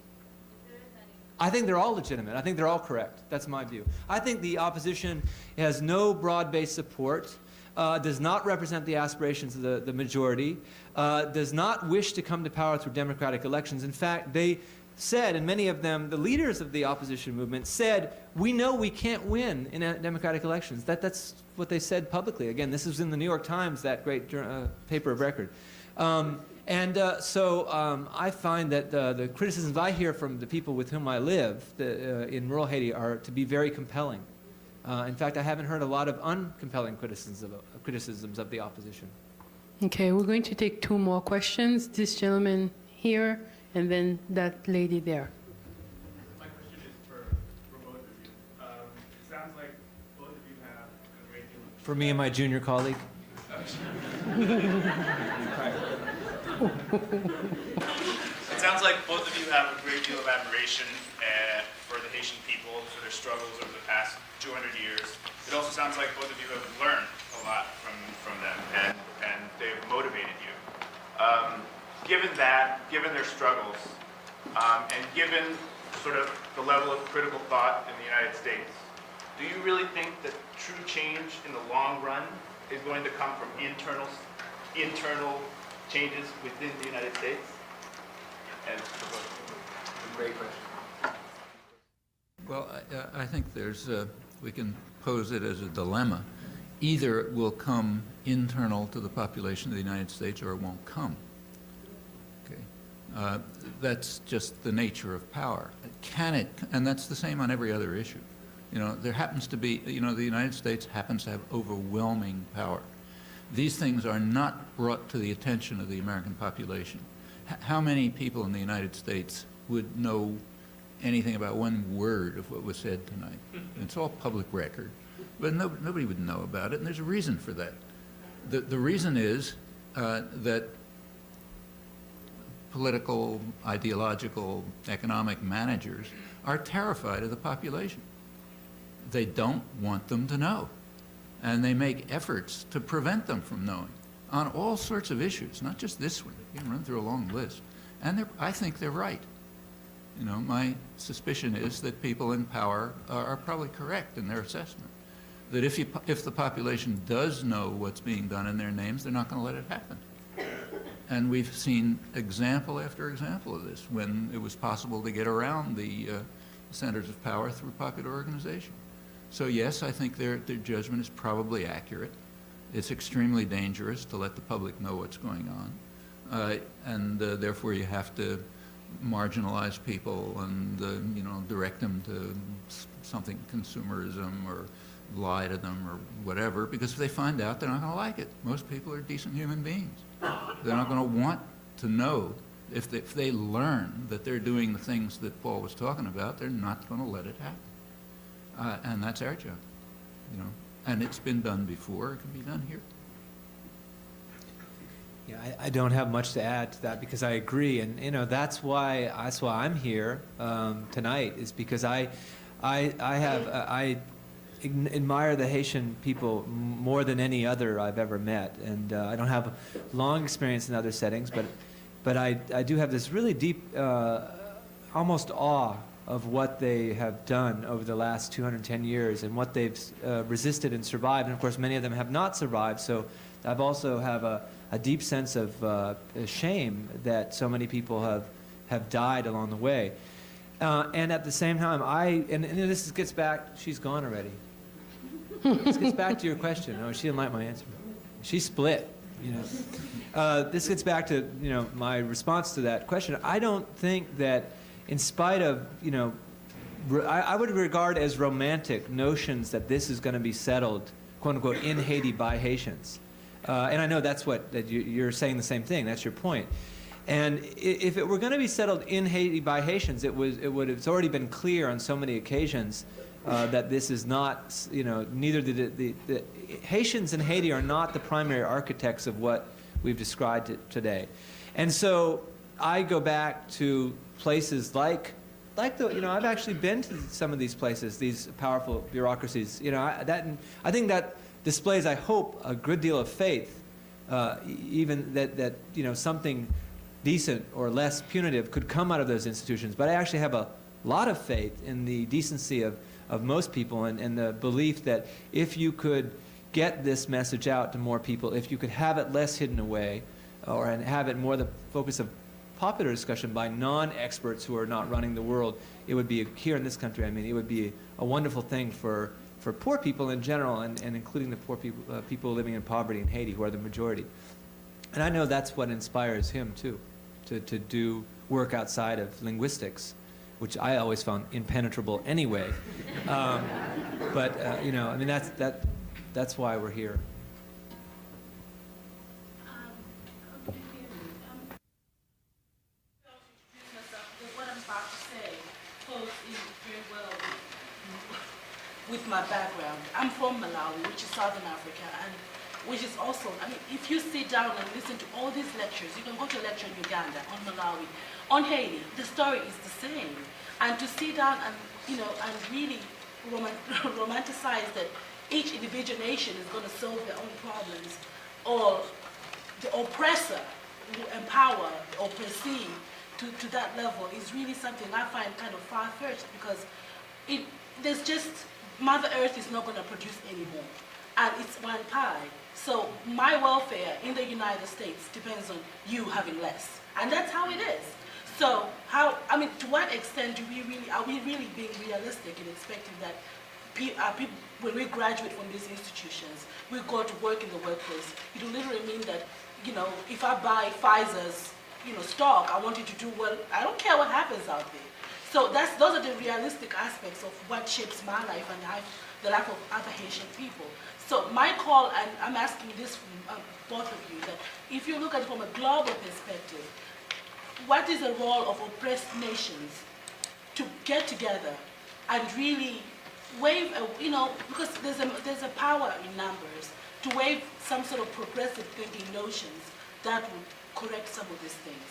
I think they're all legitimate. I think they're all correct. That's my view. I think the opposition has no broad-based support, does not represent the aspirations of the majority, does not wish to come to power through democratic elections. In fact, they said, and many of them, the leaders of the opposition movement, said, we know we can't win in democratic elections. That's what they said publicly. Again, this is in the New York Times, that great paper of record. So I find that the criticisms I hear from the people with whom I live in rural Haiti are to be very compelling. In fact, I haven't heard a lot of uncompelling criticisms of the opposition. Okay, we're going to take 2 more questions. This gentleman here, and then that lady there. My question is for both of you. It sounds like both of you have a great deal of... For me and my junior colleague. It sounds like both of you have a great deal of admiration for the Haitian people, for their struggles over the past 200 years. It also sounds like both of you have learned a lot from them, and they've motivated you. Given that, given their struggles, and given sort of the level of critical thought in the United States, do you really think that true change in the long run is going to come from internal changes within the United States? And great question. Well, I think there's, we can pose it as a dilemma. Either it will come internal to the population of the United States or it won't come. Okay. That's just the nature of power. Can it, and that's the same on every other issue. You know, there happens to be, you know, the United States happens to have overwhelming power. These things are not brought to the attention of the American population. How many people in the United States would know anything about one word of what was said tonight? It's all public record, but nobody would know about it, and there's a reason for that. The reason is that political, ideological, economic managers are terrified of the population. They don't want them to know, and they make efforts to prevent them from knowing on all sorts of issues, not just this one. You can run through a long list. And I think they're right. You know, my suspicion is that people in power are probably correct in their assessment. That if the population does know what's being done in their names, they're not going to let it happen. And we've seen example after example of this when it was possible to get around the centers of power through popular organization. So yes, I think their judgment is probably accurate. It's extremely dangerous to let the public know what's going on. And therefore you have to marginalize people and you know, direct them to something, consumerism or lie to them or whatever, because if they find out, they're not going to like it. Most people are decent human beings. They're not going to want to know. If they learn that they're doing the things that Paul was talking about, they're not going to let it happen. And that's our job, you know. And it's been done before. It can be done here. Yeah, I don't have much to add to that because I agree, and you know that's why I'm here tonight, is because I admire the Haitian people more than any other I've ever met, and I don't have long experience in other settings, but I do have this really deep, almost awe of what they have done over the last 210 years and what they've resisted and survived, and of course many of them have not survived. So I've also have a deep sense of shame that so many people have died along the way. And at the same time, and this gets back, she's gone already. This gets back to your question. Oh, she didn't like my answer. She split, you know. This gets back to, you know, my response to that question. I don't think that in spite of, you know, I would regard as romantic notions that this is going to be settled, quote unquote, in Haiti by Haitians. And I know that's that you're saying the same thing. That's your point. And if it were going to be settled in Haiti by Haitians, it's already been clear on so many occasions that this is not, you know, neither the Haitians in Haiti are not the primary architects of what we've described today. And so I go back to places like you know, I've actually been to some of these places, these powerful bureaucracies. You know, I think that displays, I hope, a good deal of faith, even that you know, something decent or less punitive could come out of those institutions. But I actually have a lot of faith in the decency of most people, and the belief that if you could get this message out to more people, if you could have it less hidden away, and have it more the focus of popular discussion by non-experts who are not running the world, it would be, here in this country, I mean, it would be a wonderful thing for poor people in general, and including the poor people, people living in poverty in Haiti, who are the majority. And I know that's what inspires him, too, to do work outside of linguistics, which I always found impenetrable anyway. But you know, I mean, that's why we're here. What I'm about to say goes in very well with my background. I'm from Malawi, which is Southern Africa, and which is also, I mean, if you sit down and listen to all these lectures, you can go to a lecture in Uganda, on Malawi, on Haiti, the story is the same. And to sit down and, you know, and really romanticize that each individual nation is going to solve their own problems, or the oppressor will empower or proceed to that level is really something I find kind of far-fetched, because there's just, Mother Earth is not going to produce anymore, and it's one pie. So my welfare in the United States depends on you having less, and that's how it is. So I mean, to what extent are we really being realistic in expecting that people, when we graduate from these institutions, we go to work in the workplace? It will literally mean that, you know, if I buy Pfizer's, you know, stock, I want you to do well. I don't care what happens out there. So those are the realistic aspects of what shapes my life and the life of other Haitian people. So my call, and I'm asking this from both of you, that if you look at it from a global perspective, what is the role of oppressed nations to get together and really wave, you know, because there's a power in numbers, to wave some sort of progressive thinking notions that would correct some of these things?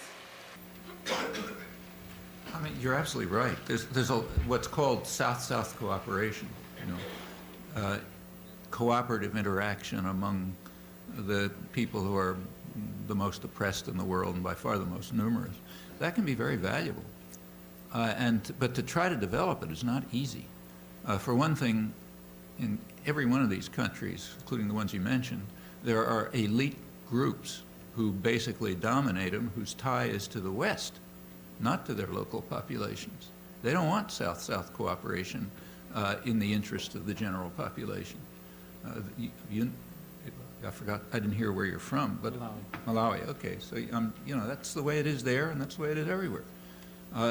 I mean, you're absolutely right. There's what's called South-South cooperation, you know, cooperative interaction among the people who are the most oppressed in the world and by far the most numerous. That can be very valuable. But to try to develop it is not easy. For one thing, in every one of these countries, including the ones you mentioned, there are elite groups who basically dominate them, whose tie is to the West, not to their local populations. They don't want South-South cooperation in the interest of the general population. I forgot, I didn't hear where you're from, but Malawi, okay. So, you know, that's the way it is there, and that's the way it is everywhere.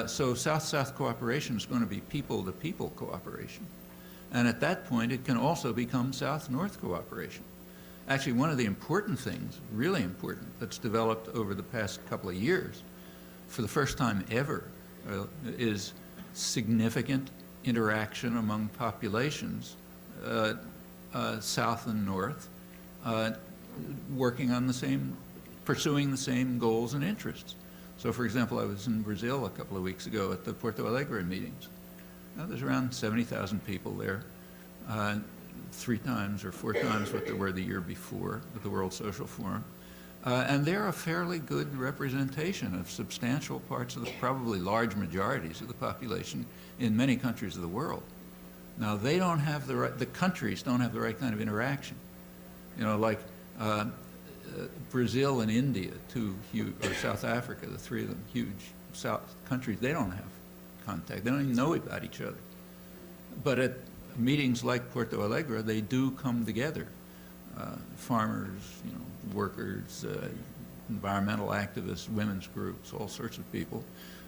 So South-South cooperation is going to be people-to-people cooperation. And at that point, it can also become South-North cooperation. Actually, one of the important things, really important, that's developed over the past couple of years, for the first time ever, is significant interaction among populations, South and North, working on the same, pursuing the same goals and interests. So, for example, I was in Brazil a couple of weeks ago at the Porto Alegre meetings. Now, there's around 70,000 people there, 3 times or 4 times what there were the year before at the World Social Forum. And they're a fairly good representation of substantial parts of the, probably large majorities of the population in many countries of the world. Now, they don't have the right, the countries don't have the right kind of interaction. You know, like Brazil and India, 2 huge, or South Africa, the 3 of them, huge South countries, they don't have contact. They don't even know about each other. But at meetings like Porto Alegre, they do come together. Farmers, you know, workers, environmental activists, women's groups, all sorts of people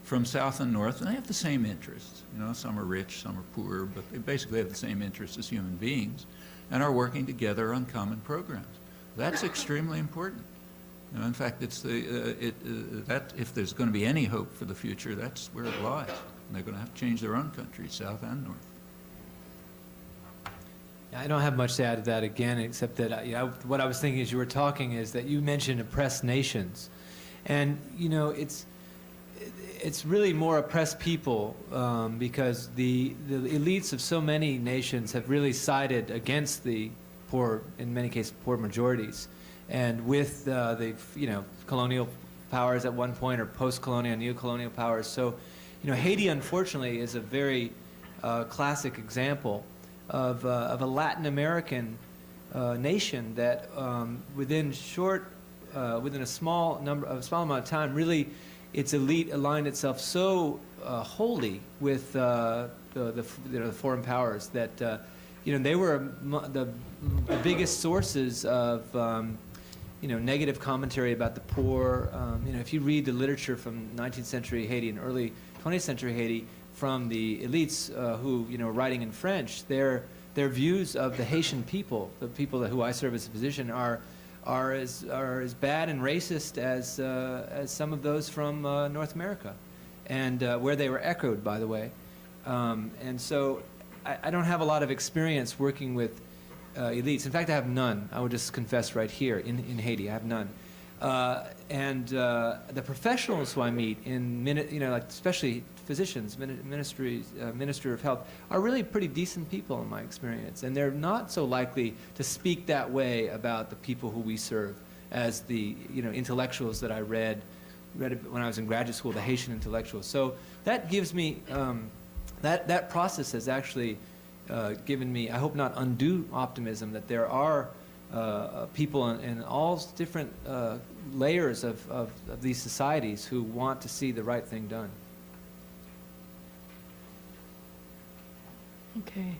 from South and North, and they have the same interests. You know, some are rich, some are poor, but they basically have the same interests as human beings and are working together on common programs. That's extremely important. You know, in fact, it's that if there's going to be any hope for the future, that's where it lies. And they're going to have to change their own countries, South and North. I don't have much to add to that again, except that what I was thinking as you were talking is that you mentioned oppressed nations. And, you know, it's really more oppressed people because the elites of so many nations have really sided against the poor, in many cases, poor majorities. And with the, you know, colonial powers at one point, or post-colonial, neo-colonial powers. So, you know, Haiti, unfortunately, is a very classic example of a Latin American nation that within a small amount of time, really, its elite aligned itself so wholly with the foreign powers that you know, they were the biggest sources of you know, negative commentary about the poor. You know, if you read the literature from 19th century Haiti and early 20th century Haiti from the elites who, you know, writing in French, their views of the Haitian people, the people who I serve as a physician, are as bad and racist as some of those from North America, and where they were echoed, by the way. And so I don't have a lot of experience working with elites. In fact, I have none. I would just confess right here in Haiti, I have none. And the professionals who I meet in, you know, like especially physicians, Minister of Health, are really pretty decent people in my experience, and they're not so likely to speak that way about the people who we serve as the, you know, intellectuals that I read when I was in graduate school, the Haitian intellectuals. So that gives me, that process has actually given me, I hope not undue optimism, that there are people in all different layers of these societies who want to see the right thing done. Okay.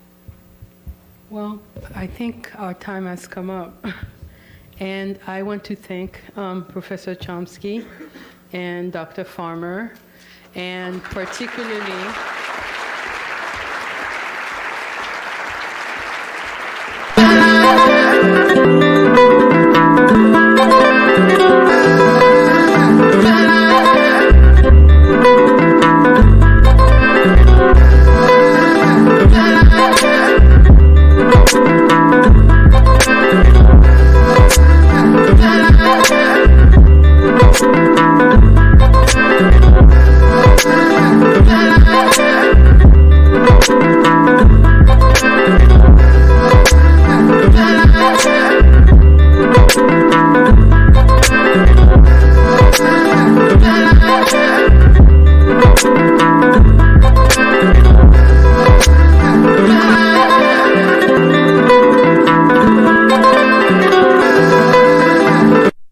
Well, I think our time has come up. And I want to thank Professor Chomsky and Dr. Farmer, and particularly